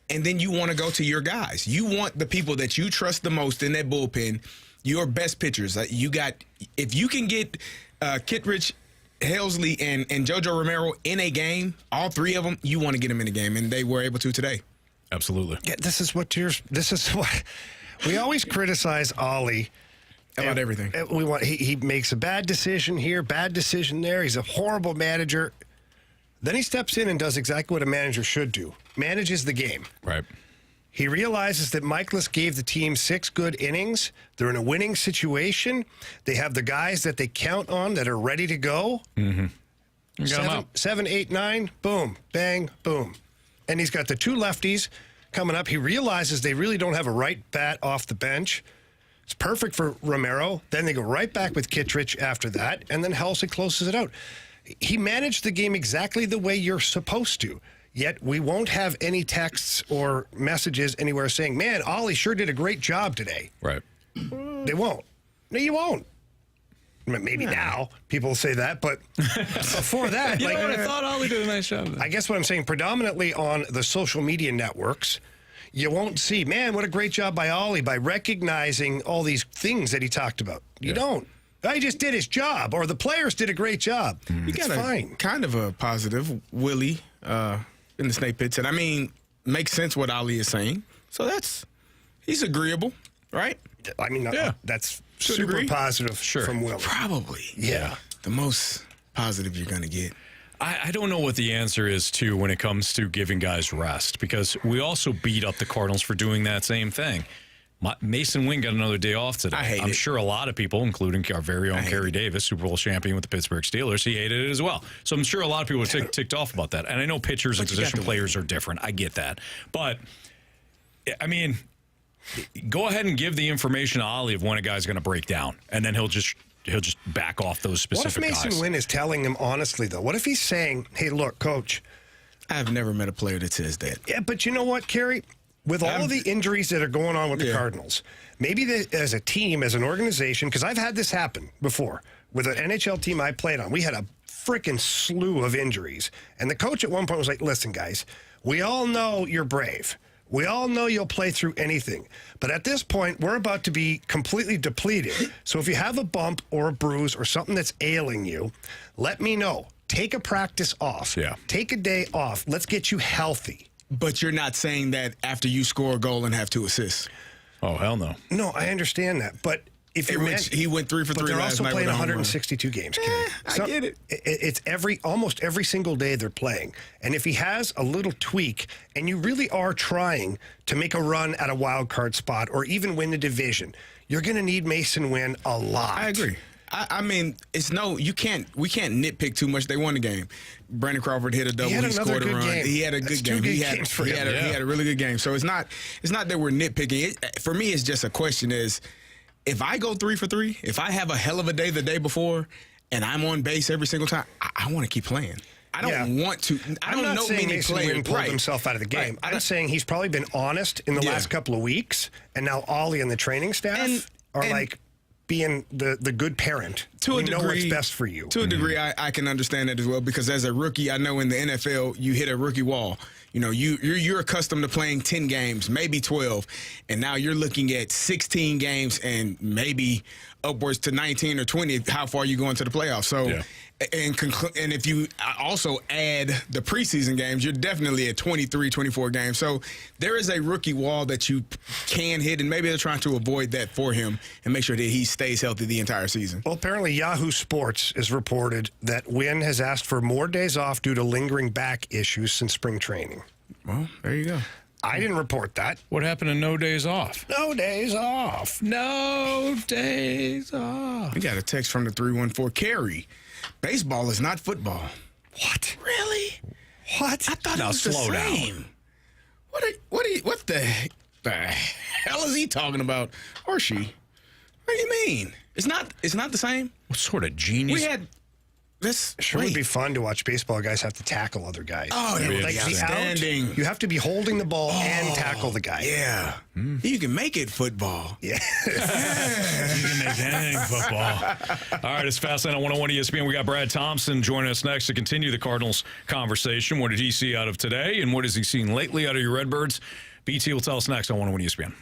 And then you want to go to your guys. You want the people that you trust the most in that bullpen, your best pitchers. If you can get Kittredge, Helsley, and JoJo Romero in a game, all 3 of them, you want to get them in a game, and they were able to today. Absolutely. Yeah, this is what we always criticize Oli about everything. He makes a bad decision here, bad decision there. He's a horrible manager. Then he steps in and does exactly what a manager should do. Manages the game. Right. He realizes that Mikolas gave the team 6 good innings. They're in a winning situation. They have the guys that they count on that are ready to go. Mm-hmm. 7, 8, 9, boom, bang, boom. And he's got the 2 lefties coming up. He realizes they really don't have a right bat off the bench. It's perfect for Romero. Then they go right back with Kittredge after that, and then Helsley closes it out. He managed the game exactly the way you're supposed to. Yet we won't have any texts or messages anywhere saying, man, Oli sure did a great job today. Right. They won't. No, you won't. Maybe now people will say that, but before that, I thought Oli did a nice job. I guess what I'm saying, predominantly on the social media networks, you won't see, man, what a great job by Oli by recognizing all these things that he talked about. You don't. He just did his job, or the players did a great job. You got kind of a positive Willie in the snake pits, and I mean, makes sense what Oli is saying. So he's agreeable, right? I mean, that's super positive from Willie. Probably. Yeah. The most positive you're going to get. I don't know what the answer is, too, when it comes to giving guys rest, because we also beat up the Cardinals for doing that same thing. Mason Wynn got another day off today. I'm sure a lot of people, including our very own Carey Davis, Super Bowl champion with the Pittsburgh Steelers, he hated it as well. So I'm sure a lot of people are ticked off about that. And I know pitchers and position players are different. I get that. But, I mean, go ahead and give the information to Oli of when a guy's going to break down, and then he'll just back off those specific guys. What if Mason Wynn is telling him honestly, though? What if he's saying, hey, look, coach. I've never met a player that says that. Yeah, but you know what, Carey? With all of the injuries that are going on with the Cardinals, maybe as a team, as an organization, because I've had this happen before with an NHL team I played on. We had a freaking slew of injuries. And the coach at one point was like, listen, guys, we all know you're brave. We all know you'll play through anything. But at this point, we're about to be completely depleted. So if you have a bump or a bruise or something that's ailing you, let me know. Take a practice off. Yeah. Take a day off. Let's get you healthy. But you're not saying that after you score a goal and have 2 assists. Oh, hell no. No, I understand that. But if he went 3 for 3 last night. But they're also playing 162 games. I get it. It's almost every single day they're playing. And if he has a little tweak and you really are trying to make a run at a wild card spot or even win the division, you're going to need Mason Wynn a lot. I agree. I mean, we can't nitpick too much. They won the game. Brandon Crawford hit a double. He scored a run. Game. He had a good game. He had a really good game. So it's not that we're nitpicking. For me, it's just a question is, if I go 3 for 3, if I have a hell of a day the day before, and I'm on base every single time, I want to keep playing. I don't want to. I'm not saying Mason Wynn pulled himself out of the game. I'm saying he's probably been honest in the last couple of weeks, and now Oli and the training staff are like being the good parent. To a degree, know what's best for you. To a degree, I can understand that as well, because as a rookie, I know in the NFL, you hit a rookie wall. You know, you're accustomed to playing 10 games, maybe 12, and now you're looking at 16 games and maybe upwards to 19 or 20, how far you go into the playoffs. So, and if you also add the preseason games, you're definitely at 23, 24 games. So there is a rookie wall that you can hit, and maybe they're trying to avoid that for him and make sure that he stays healthy the entire season. Well, apparently Yahoo Sports has reported that Wynn has asked for more days off due to lingering back issues since spring training. Well, there you go. I didn't report that. What happened to no days off? No days off. No days off. We got a text from the 314. Carey, baseball is not football. What? Really? What? I thought it was the same. What the hell is he talking about? Or she? What do you mean? It's not the same? What sort of genius? We had this. Sure would be fun to watch baseball guys have to tackle other guys. Oh, yeah, like outstanding. You have to be holding the ball and tackle the guy. Yeah. You can make it football. Yeah. You can make anything football. All right, it's Fastlane on 101 ESPN. We got Brad Thompson joining us next to continue the Cardinals conversation. What did he see out of today, and what has he seen lately out of your Redbirds? BT will tell us next on 101 ESPN.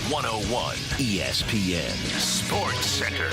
101 ESPN Sports Center.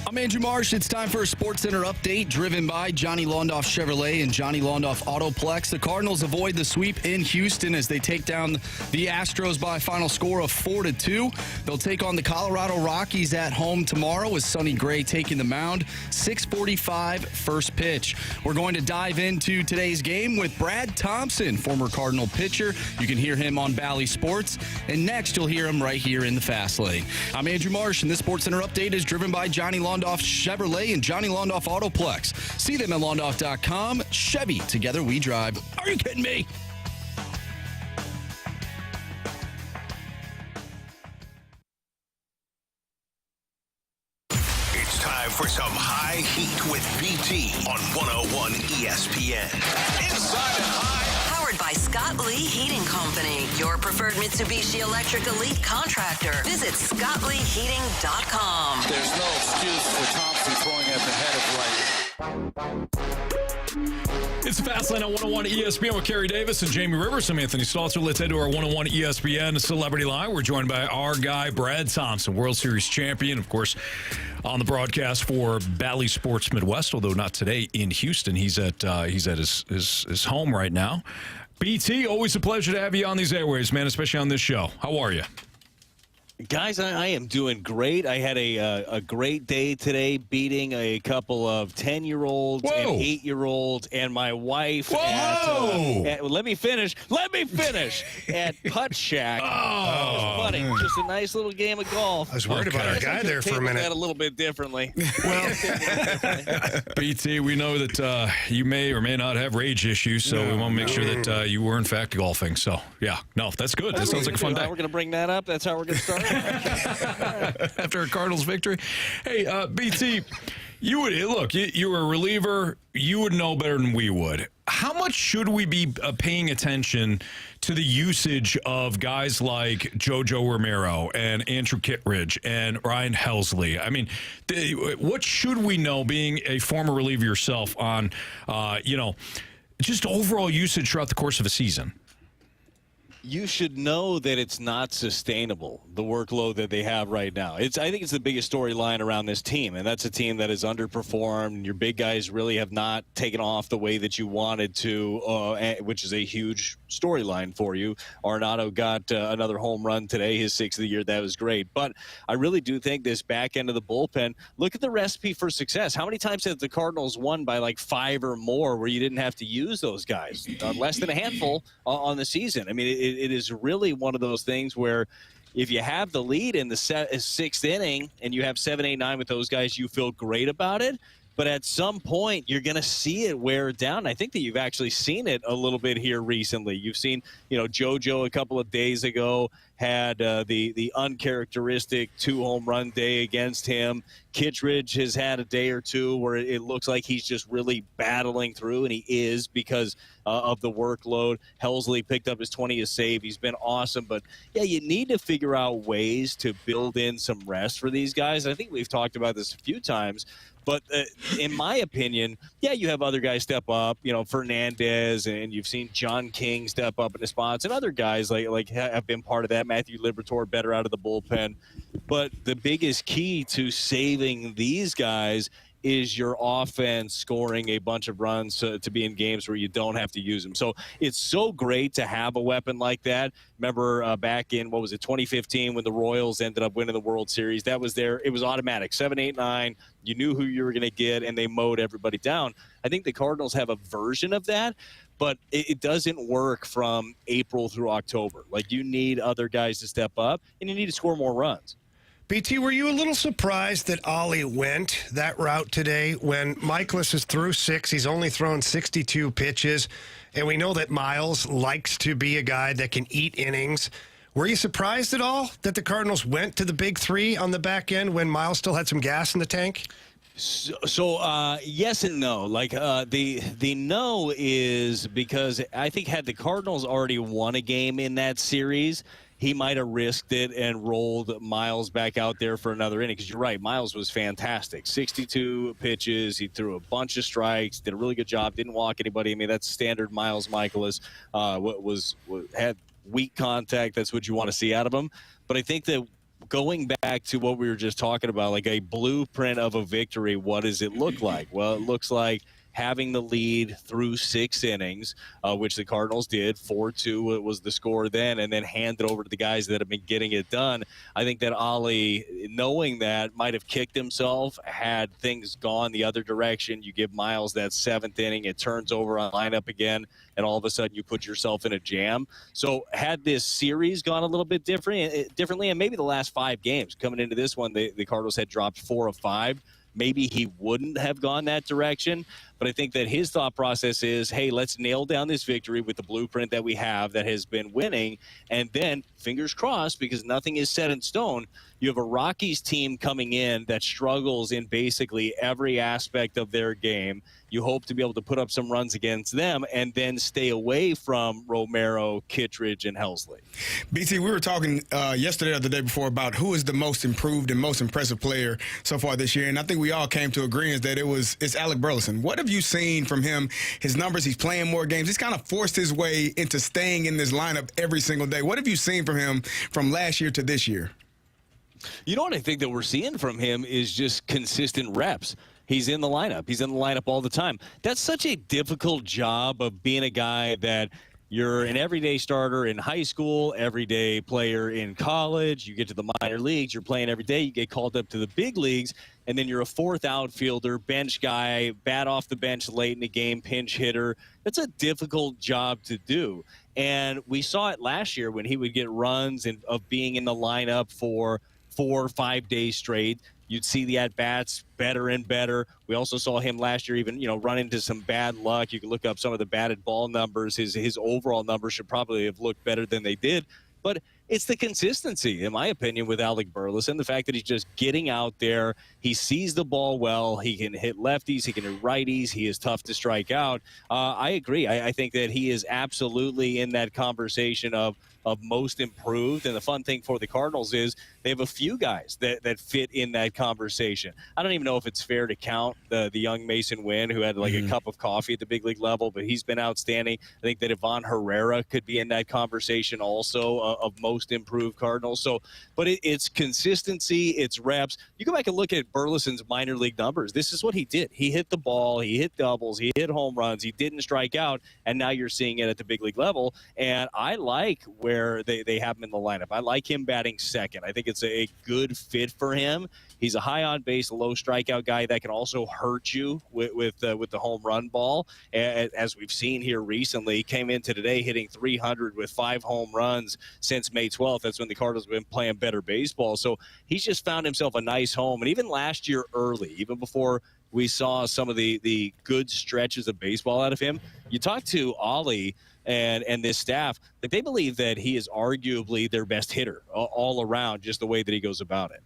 I'm Andrew Marsh. It's time for a Sports Center update driven by Johnny Londoff Chevrolet and Johnny Londoff Autoplex. The Cardinals avoid the sweep in Houston as they take down the Astros by a final score of 4-2. They'll take on the Colorado Rockies at home tomorrow with Sonny Gray taking the mound. 6:45 first pitch. We're going to dive into today's game with Brad Thompson, former Cardinal pitcher. You can hear him on Bally Sports. And next, you'll hear him right here in the Fast Lane. I'm Andrew Marsh, and this Sports Center update is driven by Johnny Londoff Chevrolet and Johnny Londoff Autoplex. See them at londoff.com. Chevy, together we drive. Are you kidding me? It's time for some high heat with BT on 101 ESPN. Inside and high. Powered by Scott Lee Heating Company, your preferred Mitsubishi Electric Elite contractor. Visit ScottLeeHeating.com. There's no excuse for Thompson throwing at the head of right. It's the Fast Lane on 101 ESPN with Carey Davis and Jamie Rivers. I'm Anthony Stalter. Let's head to our 101 ESPN Celebrity Line. We're joined by our guy, Brad Thompson, World Series champion, of course, on the broadcast for Bally Sports Midwest, although not today in Houston. He's at his home right now. BT, always a pleasure to have you on these airwaves, man, especially on this show. How are you? Guys, I am doing great. I had a great day today beating a couple of 10-year-olds and 8-year-olds and my wife at let me finish. At Putt Shack. I was putting. Just a nice little game of golf. I was worried about our guy there for a minute. That a little bit differently. Well, BT, we know that you may or may not have rage issues, so we want to make sure that you were, in fact, golfing. So, yeah. No, that's good. That sounds like a fun day. We're going to bring that up. That's how we're going to start. After a Cardinals victory. Hey, BT, you would look. You're a reliever. You would know better than we would. How much should we be paying attention to the usage of guys like JoJo Romero and Andrew Kittredge and Ryan Helsley? I mean, what should we know, being a former reliever yourself, on just overall usage throughout the course of a season? You should know that it's not sustainable, the workload that they have right now. I think it's the biggest storyline around this team, and that's a team that has underperformed. Your big guys really have not taken off the way that you wanted to, which is a huge storyline for you. Arenado got another home run today, his 6th of the year. That was great. But I really do think this back end of the bullpen, look at the recipe for success. How many times have the Cardinals won by like 5 or more where you didn't have to use those guys? Less than a handful on the season. I mean, it is really one of those things where if you have the lead in the 6th inning and you have 7, 8, 9 with those guys, you feel great about it. But at some point, you're going to see it wear down. I think that you've actually seen it a little bit here recently. You've seen, JoJo a couple of days ago had the uncharacteristic 2-home run day against him. Kittredge has had a day or two where it looks like he's just really battling through, and he is because of the workload. Helsley picked up his 20th save. He's been awesome. But, yeah, you need to figure out ways to build in some rest for these guys. I think we've talked about this a few times. But in my opinion, yeah, you have other guys step up, Fernandez, and you've seen John King step up in the spots, and other guys like have been part of that. Matthew Liberatore better out of the bullpen. But the biggest key to saving these guys is your offense scoring a bunch of runs to be in games where you don't have to use them. So it's so great to have a weapon like that. Remember back in, 2015 when the Royals ended up winning the World Series? That was there. It was automatic. 7, 8, 9. You knew who you were going to get, and they mowed everybody down. I think the Cardinals have a version of that, but it doesn't work from April through October. Like, you need other guys to step up, and you need to score more runs. BT, were you a little surprised that Oli went that route today when Mikolas is through 6? He's only thrown 62 pitches, and we know that Miles likes to be a guy that can eat innings. Were you surprised at all that the Cardinals went to the big 3 on the back end when Miles still had some gas in the tank? So yes and no. Like the no is because I think had the Cardinals already won a game in that series, he might have risked it and rolled Miles back out there for another inning. Because you're right, Miles was fantastic. 62 pitches. He threw a bunch of strikes, did a really good job, didn't walk anybody. I mean, that's standard Miles Mikolas. Had weak contact. That's what you want to see out of him. But I think that going back to what we were just talking about, like a blueprint of a victory, what does it look like? Well, it looks like having the lead through 6 innings, which the Cardinals did. 4-2 was the score then, and then hand it over to the guys that have been getting it done. I think that Oli, knowing that, might have kicked himself had things gone the other direction. You give Miles that 7th inning, it turns over on lineup again, and all of a sudden you put yourself in a jam. So had this series gone a little bit differently, and maybe the last 5 games coming into this one, the Cardinals had dropped 4 of 5. Maybe he wouldn't have gone that direction. But I think that his thought process is, hey, let's nail down this victory with the blueprint that we have that has been winning. And then, fingers crossed, because nothing is set in stone, you have a Rockies team coming in that struggles in basically every aspect of their game. You hope to be able to put up some runs against them and then stay away from Romero, Kittredge, and Helsley. BT, we were talking yesterday or the day before about who is the most improved and most impressive player so far this year, and I think we all came to agreement that it's Alec Burleson. What have you seen from him? His numbers, he's playing more games. He's kind of forced his way into staying in this lineup every single day. What have you seen from him from last year to this year? You know what I think that we're seeing from him is just consistent reps. He's in the lineup. He's in the lineup all the time. That's such a difficult job of being a guy that you're an everyday starter in high school, everyday player in college. You get to the minor leagues, you're playing every day. You get called up to the big leagues, and then you're a 4th outfielder, bench guy, bat off the bench late in the game, pinch hitter. That's a difficult job to do. And we saw it last year when he would get runs of being in the lineup for 4 or 5 days straight. You'd see the at-bats better and better. We also saw him last year even, run into some bad luck. You can look up some of the batted ball numbers. His overall numbers should probably have looked better than they did. But it's the consistency, in my opinion, with Alec Burleson. The fact that he's just getting out there. He sees the ball well. He can hit lefties. He can hit righties. He is tough to strike out. I agree. I think that he is absolutely in that conversation of most improved. And the fun thing for the Cardinals is they have a few guys that fit in that conversation. I don't even know if it's fair to count the young Mason Wynn, who had like a cup of coffee at the big league level, but he's been outstanding. I think that Ivan Herrera could be in that conversation also of most improved Cardinals. So, but it's consistency, it's reps. You go back and look at Burleson's minor league numbers. This is what he did. He hit the ball, he hit doubles, he hit home runs, he didn't strike out, and now you're seeing it at the big league level. And I like where they have him in the lineup. I like him batting second. I think it's a good fit for him. He's a high on base, low strikeout guy that can also hurt you with the home run ball. As we've seen here recently, he came into today hitting 300 with 5 home runs since May 12th. That's when the Cardinals have been playing better baseball. So he's just found himself a nice home. And even last year early, even before we saw some of the good stretches of baseball out of him, you talk to Oli and this staff, that they believe that he is arguably their best hitter all around, just the way that he goes about it.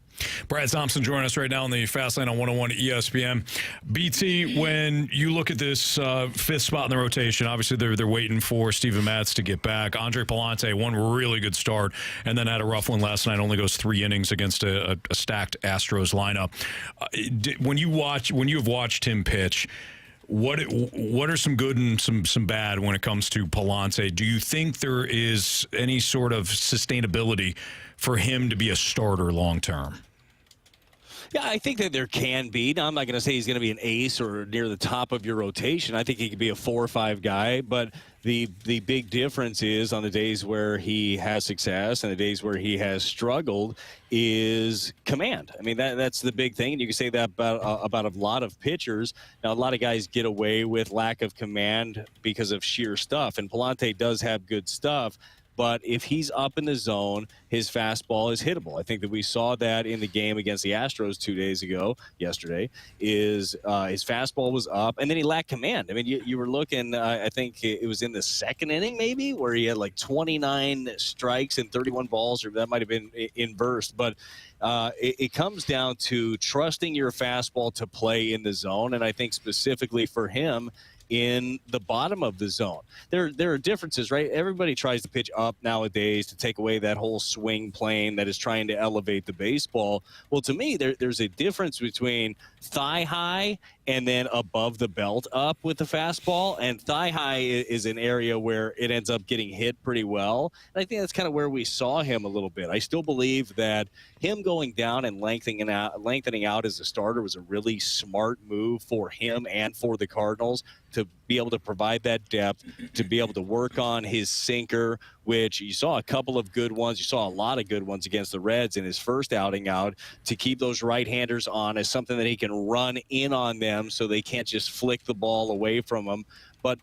Brad Thompson joining us right now on the Fast Lane on 101 ESPN. BT, when you look at this 5th spot in the rotation, obviously they're waiting for Steven Matz to get back. Andre Pallante, one really good start, and then had a rough one last night. Only goes 3 innings against a stacked Astros lineup. When you have watched him pitch, what are some good and some bad when it comes to Pallante? Do you think there is any sort of sustainability for him to be a starter long term? Yeah, I think that there can be. Now, I'm not going to say he's going to be an ace or near the top of your rotation. I think he could be a 4 or 5 guy, but the big difference is on the days where he has success and the days where he has struggled is command. I mean, that's the big thing. And you can say that about a lot of pitchers. Now, a lot of guys get away with lack of command because of sheer stuff, and Pallante does have good stuff. But if he's up in the zone, his fastball is hittable. I think that we saw that in the game against the Astros yesterday, is his fastball was up, and then he lacked command. I mean, you were looking, I think it was in the 2nd inning maybe, where he had like 29 strikes and 31 balls, or that might have been inverse. But it comes down to trusting your fastball to play in the zone, and I think specifically for him, in the bottom of the zone. There are differences, right? Everybody tries to pitch up nowadays to take away that whole swing plane that is trying to elevate the baseball. Well, to me, there's a difference between thigh high and then above the belt up with the fastball. And thigh high is an area where it ends up getting hit pretty well. And I think that's kind of where we saw him a little bit. I still believe that him going down and lengthening out as a starter was a really smart move for him and for the Cardinals to be able to provide that depth, to be able to work on his sinker, which you saw a couple of good ones. You saw a lot of good ones against the Reds in his first outing out, to keep those right-handers on as something that he can run in on them so they can't just flick the ball away from him. But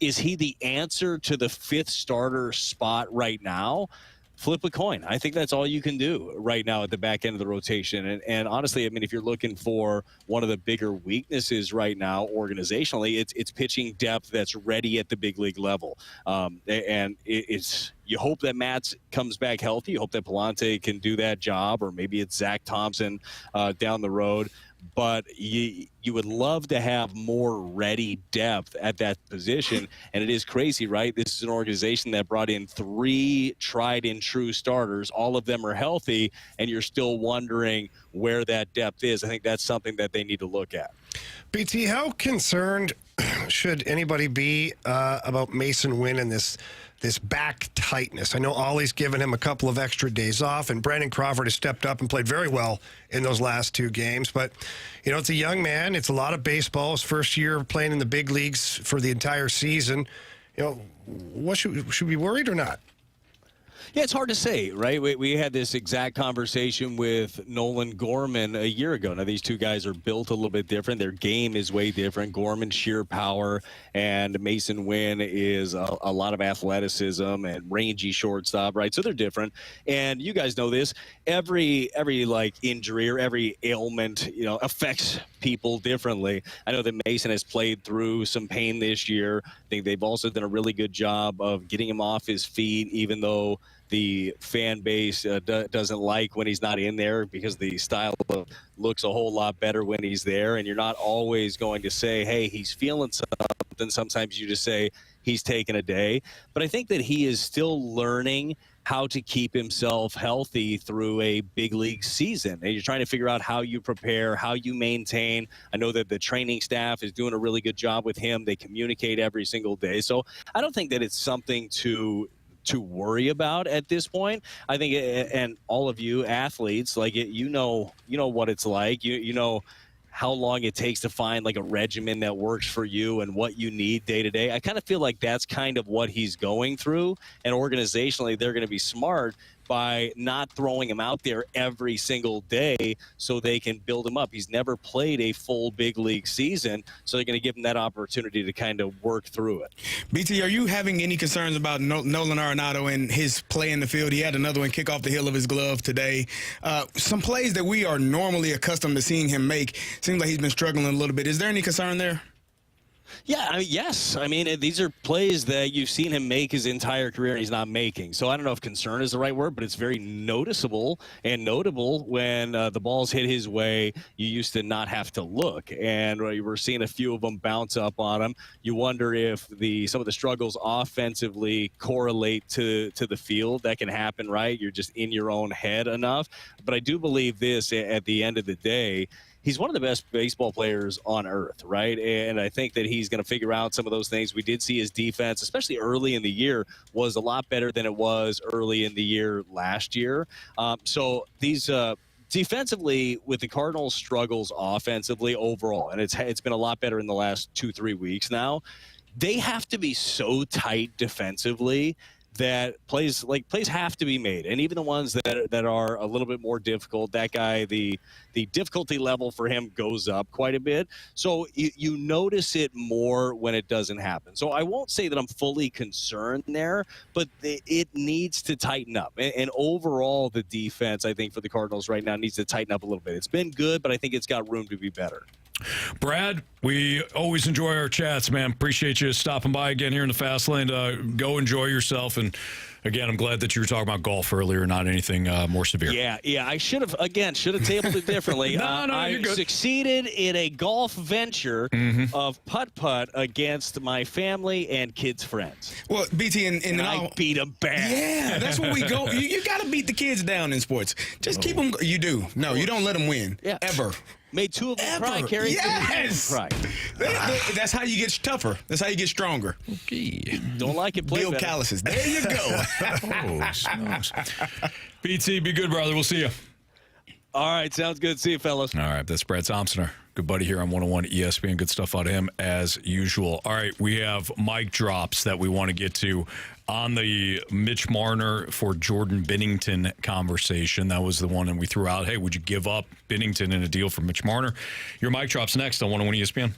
is he the answer to the fifth starter spot right now? Flip a coin. I think that's all you can do right now at the back end of the rotation. And honestly, I mean, if you're looking for one of the bigger weaknesses right now organizationally, it's pitching depth that's ready at the big league level. You hope that Matz comes back healthy. You hope that Palante can do that job, or maybe it's Zach Thompson down the road. But you would love to have more ready depth at that position. And it is crazy, right? This is an organization that brought in 3 tried and true starters. All of them are healthy, and you're still wondering where that depth is. I think that's something that they need to look at. BT, how concerned should anybody be about Mason Wynn and this back tightness? I know Ollie's given him a couple of extra days off, and Brandon Crawford has stepped up and played very well in those last 2 games. But, you know, it's a young man. It's a lot of baseball. His first year playing in the big leagues for the entire season. You know, what should we be worried or not? Yeah, it's hard to say, right? We had this exact conversation with Nolan Gorman a year ago. Now, these two guys are built a little bit different. Their game is way different. Gorman, sheer power, and Mason Wynn is a lot of athleticism and rangy shortstop, right? So they're different. And you guys know this. Every like injury or every ailment, you know, affects people differently. I know that Mason has played through some pain this year. I think they've also done a really good job of getting him off his feet, even though the fan base doesn't like when he's not in there, because the style looks a whole lot better when he's there. And you're not always going to say, hey, he's feeling something. Sometimes you just say he's taking a day. But I think that he is still learning how to keep himself healthy through a big league season. And you're trying to figure out how you prepare, how you maintain. I know that the training staff is doing a really good job with him. They communicate every single day. So I don't think that it's something to worry about at this point. I think, and all of you athletes, like, you know what it's like. You know how long it takes to find like a regimen that works for you and what you need day to day. I kind of feel like that's kind of what he's going through. And organizationally, they're going to be smart by not throwing him out there every single day so they can build him up. He's never played a full big league season, so they're going to give him that opportunity to kind of work through it. BT, are you having any concerns about Nolan Arenado and his play in the field? He had another one kick off the heel of his glove today. Some plays that we are normally accustomed to seeing him make, seems like he's been struggling a little bit. Is there any concern there? Yeah, yes. I mean, these are plays that you've seen him make his entire career and he's not making. So I don't know if concern is the right word, but it's very noticeable and notable when the balls hit his way. You used to not have to look, and we're seeing a few of them bounce up on him. You wonder if some of the struggles offensively correlate to the field. That can happen, right? You're just in your own head enough. But I do believe this, at the end of the day, he's one of the best baseball players on earth, right? And I think that he's going to figure out some of those things. We did see his defense, especially early in the year, was a lot better than it was early in the year last year. So these defensively, with the Cardinals' struggles offensively overall, and it's been a lot better in the last 2-3 weeks now, they have to be so tight defensively that plays have to be made. And even the ones that are a little bit more difficult, that guy, the difficulty level for him goes up quite a bit. So you notice it more when it doesn't happen. So I won't say that I'm fully concerned there, but it needs to tighten up. And overall, the defense, I think, for the Cardinals right now needs to tighten up a little bit. It's been good, but I think it's got room to be better. Brad, we always enjoy our chats, man. Appreciate you stopping by again here in the Fast Lane. Go enjoy yourself, and Again, I'm glad that you were talking about golf earlier, not anything more severe. Yeah. I should have tabled it differently. No, I you're good. succeeded in a golf venture of putt-putt against my family and kids' friends. Well, BT, and I beat them bad. Yeah, that's where we go. You got to beat the kids down in sports. Just keep them. You do. No, you don't let them win. Yeah. Ever. Made 2 of them cry, Carey. Yes. Cry. That's how you get tougher. That's how you get stronger. Okay. Don't like it. Play Bill better. Calluses. There you go. Oh, smokes. BT, be good, brother. We'll see you. All right, sounds good. See you, fellas. All right, that's Brad Thompson, our good buddy here on 101 ESPN. Good stuff out of him as usual. All right, we have mic drops that we want to get to on the Mitch Marner for Jordan Binnington conversation. That was the one that we threw out. Hey, would you give up Binnington in a deal for Mitch Marner? Your mic drops next on 101 ESPN.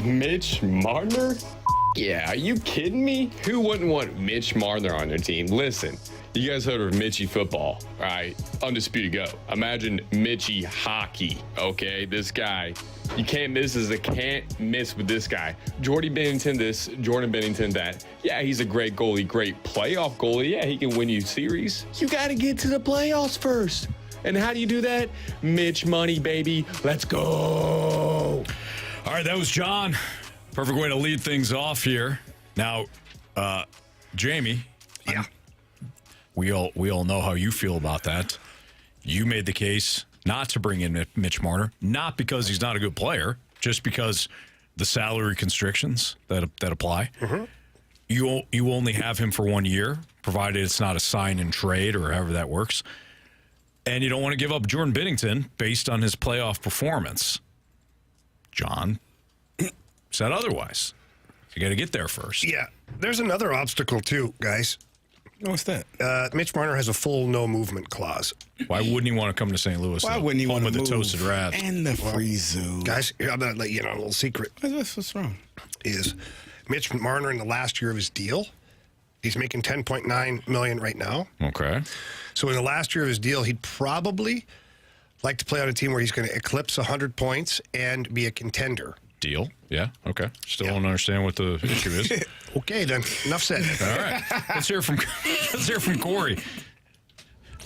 Mitch Marner? Yeah, are you kidding me? Who wouldn't want Mitch Marner on their team? Listen, you guys heard of Mitchie football, all right? Undisputed go. Imagine Mitchie hockey, okay? This guy, you can't miss can't miss with this guy. Jordan Binnington this, Jordan Binnington that. Yeah, he's a great goalie, great playoff goalie. Yeah, he can win you series. You got to get to the playoffs first. And how do you do that? Mitch money, baby. Let's go. All right, that was John. Perfect way to lead things off here. Now, Jamie. Yeah. We all know how you feel about that. You made the case not to bring in Mitch Marner, not because he's not a good player, just because the salary constrictions that apply. Mm-hmm. You only have him for 1 year, provided it's not a sign and trade or however that works. And you don't want to give up Jordan Binnington based on his playoff performance. John said otherwise. You got to get there first. Yeah. There's another obstacle, too, guys. What's that? Mitch Marner has a full no movement clause. Why wouldn't he want to come to St. Louis? Why wouldn't he want to move? the Toasted Ravs and the free zoo? Guys, I'm going to let you in on a little secret. What's wrong? Is Mitch Marner in the last year of his deal? He's making $10.9 million right now. Okay. So in the last year of his deal, he'd probably like to play on a team where he's going to eclipse 100 points and be a contender. Deal. Yeah. Okay. Still don't understand what the issue is. Okay, then. Enough said. All right. Let's hear from Corey.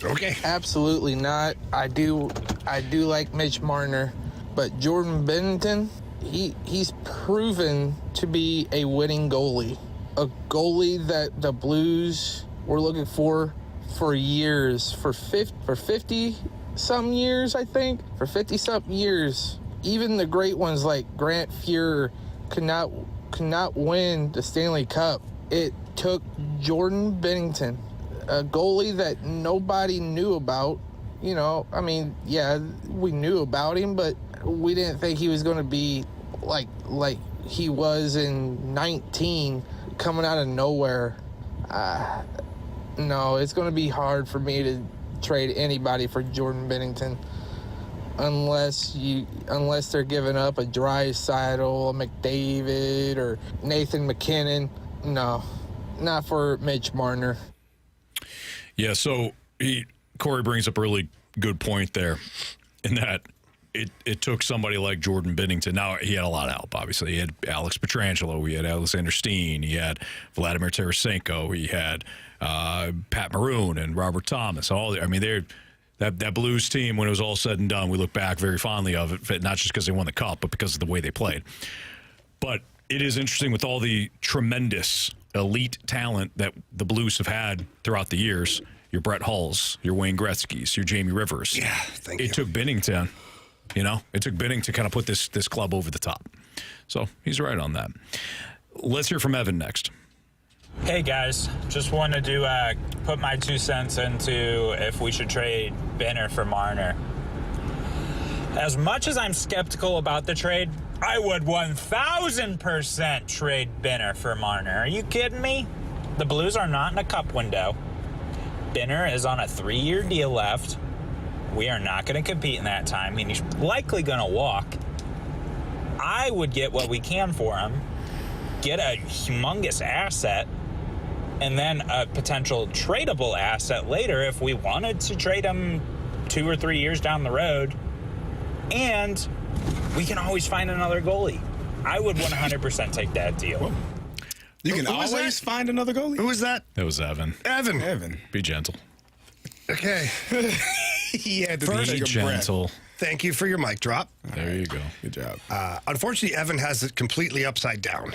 Okay. Absolutely not. I do like Mitch Marner, but Jordan Binnington, he's proven to be a winning goalie. A goalie that the Blues were looking for years, for 50-something years, I think. For 50-something years. Even the great ones like Grant Fuhr could not win the Stanley Cup. It took Jordan Binnington, a goalie that nobody knew about. You know, I mean, yeah, we knew about him, but we didn't think he was going to be like he was in 19, coming out of nowhere. No, it's going to be hard for me to trade anybody for Jordan Binnington. Unless they're giving up a Draisaitl, a McDavid, or Nathan McKinnon. No, not for Mitch Marner. Yeah, so Corey brings up a really good point there in that it took somebody like Jordan Binnington. Now, he had a lot of help, obviously. He had Alex Pietrangelo. He had Alexander Steen. He had Vladimir Tarasenko. He had Pat Maroon and Robert Thomas. That Blues team, when it was all said and done, we look back very fondly of it, not just because they won the Cup, but because of the way they played. But it is interesting with all the tremendous elite talent that the Blues have had throughout the years, your Brett Hulls, your Wayne Gretzky's, your Jamie Rivers. Yeah, thank you. It took Binnington, it took Binnington to kind of put this club over the top. So he's right on that. Let's hear from Evan next. Hey guys, just wanted to put my 2 cents into if we should trade Benner for Marner. As much as I'm skeptical about the trade, I would 1,000% trade Benner for Marner. Are you kidding me? The Blues are not in a cup window. Benner is on a 3-year deal left. We are not going to compete in that time, and he's likely going to walk. I would get what we can for him, get a humongous asset, and then a potential tradable asset later if we wanted to trade him 2 or 3 years down the road. And we can always find another goalie. I would 100% take that deal. You can always find another goalie? Who was that? That was Evan. Evan. Be gentle. Okay. He had to be gentle. Thank you for your mic drop. There you go. Good job. Unfortunately, Evan has it completely upside down.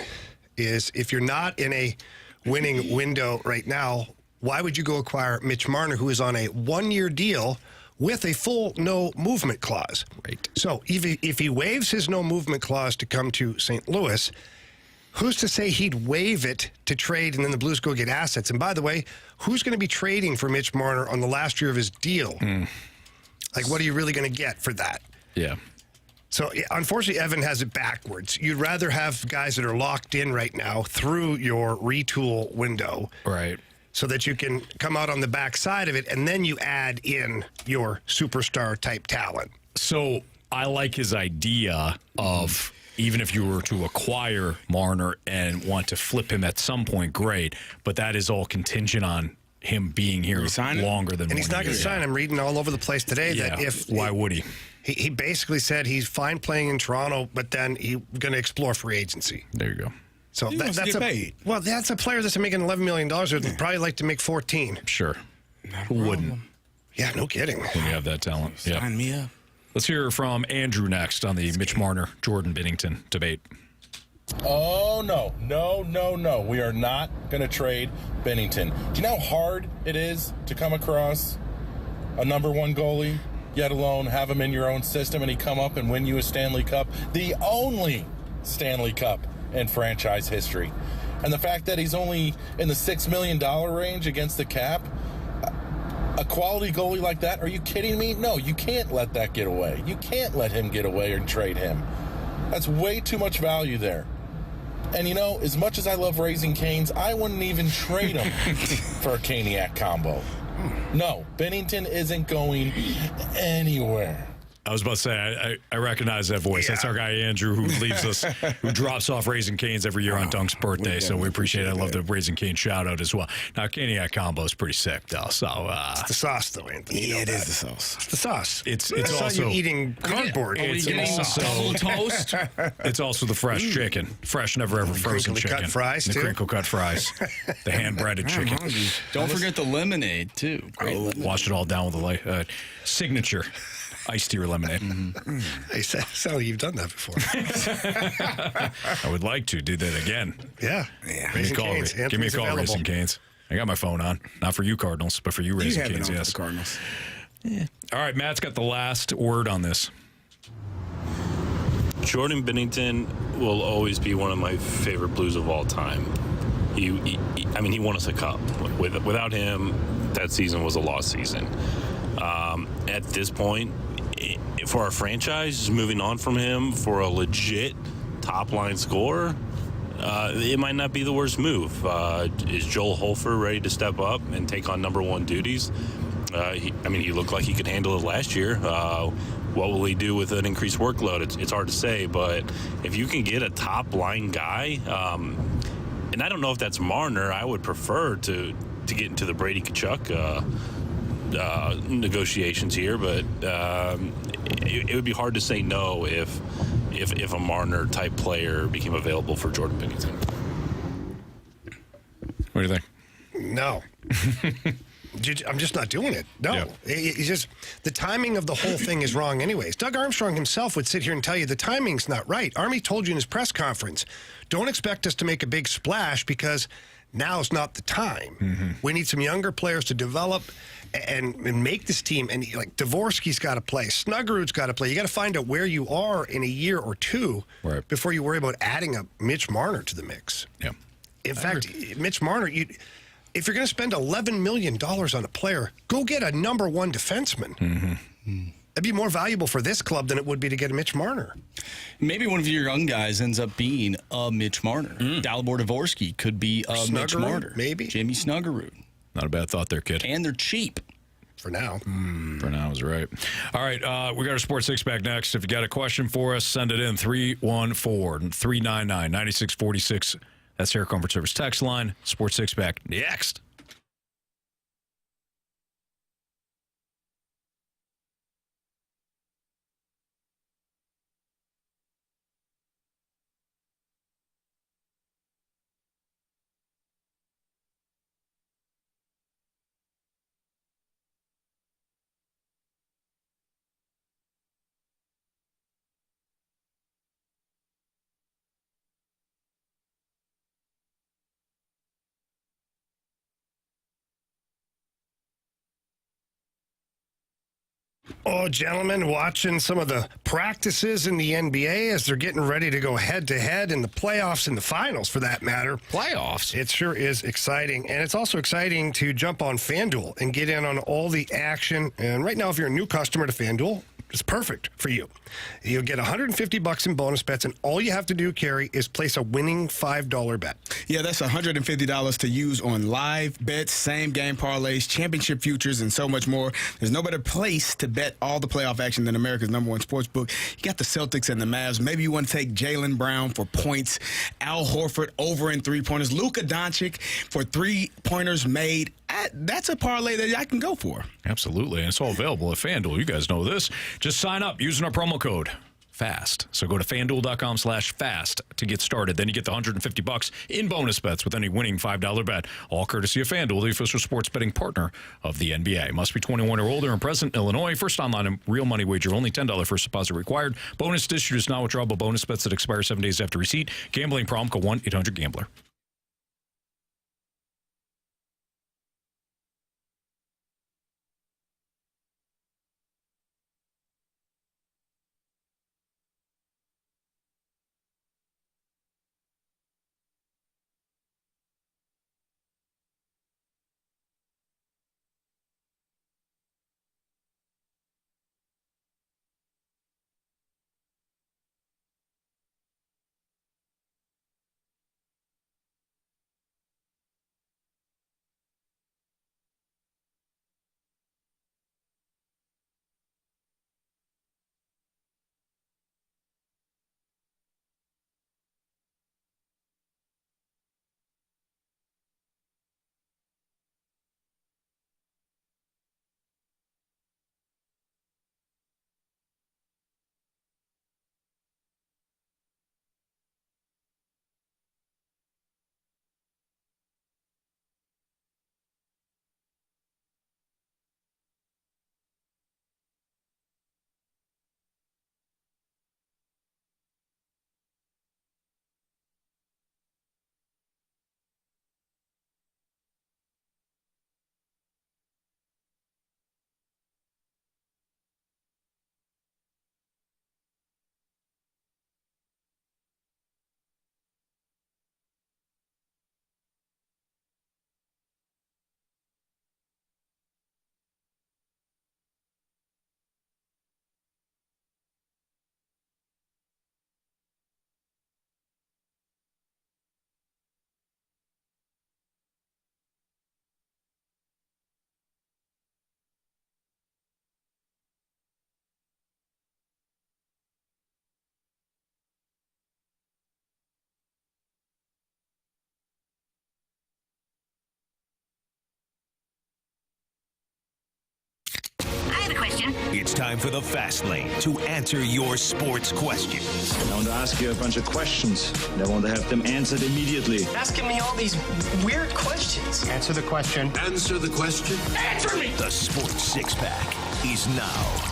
Is if you're not in a winning window right now, why would you go acquire Mitch Marner, who is on a 1-year deal with a full no movement clause? Right. So if he waives his no movement clause to come to St. Louis, who's to say he'd waive it to trade and then the Blues go get assets? And by the way, who's going to be trading for Mitch Marner on the last year of his deal? Like, what are you really going to get for that? Yeah. So, unfortunately, Evan has it backwards. You'd rather have guys that are locked in right now through your retool window. Right. So that you can come out on the backside of it, and then you add in your superstar-type talent. So, I like his idea of even if you were to acquire Marner and want to flip him at some point, great. But that is all contingent on him being here longer than 1 year. And he's not going to sign. I'm reading all over the place today that why would he? He basically said he's fine playing in Toronto, but then he's going to explore free agency. There you go. So that's a player that's making $11 million. Would probably like to make 14. Sure. Who wouldn't? Yeah, no kidding. When you have that talent. Sign me up. Let's hear from Andrew next on the Mitch Marner, Jordan Binnington debate. Oh, no. We are not going to trade Binnington. Do you know how hard it is to come across a number one goalie, yet alone have him in your own system, and he come up and win you a Stanley Cup? The only Stanley Cup in franchise history. And the fact that he's only in the $6 million range against the cap, a quality goalie like that, are you kidding me? No, you can't let that get away. You can't let him get away and trade him. That's way too much value there. And, as much as I love Raising Cane's, I wouldn't even trade him for a Caniac combo. No, Binnington isn't going anywhere. I was about to say, I recognize that voice. Yeah. That's our guy, Andrew, who leaves us, who drops off Raising Cane's every year on Dunk's birthday. So we appreciate it. I love the Raising Cane shout-out as well. Now, Caniac combo is pretty sick, though. So, it's the sauce, though, Anthony. Yeah, it is the sauce. It's the sauce. It's I also saw you eating cardboard. It's also toast. It's also the fresh chicken. Fresh, never ever frozen chicken. Cut fries, the crinkle cut fries. The hand-breaded chicken. Don't forget the lemonade, too. Great lemonade. Wash it all down with a signature iced tea or lemonade. Hey, sound like you've done that before. I would like to do that again. Yeah. Give me a call, Raising Cane's. I got my phone on. Not for you, Cardinals, but for you, Raising Cane's, yes. Cardinals. Yeah. All right, Matt's got the last word on this. Jordan Binnington will always be one of my favorite Blues of all time. He won us a cup. Without him, that season was a lost season. At this point, for our franchise, moving on from him for a legit top-line scorer, it might not be the worst move. Is Joel Holfer ready to step up and take on number one duties? He looked like he could handle it last year. What will he do with an increased workload? It's hard to say, but if you can get a top-line guy, and I don't know if that's Marner, I would prefer to get into the Brady Tkachuk negotiations here, but it would be hard to say no if a Marner type player became available for Jordan Binnington. What do you think? No. I'm just not doing it. No. Yeah. It's just the timing of the whole thing is wrong anyways. Doug Armstrong himself would sit here and tell you the timing's not right. Army told you in his press conference, don't expect us to make a big splash because now's not the time. Mm-hmm. We need some younger players to develop and make this team. And like Dvorsky's got to play, Snuggerud's got to play. You got to find out where you are in a year or two before you worry about adding a Mitch Marner to the mix. Yeah. In fact, Mitch Marner, if you're going to spend $11 million on a player, go get a number one defenseman. Mm-hmm. That'd be more valuable for this club than it would be to get a Mitch Marner. Maybe one of your young guys ends up being a Mitch Marner. Dalibor Dvorsky could be a Mitch Marner. Maybe. Jimmy Snuggerud. Not a bad thought there, kid. And they're cheap. For now. For now is right. All right, we got our Sports Six-Pack next. If you got a question for us, send it in 314-399-9646. That's Air Comfort Service text line. Sports Six-Pack next. Oh, gentlemen, watching some of the practices in the NBA as they're getting ready to go head-to-head in the playoffs and the finals, for that matter. Playoffs? It sure is exciting. And it's also exciting to jump on FanDuel and get in on all the action. And right now, if you're a new customer to FanDuel, is perfect for you. You'll get $150 in bonus bets, and all you have to do, Carey, is place a winning $5 bet. Yeah, that's $150 to use on live bets, same game parlays, championship futures, and so much more. There's no better place to bet all the playoff action than America's #1 sportsbook. You got the Celtics and the Mavs. Maybe you want to take Jaylen Brown for points, Al Horford over in three-pointers, Luka Doncic for three-pointers made. That's a parlay that I can go for. Absolutely, and it's all available at FanDuel. You guys know this. Just sign up using our promo code FAST. So go to FanDuel.com/FAST to get started. Then you get the $150 in bonus bets with any winning $5 bet. All courtesy of FanDuel, the official sports betting partner of the NBA. Must be 21 or older and present in Illinois. First online and real money wager. Only $10 first deposit required. Bonus distributors not withdrawable bonus bets that expire 7 days after receipt. Gambling problem, call 1-800-GAMBLER. It's time for the Fast Lane to answer your sports questions. I want to ask you a bunch of questions, and I want to have them answered immediately. Asking me all these weird questions. Answer the question. Answer the question. Answer me! The Sports Six-Pack is now.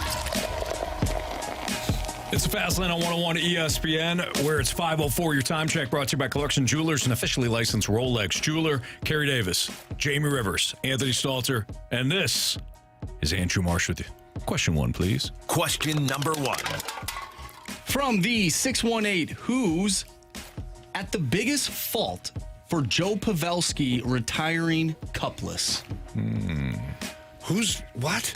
It's the Fast Lane on 101 ESPN, where it's 5:04. Your time check brought to you by Clarkson Jewelers, an officially licensed Rolex jeweler. Carey Davis, Jamie Rivers, Anthony Stalter, and this is Andrew Marsh with you. Question 1, please. Question number 1. From the 618, who's at the biggest fault for Joe Pavelski retiring cupless? Who's what?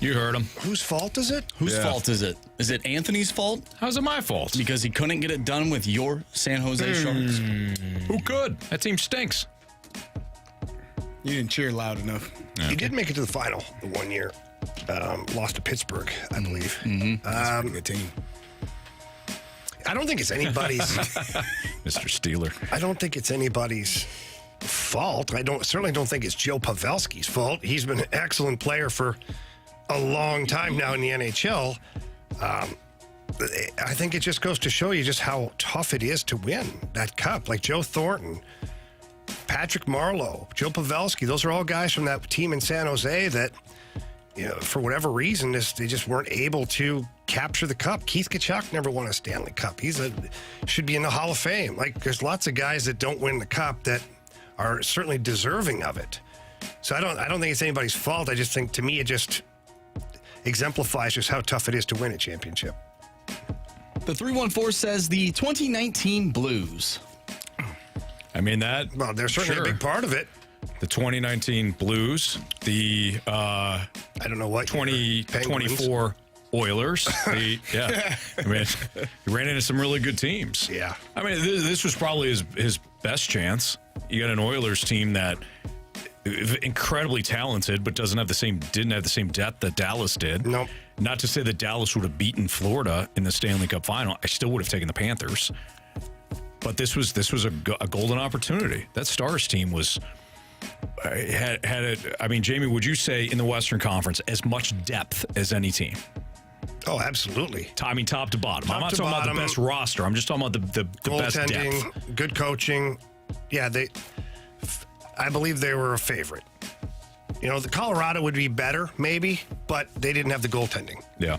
You heard him. Whose fault is it? Whose fault is it? Is it Anthony's fault? How's it my fault? Because he couldn't get it done with your San Jose Sharks. Who could? That team stinks. You didn't cheer loud enough. He did make it to the final the 1 year. Lost to Pittsburgh, I believe. That's a good team. I don't think it's anybody's. Mr. Steeler. I don't think it's anybody's fault. Certainly don't think it's Joe Pavelski's fault. He's been an excellent player for a long time now in the NHL. I think it just goes to show you just how tough it is to win that cup. Like Joe Thornton, Patrick Marleau, Joe Pavelski, those are all guys from that team in San Jose that, for whatever reason, they just weren't able to capture the cup. Keith Tkachuk never won a Stanley Cup. Should be in the Hall of Fame. Like, there's lots of guys that don't win the cup that are certainly deserving of it. So I don't think it's anybody's fault. I just think, to me, it just exemplifies just how tough it is to win a championship. The 314 says the 2019 Blues. I mean, well, they're certainly a big part of it. The 2019 Blues, the I don't know what 2024 Oilers. I mean, he ran into some really good teams. Yeah. I mean, this was probably his best chance. You got an Oilers team that incredibly talented, but didn't have the same depth that Dallas did. Nope. Not to say that Dallas would have beaten Florida in the Stanley Cup final. I still would have taken the Panthers. But this was a golden opportunity. That Stars team was had it. I mean, Jamie, would you say in the Western Conference as much depth as any team? Oh, absolutely. I mean, top to bottom. I'm not to talking bottom, about the best roster. I'm just talking about the best goaltending, depth. good coaching. Yeah, I believe they were a favorite. You know, the Colorado would be better, maybe, but they didn't have the goaltending. Yeah.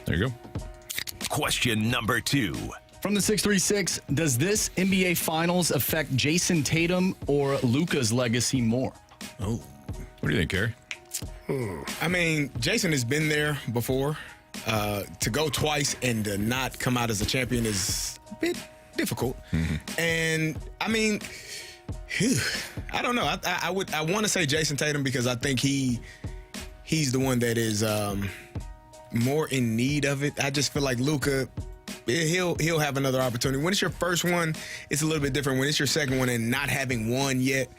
There you go. Question number 2. From the 636, does this NBA Finals affect Jason Tatum or Luka's legacy more? Oh. What do you think, Carey? I mean, Jason has been there before. To go twice and to not come out as a champion is a bit difficult. Mm-hmm. And I mean, I don't know. I want to say Jason Tatum because I think he's the one that is more in need of it. I just feel like Luka, he'll have another opportunity. When it's your first one, it's a little bit different. When it's your second one and not having won yet,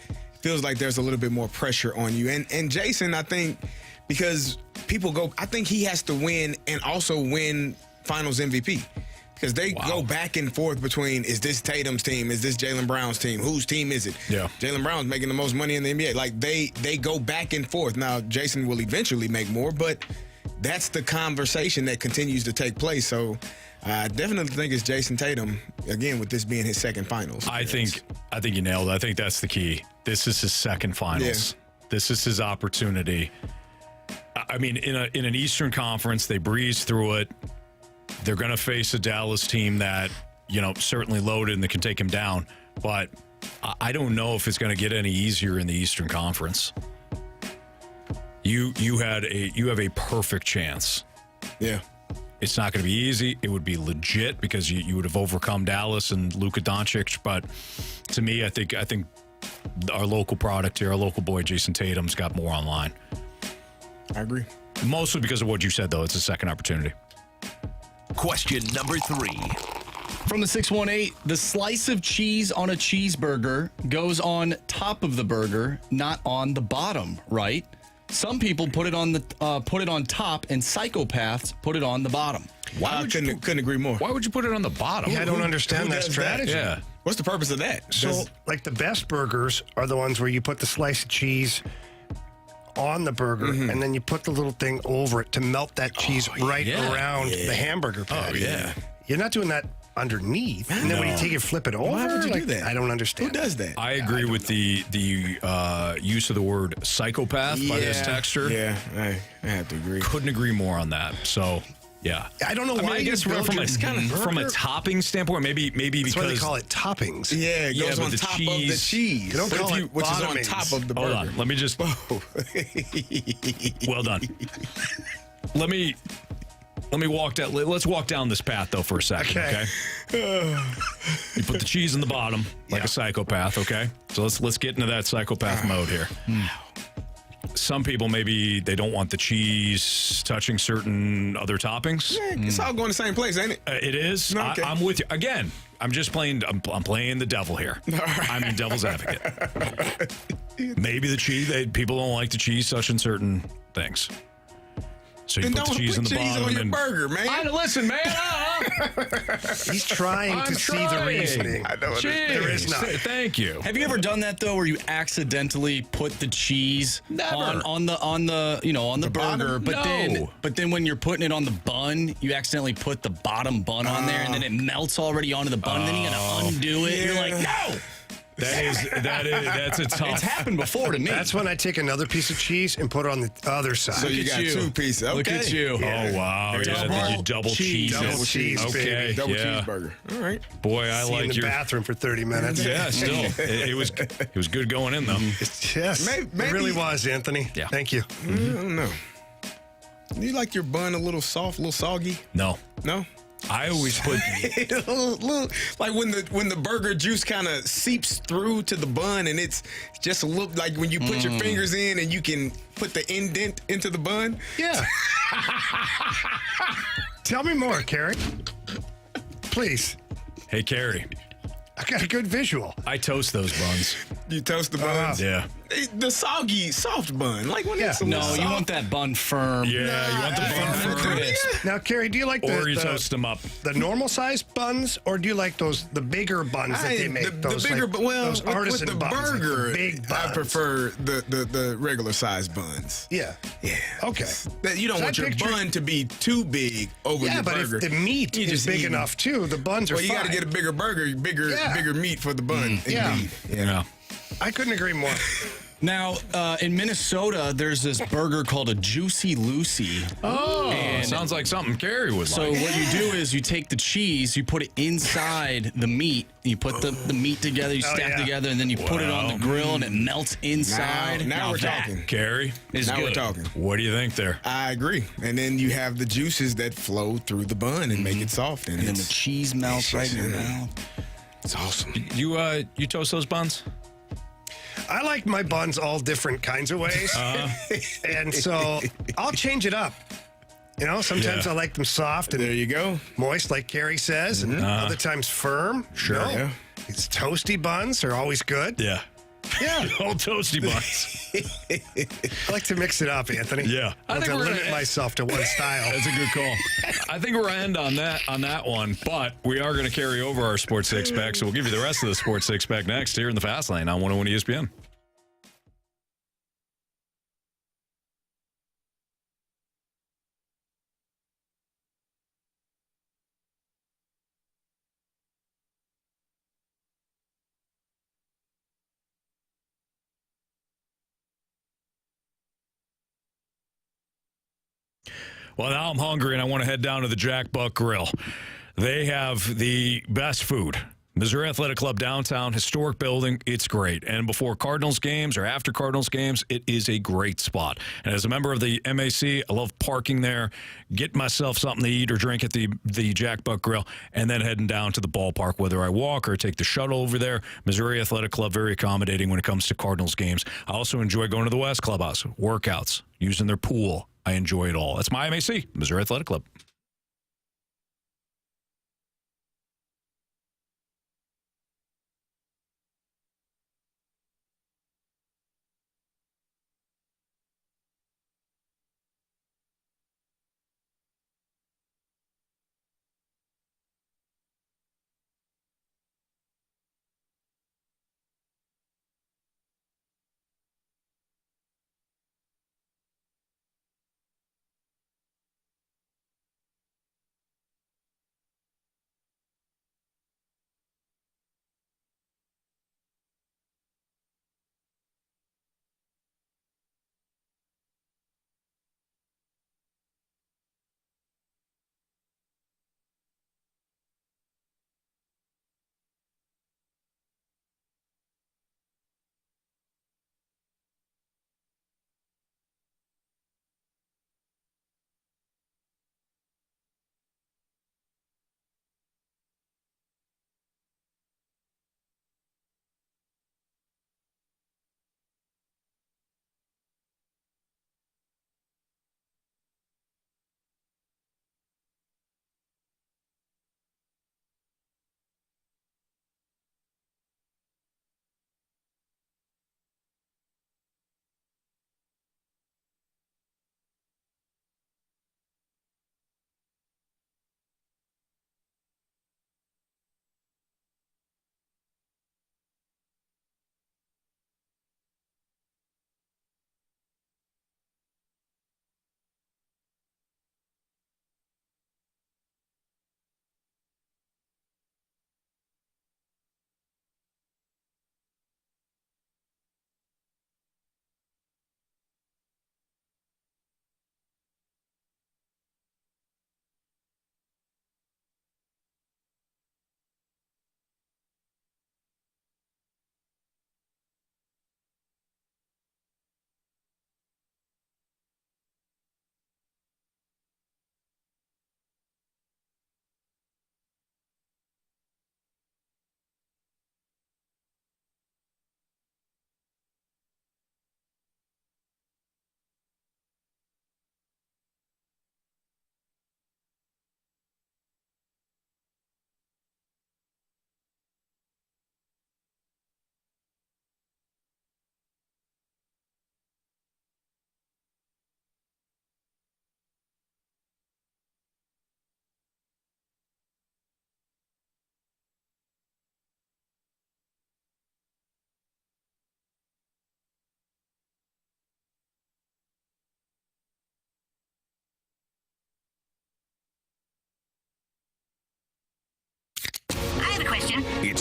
feels like there's a little bit more pressure on you. And Jason, I think, because I think he has to win and also win Finals MVP. Because they go back and forth between, is this Tatum's team? Is this Jaylen Brown's team? Whose team is it? Yeah. Jaylen Brown's making the most money in the NBA. Like, they go back and forth. Now, Jason will eventually make more, but that's the conversation that continues to take place. So I definitely think it's Jason Tatum, again, with this being his second Finals. I think you nailed it. I think that's the key. This is his second Finals. Yeah. This is his opportunity. I mean, in an Eastern Conference, they breeze through it. They're going to face a Dallas team that, certainly loaded and that can take him down. But I don't know if it's going to get any easier in the Eastern Conference. You have a perfect chance. Yeah. It's not going to be easy. It would be legit because you would have overcome Dallas and Luka Doncic. But to me, I think our local product here, our local boy Jason Tatum's got more online. I agree. Mostly because of what you said, though. It's a second opportunity. Question number 3. From the 618, the slice of cheese on a cheeseburger goes on top of the burger, not on the bottom, right? Some people put it on top, and psychopaths put it on the bottom. Wow, couldn't agree more. Why would you put it on the bottom? Yeah, I don't understand that strategy. Yeah. What's the purpose of that? So, like, the best burgers are the ones where you put the slice of cheese on the burger, and then you put the little thing over it to melt that cheese around the hamburger patty. Oh, yeah. You're not doing that underneath. And then when you take it, flip it over. Why would you do that? I don't understand. Who does that? I agree with the use of the word psychopath by this texter. Yeah, I have to agree. Couldn't agree more on that. So, yeah. I don't know why. I guess from a topping standpoint, maybe That's because why they call it toppings. Yeah, it goes on the top cheese. of the cheese. You don't call it which is on bottomings. top of the Hold burger. on. Let me just. Well done. Let me walk down. Let's walk down this path though for a second. Okay. You put the cheese in the bottom like a psychopath. Okay. So let's get into that psychopath mode here. Some people, maybe they don't want the cheese touching certain other toppings. Yeah, it's all going the same place, ain't it? It is. No, okay. I'm with you. Again, I'm just playing. I'm playing the devil here. I'm the devil's advocate. Maybe the cheese. People don't like the cheese touching certain things. So you then put the cheese in the bottom on your and burger, man. Listen, man. He's trying to see the reasoning. I know. There is not. Thank you. Have you ever done that though, where you accidentally put the cheese on the burger, but then when you're putting it on the bun, you accidentally put the bottom bun on there, and then it melts already onto the bun. Then you gotta undo it. Yeah. You're like, no. That's a tough. It's happened before to me. That's when I take another piece of cheese and put it on the other side. So you got two pieces. Okay. Look at you. Oh wow! You double cheese. Double cheese, Okay. baby. Double cheeseburger. All right. Boy, I See you like in the your bathroom for 30 minutes. Yeah, still, it was good going in though. Yes, Maybe- it really was, Anthony. Yeah. Thank you. I don't know. You like your bun a little soft, a little soggy? No, No? I always put. Little, like when the burger juice kind of seeps through to the bun, and it's just a little like when you put your fingers in and you can put the indent into the bun. Yeah. Tell me more, Carey. Please. Hey, Carey. I got a good visual. I toast those buns. You toast the buns? Yeah. The soggy, soft bun. Like when it's No, soft. you want that bun firm. Yeah, you want the bun crisp. Now, Carey, do you like or you toast them up? The normal size buns, or do you like the bigger buns that they make? The bigger, like, well, those artisan with the buns, like burger, the big buns. I prefer the regular size buns. Yeah. Okay. You don't want your bun to be too big over your burger. Yeah, but if the meat is big enough too, the buns are fine. Well, you got to get a bigger burger, bigger meat for the bun. Indeed. Yeah. I couldn't agree more. Now, in Minnesota, there's this burger called a Juicy Lucy. Oh, sounds like something Carey would so like. what you do is you take the cheese, you put it inside the meat, you put the meat together, you stack together, and then you put it on the grill, and it melts inside. Now we're talking. Carey, now we're talking. What do you think there? I agree. And then you have the juices that flow through the bun and make it soft. And then the cheese melts right in your mouth. It's awesome. You toast those buns? I like my buns all different kinds of ways. And so I'll change it up. You know, sometimes I like them soft and there you go, moist, like Carey says, and other times firm. Sure. No, it's toasty buns are always good. Yeah. Yeah. All toasty buns. I like to mix it up, Anthony. Yeah. I don't limit myself to one style. That's a good call. I think we're going to end on that one, but we are going to carry over our Sports Six Pack, so we'll give you the rest of the Sports Six Pack next here in the Fast Lane on 101 ESPN. Well, now I'm hungry and I want to head down to the Jack Buck Grill. They have the best food. Missouri Athletic Club downtown, historic building. It's great. And before Cardinals games or after Cardinals games, it is a great spot. And as a member of the MAC, I love parking there, getting myself something to eat or drink at the Jack Buck Grill, and then heading down to the ballpark, whether I walk or take the shuttle over there. Missouri Athletic Club, very accommodating when it comes to Cardinals games. I also enjoy going to the West Clubhouse, workouts, using their pool. I enjoy it all. That's my MAC, Missouri Athletic Club.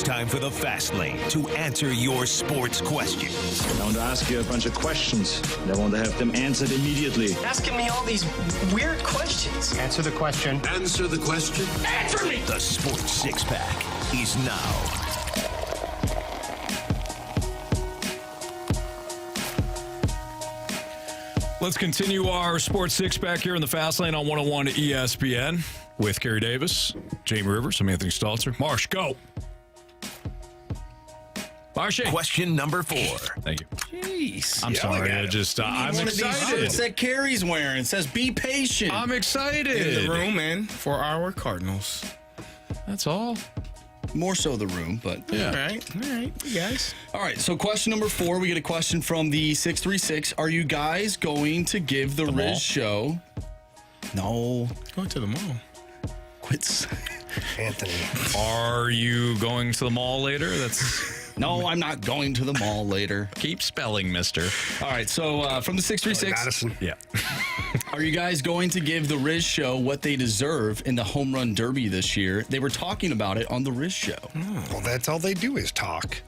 time for the Fast Lane to answer your sports questions. I want to ask you a bunch of questions. I want to have them answered immediately. Asking me all these weird questions. Answer the question. Answer the question. Answer me! The Sports Six-Pack is now. Let's continue our Sports Six-Pack here in the Fast Lane on 101 ESPN with Carey Davis, Jamie Rivers, I'm Anthony Stalter. Marsh, go. Marshy. Question number 4. Thank you. Jeez. I'm sorry. I'm excited. It's that Carey's wearing. It says, be patient. I'm excited. In the room, man, for our Cardinals. That's all. More so the room, but yeah. All right, you guys. All right, so question number 4, we get a question from the 636. Are you guys going to give the Riz show? No. Going to the mall. Quits. Anthony. Are you going to the mall later? No, I'm not going to the mall later. Keep spelling, mister. All right, so from the 636. Madison. Yeah. Are you guys going to give the Riz show what they deserve in the home run derby this year? They were talking about it on the Riz show. Well, that's all they do is talk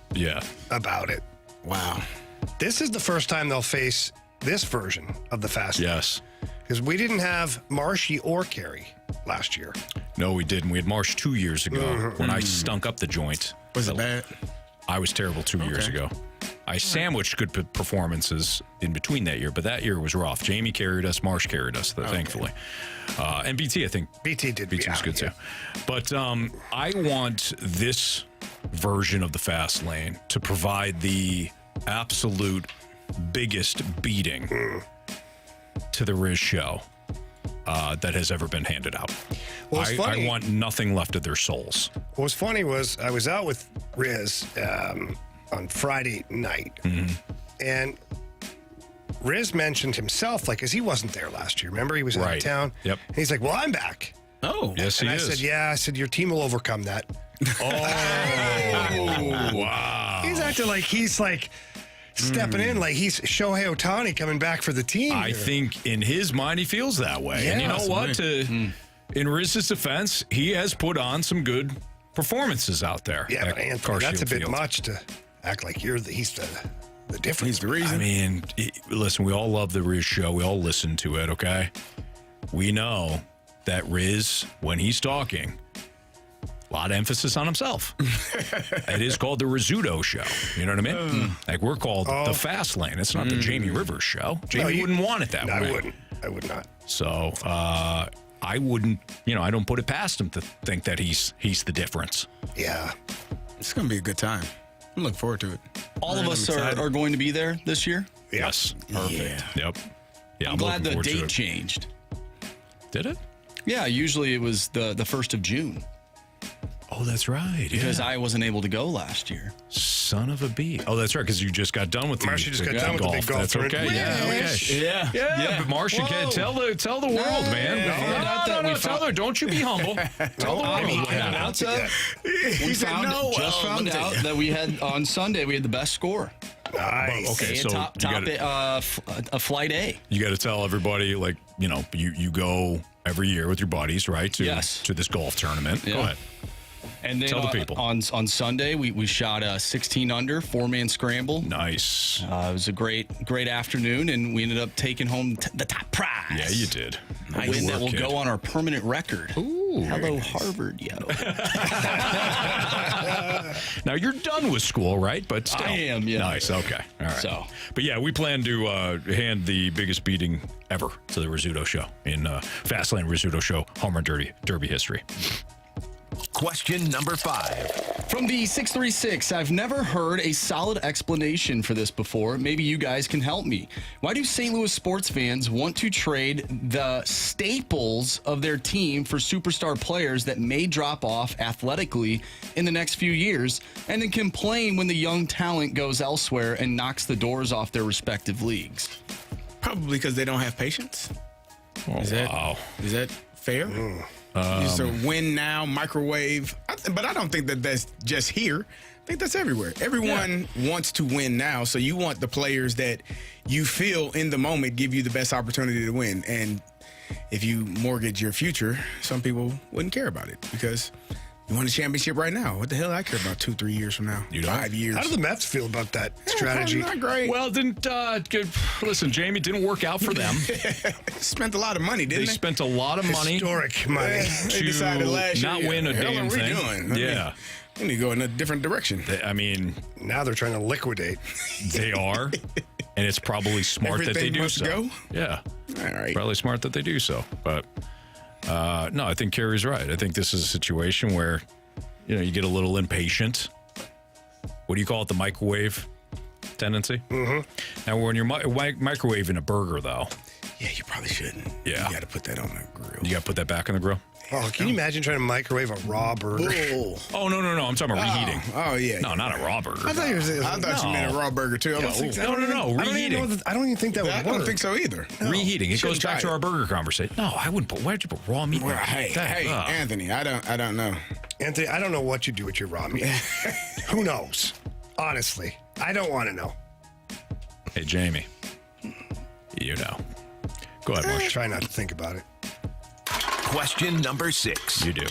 about it. Wow. This is the first time they'll face this version of the Fast Lane. Yes. Because we didn't have Marshy or Carey last year. No, we didn't. We had Marsh 2 years ago when I stunk up the joint. Was it bad? I was terrible 2 years ago. I sandwiched good performances in between that year, but that year was rough. Jamie carried us, Marsh carried us, thankfully. And BT, I think. BT was good too. But I want this version of the Fast Lane to provide the absolute biggest beating to the Riz show that has ever been handed out. Well, I want nothing left of their souls. What was funny was I was out with Riz on Friday night, and Riz mentioned himself, because he wasn't there last year. Remember, he was out of town. Yep. And he's like, "Well, I'm back." Oh, yes, and he I is. said, "Yeah." I said, "Your team will overcome that." Oh, wow. He's acting like he's stepping in, like he's Shohei Ohtani coming back for the team. I think in his mind he feels that way. And you know what? In Riz's defense, he has put on some good performances out there. Yeah, but Anthony, that's a bit much to act like he's the difference. He's the reason. I mean, listen, we all love the Riz show. We all listen to it, okay? We know that Riz, when he's talking, a lot of emphasis on himself. It is called the Rizzuto show. You know what I mean? Like we're called the Fast Lane. It's not the Jamie Rivers show. Jamie wouldn't want it that way. I wouldn't. I would not. So I wouldn't. I don't put it past him to think that he's the difference. Yeah, it's gonna be a good time. I'm looking forward to it. All of us are going to be there this year. Yes. Perfect. Yep. Yeah, I'm glad the looking forward to date it. changed. Did it? Yeah, usually it was the 1st of June. Oh, that's right. Because I wasn't able to go last year. Son of a bee. Oh, that's right, because you just got done with the Marcia just got done with the big golf That's okay. tournament. Yeah. But Marcia, tell the world, man. No, tell her. Don't you be humble. Tell the world. We found out that we had on Sunday we had the best score. Nice. Okay, so top a flight A. You got to tell everybody, you go every year with your buddies, right? To this golf tournament. Yeah. Go ahead. And then tell the people. On Sunday, we shot a 16 under, 4-man scramble. Nice. It was a great afternoon, and we ended up taking home the top prize. Yeah, you did. A win that will go on our permanent record. Ooh. Hello, Harvard, yo. Now, you're done with school, right? But still. I am, yeah. Nice, okay. All right. But yeah, we plan to hand the biggest beating ever to the Rizzuto show in Fastlane Rizzuto show home run derby history. Question number 5. From the 636, I've never heard a solid explanation for this before. Maybe you guys can help me. Why do St. Louis sports fans want to trade the staples of their team for superstar players that may drop off athletically in the next few years and then complain when the young talent goes elsewhere and knocks the doors off their respective leagues? Probably because they don't have patience. Oh, Is that fair? Just a win now, microwave. But I don't think that's just here. I think that's everywhere. Everyone wants to win now, so you want the players that you feel in the moment give you the best opportunity to win. And if you mortgage your future, some people wouldn't care about it because You won a championship right now. What the hell I care about 2-3 years from now? 5 years. How do the Mets feel about that strategy? Not great. Well, listen, Jamie, didn't work out for them. Spent a lot of money, didn't they? They spent a lot of money. Historic money. They decided last year, not win a the hell damn are we thing. doing? Yeah. We need to go in a different direction. Now they're trying to liquidate. They are. And it's probably smart that they Everything do must so. go? Yeah. All right. Probably smart that they do so. But no, I think Carey's right. I think this is a situation where, you get a little impatient. What do you call it? The microwave tendency? Mm-hmm. Now, when you're microwaving a burger, though. Yeah, you probably shouldn't. Yeah. You got to put that on the grill. You got to put that back on the grill? Oh, can you imagine trying to microwave a raw burger? Oh, no. I'm talking about reheating. Oh, yeah. No, not a raw burger. I thought you meant a raw burger, too. No. Reheating. I don't even think that would work. I don't think so either. No. Reheating. It goes back to our burger conversation. No, I wouldn't put. Why'd you put raw meat? Well, hey, Anthony, I don't know. Anthony, I don't know what you do with your raw meat. Who knows? Honestly, I don't want to know. Hey, Jamie. You know. Go ahead, Marsh. Try not to think about it. Question number 6. You do.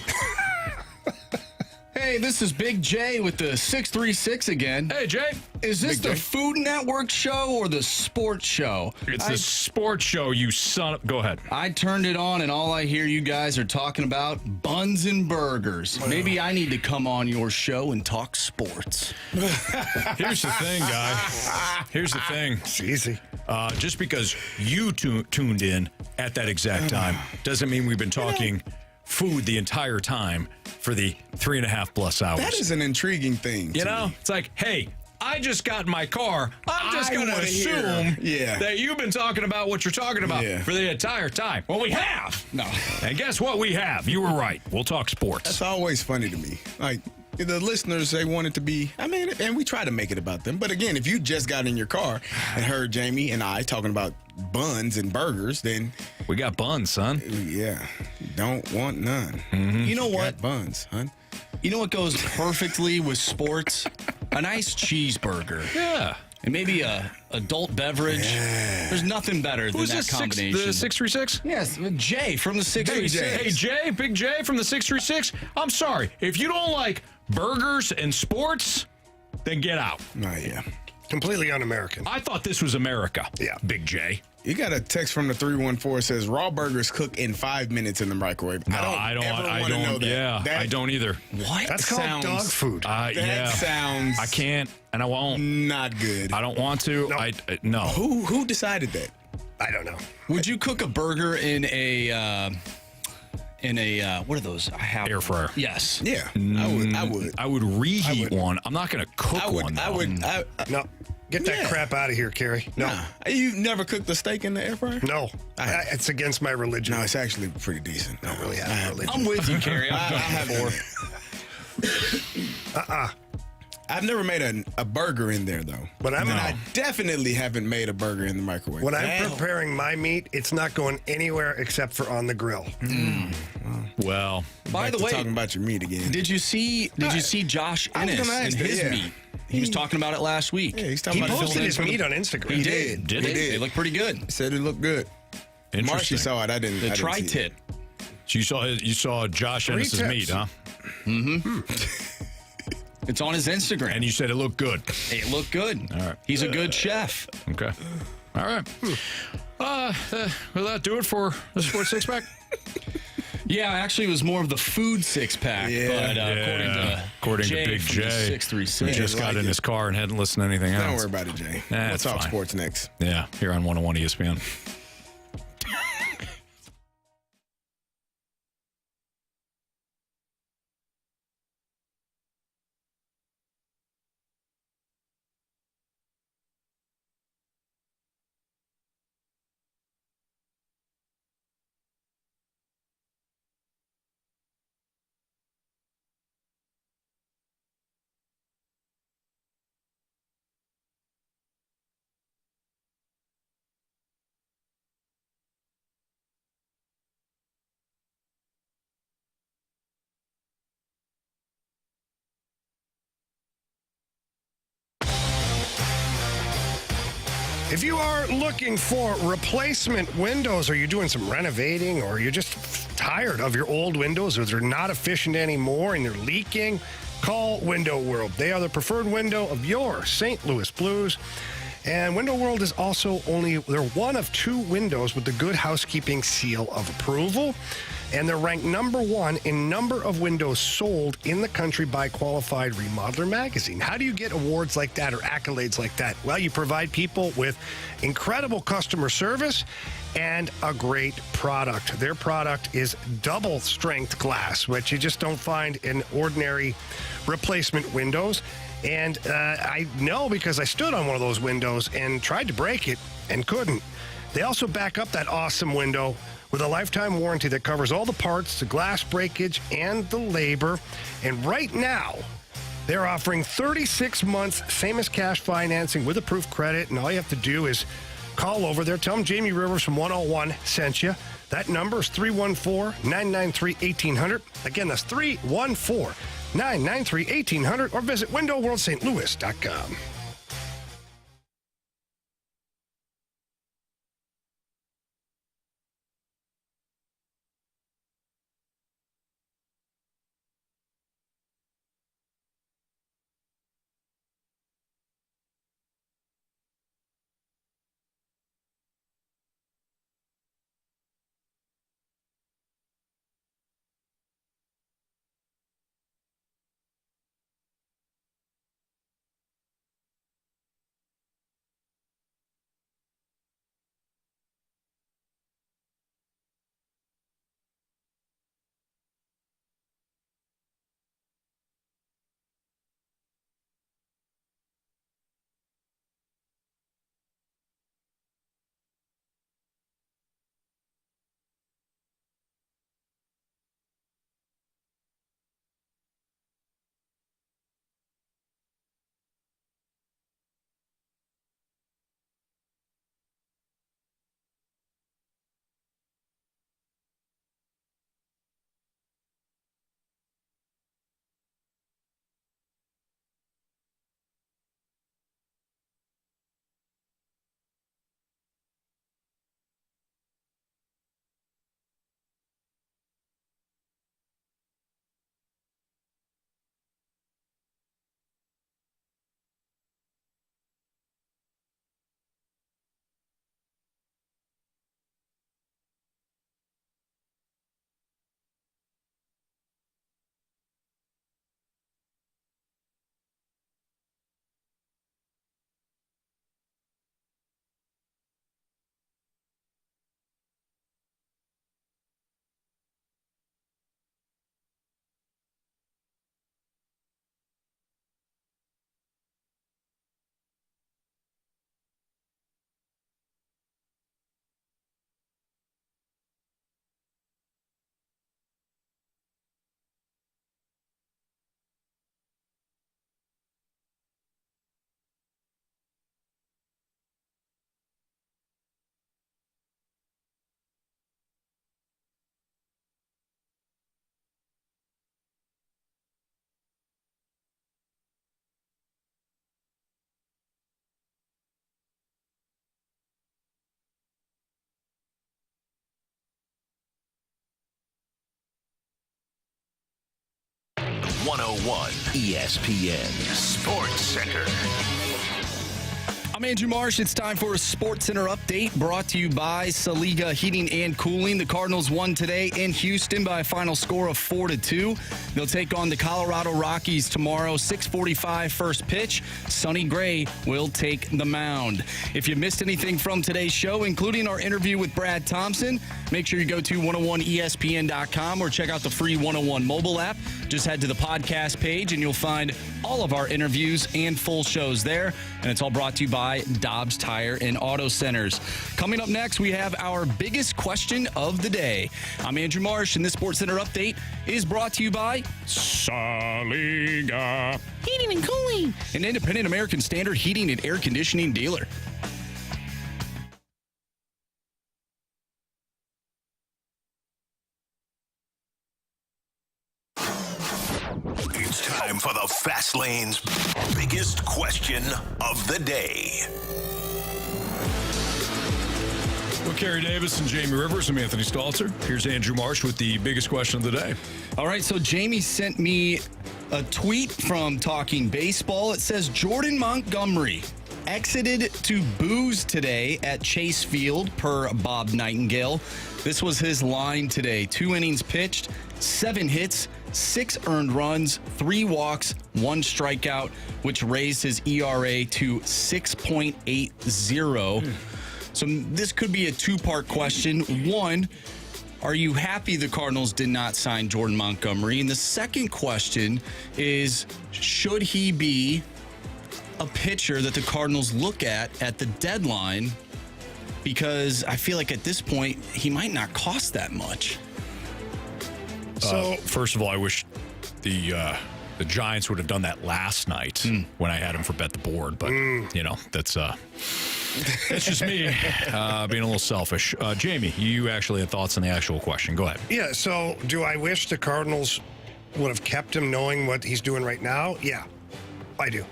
Hey, this is Big J with the 636 again. Hey, Jay. Is this Big the J. Food Network show or the sports show? It's the sports show, you son of... Go ahead. I turned it on, and all I hear you guys are talking about buns and burgers. Maybe I need to come on your show and talk sports. Here's the thing, guy. Here's the thing. It's easy. Just because you tuned in at that exact time doesn't mean we've been talking food the entire time for the 3.5+ hours. That is an intriguing thing. You know? It's like, hey, I just got in my car. I'm just going to assume that you've been talking about what you're talking about for the entire time. Well, we have. No. And guess what? We have. You were right. We'll talk sports. That's always funny to me. Like, the listeners, they want it to be, and we try to make it about them. But again, if you just got in your car and heard Jamie and I talking about buns and burgers, then... We got buns, son. Yeah. Don't want none. Mm-hmm. You know what? Got buns, hun. You know what goes perfectly with sports? A nice cheeseburger. Yeah. And maybe a adult beverage. Yeah. There's nothing better than that combination. The 636? Yes, Jay from the 636. Hey, Jay, Big J from the 636. I'm sorry. If you don't like burgers and sports, then get out. Oh, yeah. Completely un-American. I thought this was America. Yeah. Big J. You got a text from the 314 says raw burgers cook in 5 minutes in the microwave. No, I don't know that. Yeah, I don't either. What? That's called dog food. That sounds... I can't, and I won't. Not good. I don't want to. No. Who decided that? I don't know. Would you cook a burger in a what are those? I have air fryer. Yes. Yeah, I would. I would reheat one. I'm not going to cook one. Though. No. Get that crap out of here, Carey. No. Nah. You've never cooked a steak in the air fryer? No. It's against my religion. No, it's actually pretty decent. I don't really have a religion. I'm with you, Carey. I haven't. I've never made a burger in there, though. But I definitely haven't made a burger in the microwave. When I'm preparing my meat, it's not going anywhere except for on the grill. Well, by the way, talking about your meat again. Did you see Josh Ennis and his meat? He was talking about it last week. Yeah, he's talking he about posted his meat on Instagram. He did. Did he? They look pretty good. He said it looked good. Marcy saw it. I didn't. The I didn't tri-tit. So you saw Josh Ennis's meat, huh? Mm-hmm. It's on his Instagram. And you said it looked good. It looked good. All right. He's a good chef. Okay. All right. Will that do it for the Sports Six Pack? Yeah, actually, it was more of the food 6-pack. Yeah. But according to Big J, 636, who just got in his car and hadn't listened to anything else. Don't worry about it, Jay. We'll talk sports next. Yeah, here on 101 ESPN. If you are looking for replacement windows, or you're doing some renovating, or you're just tired of your old windows, or they're not efficient anymore and they're leaking, call Window World. They are the preferred window of your St. Louis Blues. And Window World is also they're one of 2 windows with the Good Housekeeping seal of approval. And they're ranked number 1 in number of windows sold in the country by Qualified Remodeler magazine. How do you get awards like that or accolades like that? Well, you provide people with incredible customer service and a great product. Their product is double strength glass, which you just don't find in ordinary replacement windows. And I know because I stood on one of those windows and tried to break it and couldn't. They also back up that awesome window with a lifetime warranty that covers all the parts, the glass breakage, and the labor. And right now, they're offering 36 months same-as-cash financing with approved credit. And all you have to do is call over there. Tell them Jamie Rivers from 101 sent you. That number is 314-993-1800. Again, that's 314-993-1800. Or visit windowworldstlouis.com. .101 ESPN Sports Center. I'm Andrew Marsh. It's time for a Sports Center update brought to you by Saliga Heating and Cooling. The Cardinals won today in Houston by a final score of 4-2. They'll take on the Colorado Rockies tomorrow, 6:45 first pitch. Sonny Gray will take the mound. If you missed anything from today's show, including our interview with Brad Thompson, make sure you go to 101ESPN.com or check out the free 101 mobile app. Just head to the podcast page and you'll find all of our interviews and full shows there. And it's all brought to you by Dobbs Tire and Auto Centers. Coming up next, we have our biggest question of the day. I'm Andrew Marsh, and this Sports Center update is brought to you by Saliga Heating and Cooling, an independent American Standard heating and air conditioning dealer. It's time for the Fast Lane's biggest question of the day. Well, Carey Davis and Jamie Rivers. I'm Anthony Stalter. Here's Andrew Marsh with the biggest question of the day. All right, so Jamie sent me a tweet from Talking Baseball. It says Jordan Montgomery exited to booze today at Chase Field, per Bob Nightingale. This was his line today. 2 innings pitched, 7 hits, 6 earned runs, 3 walks, 1 strikeout, which raised his ERA to 6.80. So this could be a 2-part question. 1, are you happy the Cardinals did not sign Jordan Montgomery? And the second question is, should he be a pitcher that the Cardinals look at the deadline? Because I feel like at this point, he might not cost that much. So, first of all, I wish the Giants would have done that last night when I had him for Bet the Board. But, that's just me being a little selfish. Jamie, you actually had thoughts on the actual question. Go ahead. Yeah, so do I wish the Cardinals would have kept him knowing what he's doing right now? Yeah, I do.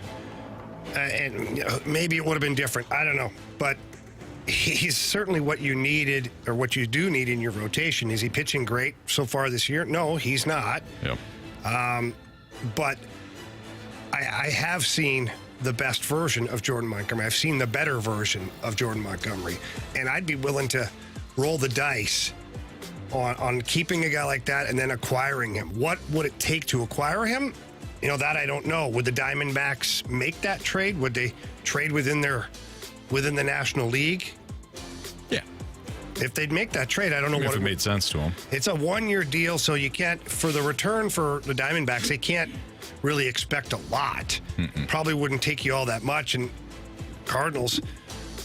And maybe it would have been different. I don't know. But he's certainly what you needed, or what you do need in your rotation. Is he pitching great so far this year? No, he's not. Yep. But I have seen the best version of Jordan Montgomery. I've seen the better version of Jordan Montgomery. And I'd be willing to roll the dice on keeping a guy like that and then acquiring him. What would it take to acquire him? That I don't know. Would the Diamondbacks make that trade? Would they trade within the National League? Yeah. If they'd make that trade, I don't know if it made sense to them. It's a 1-year deal, so you can't, for the return for the Diamondbacks, they can't really expect a lot. Probably wouldn't take you all that much. And Cardinals,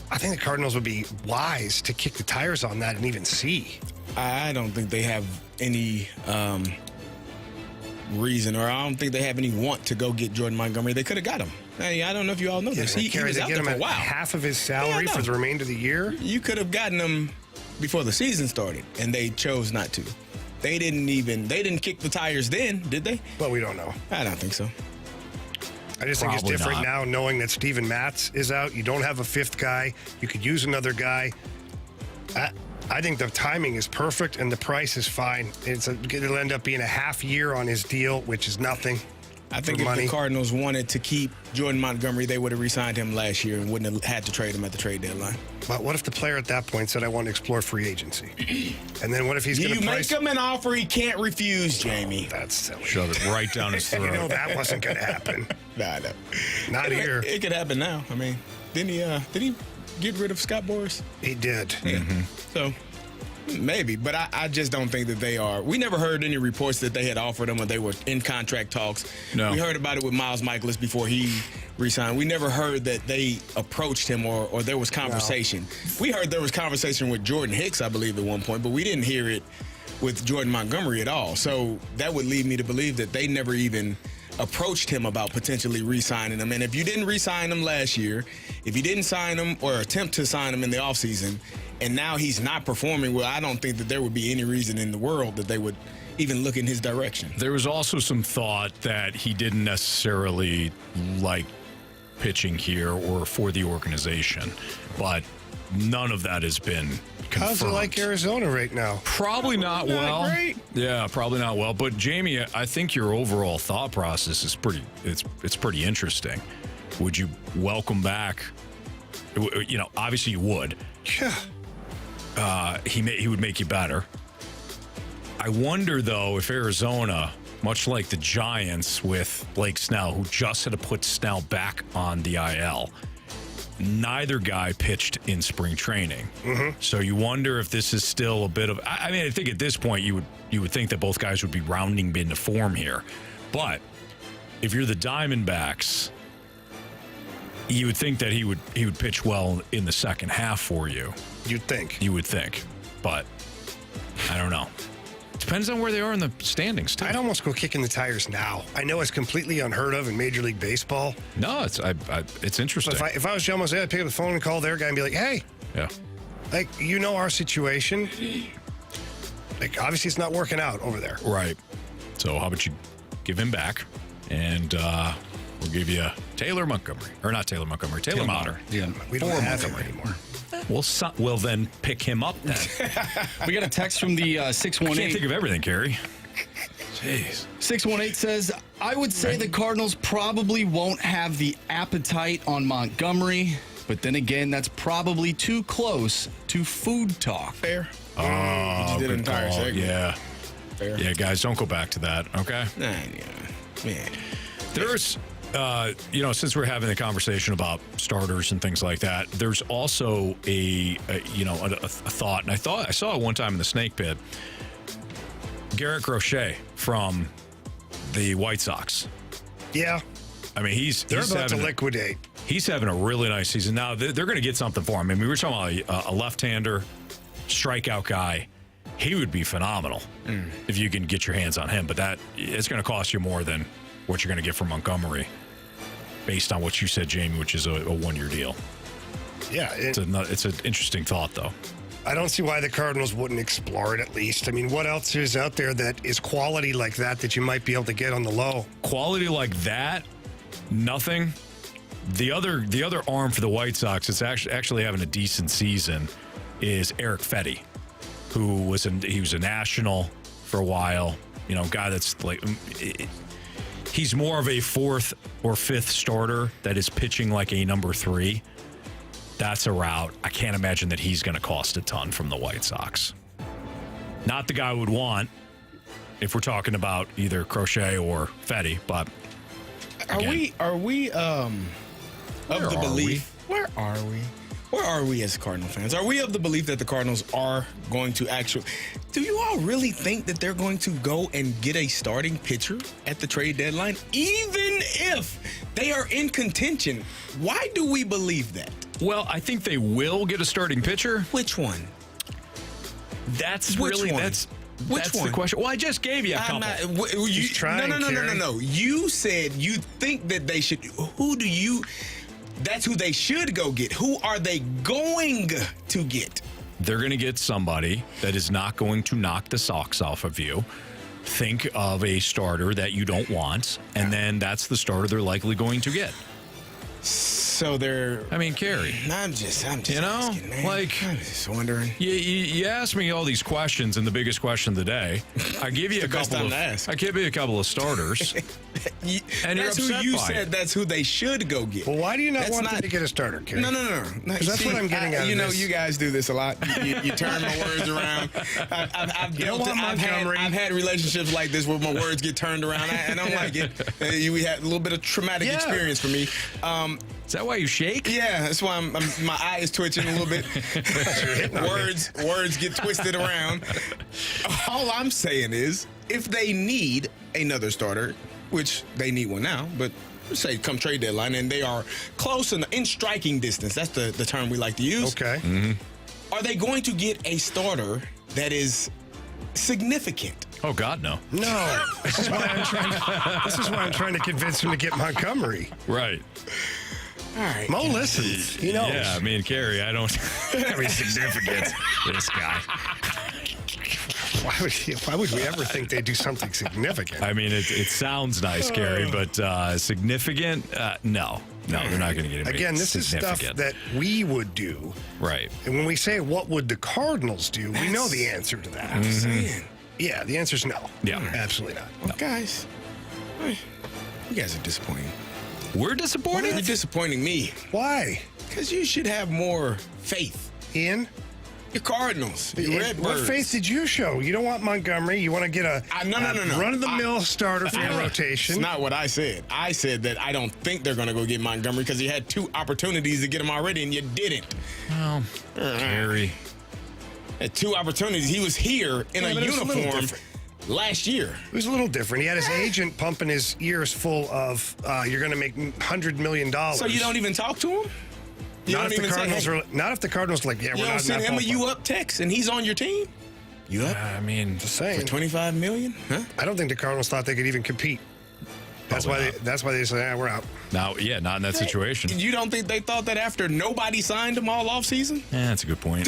I think the Cardinals would be wise to kick the tires on that and even see. I don't think they have any reason, or I don't think they have any want to go get Jordan Montgomery. They could have got him. I don't know if you all know this. He was out there for a while. Half of his salary for the remainder of the year. You could have gotten him before the season started, and they chose not to. They didn't kick the tires then, did they? Well, we don't know. I don't think so. I just think it's different now, knowing that Steven Matz is out. You don't have a 5th guy. You could use another guy. I think the timing is perfect and the price is fine. It'll end up being a half year on his deal, which is nothing. I think if the Cardinals wanted to keep Jordan Montgomery, they would have re-signed him last year and wouldn't have had to trade him at the trade deadline. But what if the player at that point said, I want to explore free agency? And then what if he's going to make him an offer he can't refuse, Jamie? That's silly. Shove it right down his throat. That wasn't going to happen. No. Not here. It could happen now. I mean, did he get rid of Scott Boras? He did. Yeah. So maybe, but I just don't think that they are. We never heard any reports that they had offered him or they were in contract talks. No. We heard about it with Miles Mikolas before he resigned. We never heard that they approached him or there was conversation. No. We heard there was conversation with Jordan Hicks, I believe, at one point, but we didn't hear it with Jordan Montgomery at all. So that would lead me to believe that they never even approached him about potentially re-signing him. And if you didn't re-sign him last year, if you didn't sign him or attempt to sign him in the offseason, and now he's not performing well, I don't think that there would be any reason in the world that they would even look in his direction. There was also some thought that he didn't necessarily like pitching here or for the organization, but none of that has been confirmed. How's it like Arizona right now? Probably not well. Great. Yeah, probably not well. But Jamie, I think your overall thought process is it's pretty interesting. Would you welcome back? Obviously you would. Yeah. He would make you better. I wonder though if Arizona, much like the Giants with Blake Snell, who just had to put Snell back on the IL. Neither guy pitched in spring training. Mm-hmm. So you wonder if this is still a bit of, I mean, I think at this point you would think that both guys would be rounding into form here. But if you're the Diamondbacks, you would think that he would pitch well in the second half for you. You'd think. You would think. But I don't know. Depends on where they are in the standings, too. I'd almost go kicking the tires now. I know it's completely unheard of in Major League Baseball. No, it's interesting. If I was Joe Mosey, I'd pick up the phone and call their guy and be like, hey. Yeah. Like, you know our situation. Like, obviously it's not working out over there. Right. So how about you give him back, and we'll give you Taylor Montgomery. Or not Taylor Montgomery, Taylor Motter. Yeah. We don't have him anymore. We'll then pick him up then. We got a text from the 618. I can't think of everything, Carey. Jeez. 618 says, I would say the Cardinals probably won't have the appetite on Montgomery, but then again, that's probably too close to food talk. Fair. Oh, did an good entire call. segment. Yeah. Fair. Yeah, guys, don't go back to that, okay? Yeah. There's, since we're having the conversation about starters and things like that, there's also a thought, and I saw it one time in the snake pit. Garrett Crochet from the White Sox. Yeah. I mean, they're about to liquidate. He's having a really nice season. Now, they're going to get something for him. I mean, we were talking about a left-hander, strikeout guy. He would be phenomenal if you can get your hands on him. But it's going to cost you more than what you're going to get from Montgomery based on what you said, Jamie, which is a one-year deal. Yeah. It's an interesting thought, though. I don't see why the Cardinals wouldn't explore it at least. I mean, what else is out there that is quality like that you might be able to get on the low? Quality like that, nothing. The other arm for the White Sox that's actually having a decent season is Eric Fetty, who was a national for a while. You know, guy that's like he's more of a fourth or fifth starter that is pitching like a number 3. That's a route. I can't imagine that he's going to cost a ton from the White Sox. Not the guy I would want if we're talking about either Crochet or Fetty, but again, Are we of the belief? Where are we? Where are we as Cardinal fans? Are we of the belief that the Cardinals are going to actually... Do you all really think that they're going to go and get a starting pitcher at the trade deadline? Even if they are in contention, why do we believe that? Well, I think they will get a starting pitcher. Which one? That's Which really one? that's Which one? The question. Well, I just gave you a couple. He's trying, No. You said you think that they should. Who do you? That's who they should go get. Who are they going to get? They're going to get somebody that is not going to knock the socks off of you. Think of a starter that you don't want, and then that's the starter they're likely going to get. So they're... I mean, Carey. I'm just asking, man. like... I'm just wondering. You asked me all these questions, and the biggest question of the day, I give you a couple of starters. And that's you're who you upset by said it. that's who they should go get. Well, why do you not want them to get a starter, Carey? No. Because that's what I'm getting at. You know, you guys do this a lot. You turn my words around. I've had relationships like this where my words get turned around, and I don't like it. We had a little bit of traumatic experience for me. Is that why you shake? Yeah, that's why my eye is twitching a little bit. Words get twisted around. All I'm saying is, if they need another starter, which they need one now, but say come trade deadline, and they are close in striking distance. That's the term we like to use. Okay. Mm-hmm. Are they going to get a starter that is significant? Oh God, no. No. This is why I'm trying to convince him to get Montgomery. Right. All right. Mo listens. He knows. Yeah, me and Carey, I don't have any significance. This guy. Why would we ever think they'd do something significant? I mean, it sounds nice, Carey, but significant? No, they're not going to get it. Again, this is stuff that we would do. Right. And when we say, what would the Cardinals do, we know the answer to that. I'm saying. Yeah, the answer's no. Yeah. Absolutely not. Well, guys, you guys are disappointing. We're disappointed? You're disappointing me. Why? Because you should have more faith in your Cardinals. Your Redbirds. What faith did you show? You don't want Montgomery. You want to get a run-of-the-mill starter for your rotation. It's not what I said. I said that I don't think they're going to go get Montgomery because you had 2 opportunities to get him already, and you didn't. Well, Carey. Had 2 opportunities. He was here in a uniform last year. It was a little different. He had his agent pumping his ears full of, you're going to make $100 million. So you don't even talk to him? Not if the Cardinals are like, yeah, we're not. You don't send him a you up text and he's on your team? You up? I mean, just saying. For $25 million? Huh? I don't think the Cardinals thought they could even compete. That's why they say, we're out. Now, yeah, not in that situation. You don't think they thought that after nobody signed him all offseason? Yeah, that's a good point.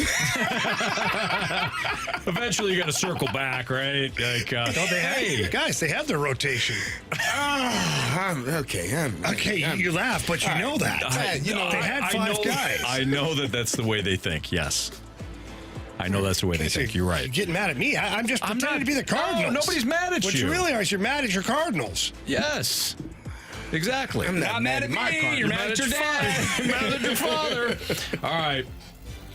Eventually, you got to circle back, right? Like, Don't they guys, they have their rotation. Okay, you laugh, but you know that. They had five guys. I know that's the way they think, yes. I know that's the way they think. You're right. You're getting mad at me. I'm just pretending to be the Cardinals. No, nobody's mad at what you. What you really are is you're mad at your Cardinals. Yes. Exactly. I'm not mad at my me. Cardinals. You're mad at your dad. You're mad at your father. All right.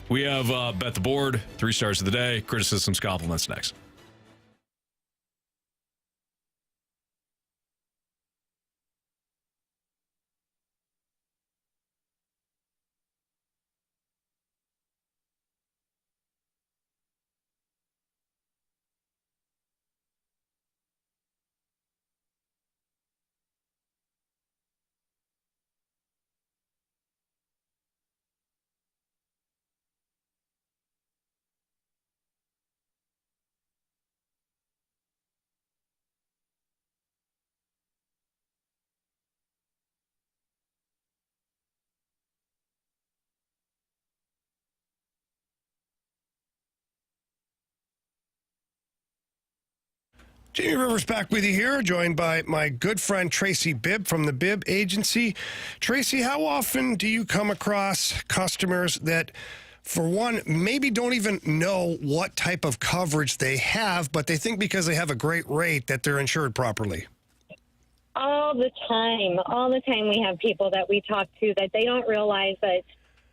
We have Bet the Board, 3 stars of the day, criticisms, compliments next. Jamie Rivers back with you here, joined by my good friend Tracy Bibb from the Bibb Agency. Tracy, how often do you come across customers that, for one, maybe don't even know what type of coverage they have, but they think because they have a great rate that they're insured properly? All the time we have people that we talk to that they don't realize that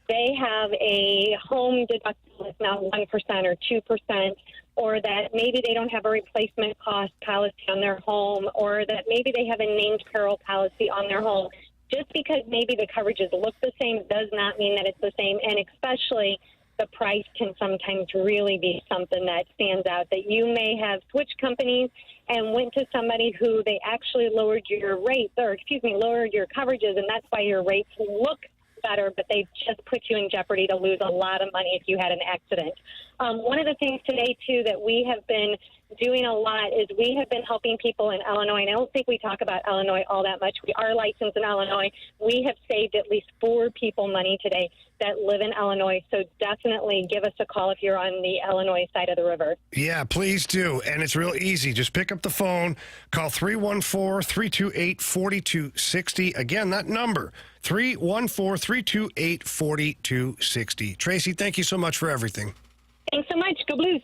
they have a home deductible that's now 1% or 2%, or that maybe they don't have a replacement cost policy on their home, or that maybe they have a named peril policy on their home. Just because maybe the coverages look the same does not mean that it's the same, and especially the price can sometimes really be something that stands out, that you may have switched companies and went to somebody who they actually lowered your rates, lowered your coverages, and that's why your rates look better, but they just put you in jeopardy to lose a lot of money if you had an accident. One of the things today, too, that we have been doing a lot is we have been helping people in Illinois, and I don't think we talk about Illinois all that much. We are licensed in Illinois. We have saved at least 4 people money today that live in Illinois, so definitely give us a call if you're on the Illinois side of the river. Yeah, please do, and it's real easy. Just pick up the phone, call 314-328-4260. Again, that number, 314-328-4260. Tracy, thank you so much for everything. Thanks so much. Go Blues.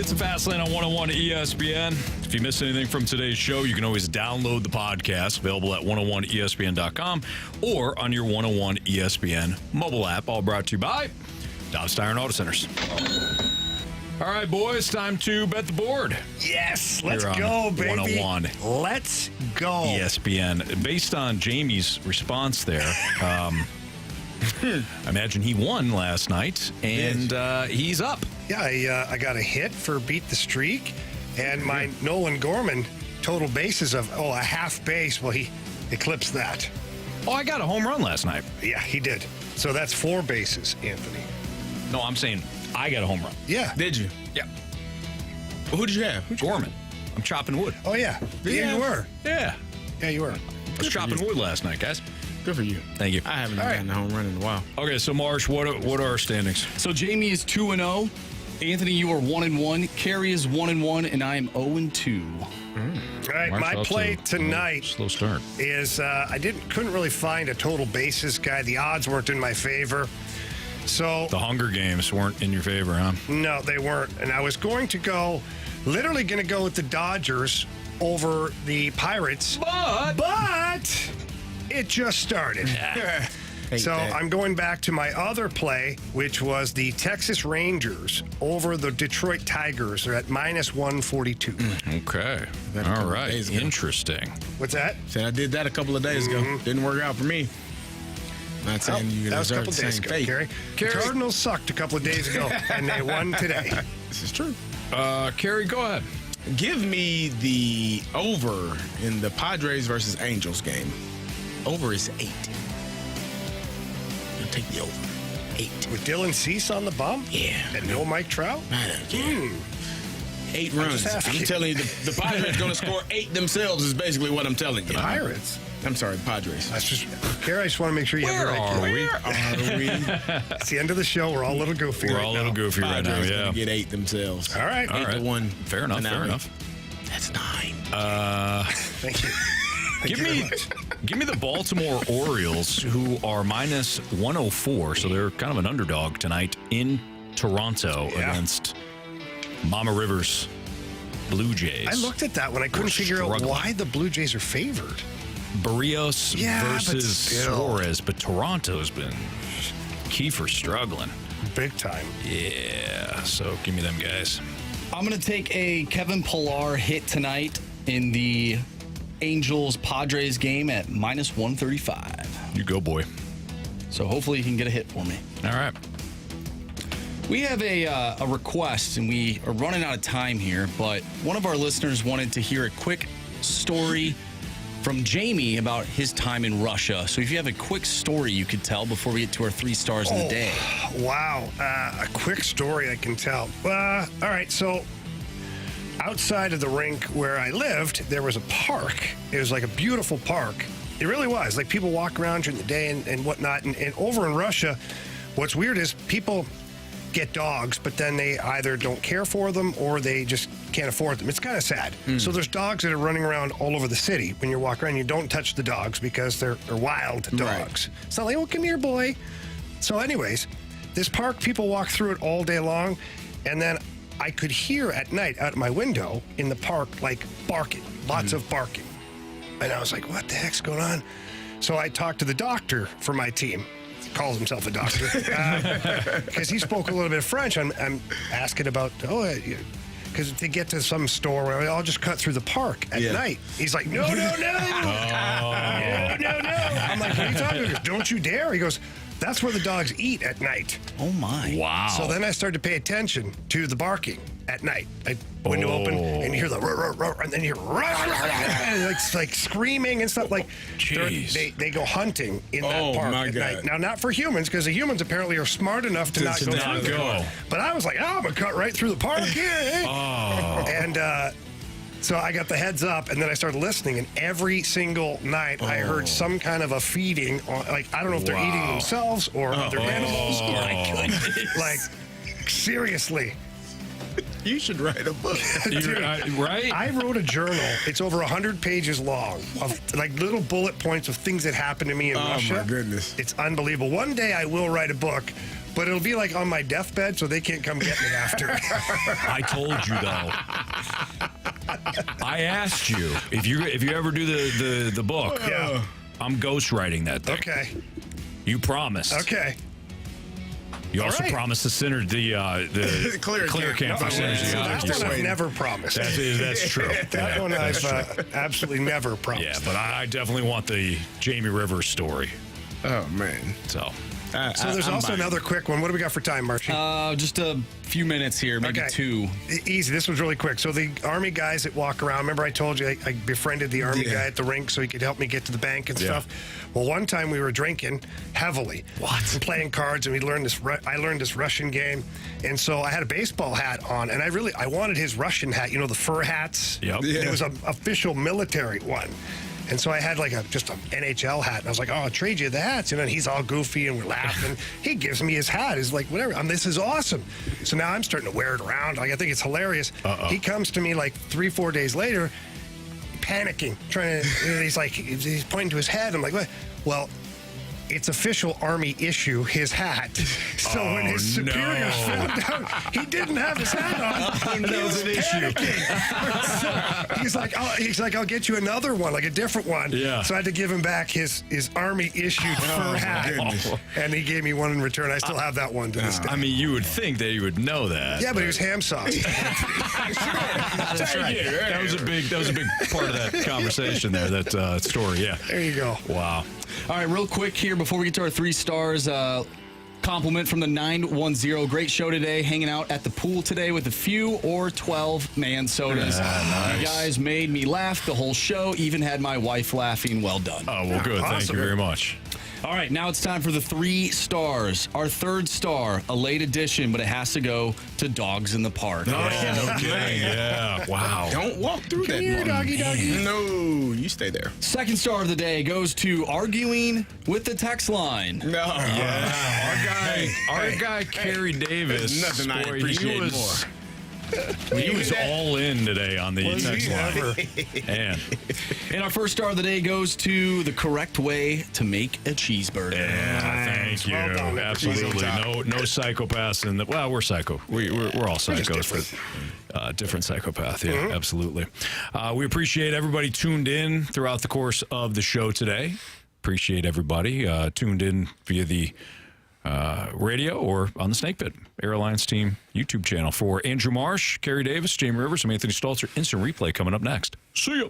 It's a Fast Lane on 101 ESPN. If you missed anything from today's show, you can always download the podcast, available at 101ESPN.com or on your 101 ESPN mobile app. All brought to you by Dobbs Tire and Auto Centers. All right, boys, time to bet the board. Yes, let's Here go, on baby. 101 Let's go. ESPN. Based on Jamie's response there, I imagine he won last night, and he's up. Yeah, I got a hit for beat the streak, and my Nolan Gorman total bases of a half base. Well, he eclipsed that. Oh, I got a home run last night. Yeah, he did. So that's 4 bases, Anthony. No, I'm saying I got a home run. Yeah. Did you? Yeah. Well, who did you have? Gorman. I'm chopping wood. Oh, yeah. Yeah, you were. Yeah. Yeah, you were. I was chopping wood last night, guys. Good for you. Thank you. I haven't gotten a home run in a while. Okay, so Marsh, what are our standings? So Jamie is 2-0. Anthony, you are 1-1. Carey is 1-1, and I am 0-2. All right, Marsh my off play to a tonight slow start is I couldn't really find a total bases guy. The odds weren't in my favor. So the Hunger Games weren't in your favor, huh? No, they weren't. And I was going to go with the Dodgers over the Pirates. But it just started. So I'm going back to my other play, which was the Texas Rangers over the Detroit Tigers. They're at -142. Okay. All right. Interesting. What's that? Said I did that a couple of days ago. Didn't work out for me. Not saying you that was a deserve couple the days same ago, fate. Carey. The Cardinals sucked a couple of days ago, and they won today. This is true. Carey, go ahead. Give me the over in the Padres versus Angels game. Over is 8. You'll take the over. 8. With Dylan Cease on the bump? Yeah. And no Mike Trout? I don't care. 8 runs. I'm telling you, the Pirates going to score 8 themselves is basically what I'm telling you. The Pirates? I'm sorry, the Padres. That's just, Carey, I just want to make sure you have the right. Where are we? It's the end of the show. We're all a little goofy We're right all a now. little goofy right now, Padres yeah. gonna get 8 themselves. All right. 8-1. Fair enough, finale. fair enough. That's 9. Thank you. Give me the Baltimore Orioles, who are -104, so they're kind of an underdog tonight in Toronto against Mama Rivers Blue Jays. I looked at that when I couldn't figure out why the Blue Jays are favored. Barrios versus still. Suarez, but Toronto's been Kiefer struggling. Big time. Yeah, so give me them guys. I'm going to take a Kevin Pillar hit tonight in the Angels-Padres game at -135. You go, boy. So hopefully you can get a hit for me. All right. We have a request, and we are running out of time here, but one of our listeners wanted to hear a quick story from Jamie about his time in Russia. So if you have a quick story you could tell before we get to our 3 stars in the day. Wow. A quick story I can tell. All right, so outside of the rink where I lived, there was a park. It was like a beautiful park. It really was. Like, people walk around during the day and whatnot. And over in Russia, what's weird is people get dogs, but then they either don't care for them or they just can't afford them. It's kind of sad. So there's dogs that are running around all over the city. When you walk around, you don't touch the dogs because they're wild dogs. It's not like, oh, come here, boy. So anyways, this park, people walk through it all day long, and then I could hear at night out my window in the park, like, barking, lots of barking. And I was like, what the heck's going on? So I talked to the doctor for my team. Calls himself a doctor because he spoke a little bit of French. I'm asking about, because to get to some store where I'll just cut through the park at night. He's like, no. No. I'm like, what are you talking about? He goes, don't you dare. He goes, that's where the dogs eat at night. Oh, my. Wow. So then I started to pay attention to the barking at night. Window open, and you hear the and then you hear like screaming and stuff. Like, they go hunting in that park at night. Now, not for humans, because the humans apparently are smart enough to not go through the park. But I was like, I'm going to cut right through the park here. And so I got the heads up, and then I started listening, and every single night I heard some kind of a feeding. Like, I don't know if they're eating themselves or other animals. My goodness. Like, seriously. You should write a book. Dude, right? I wrote a journal. It's over 100 pages long of like little bullet points of things that happened to me in Russia. Oh, my goodness. It's unbelievable. One day I will write a book, but it'll be like on my deathbed, so they can't come get me after. I told you though. I asked you if you ever do the book. Yeah. I'm ghostwriting that thing. Okay. You promised. Okay. You also right. promised the clear camp for synergy. That's one I've never promised. That's true. That one I've absolutely never promised. Yeah, but I definitely want the Jamie Rivers story. Oh, man. So there's also another quick one. What do we got for time, Marshy? Just a few minutes here, maybe two. Easy. This was really quick. So the Army guys that walk around, remember I told you I befriended the Army guy at the rink so he could help me get to the bank and stuff? Well, one time we were drinking heavily. And playing cards, and we learned this. I learned this Russian game. And so I had a baseball hat on, and I wanted his Russian hat, you know, the fur hats? Yep. Yeah. It was an official military one. And so I had just an NHL hat. And I was like, I'll trade you the hats. And he's all goofy and we're laughing. He gives me his hat. He's like, whatever. This is awesome. So now I'm starting to wear it around. I think it's hilarious. He comes to me 3-4 days later, panicking, he's pointing to his head. I'm like, what? Well, it's official Army issue, his hat. So when his superiors found out he didn't have his hat on, he was an panicking. So he's like, I'll get you another one, like a different one. Yeah. So I had to give him back his Army issued fur hat, and he gave me one in return. I still have that one to this day. I mean, you would think that you would know that. Yeah, but he was ham sauce. That's right. That was a big part of that conversation there. That story. Yeah. There you go. Wow. All right, real quick here before we get to our 3 stars. Compliment from the 910. Great show today. Hanging out at the pool today with a few or 12 man sodas. Nice. You guys made me laugh the whole show. Even had my wife laughing. Well done. Oh, well, good. Awesome. Thank you very much. All right, now it's time for the 3 stars. Our 3rd star, a late addition, but it has to go to Dogs in the Park. Oh, no kidding. Yeah. Wow. Don't walk through that Here, one. doggy. No, you stay there. 2nd star of the day goes to Arguing with the Text Line. No. Yeah. Our guy, Carey Davis. Nothing I appreciate more. He was all in today on the text line. And our 1st star of the day goes to the correct way to make a cheeseburger. Yeah, thank you. Well done. Absolutely. No psychopaths in the. Well, we're psycho. We're all psychos, but different psychopath. Yeah, absolutely. We appreciate everybody tuned in throughout the course of the show today. Appreciate everybody tuned in via the radio or on the Snake Pit Airlines Team YouTube channel. For Andrew Marsh, Carey Davis, Jamie Rivers, I'm Anthony Stalter. Instant replay coming up next. See ya.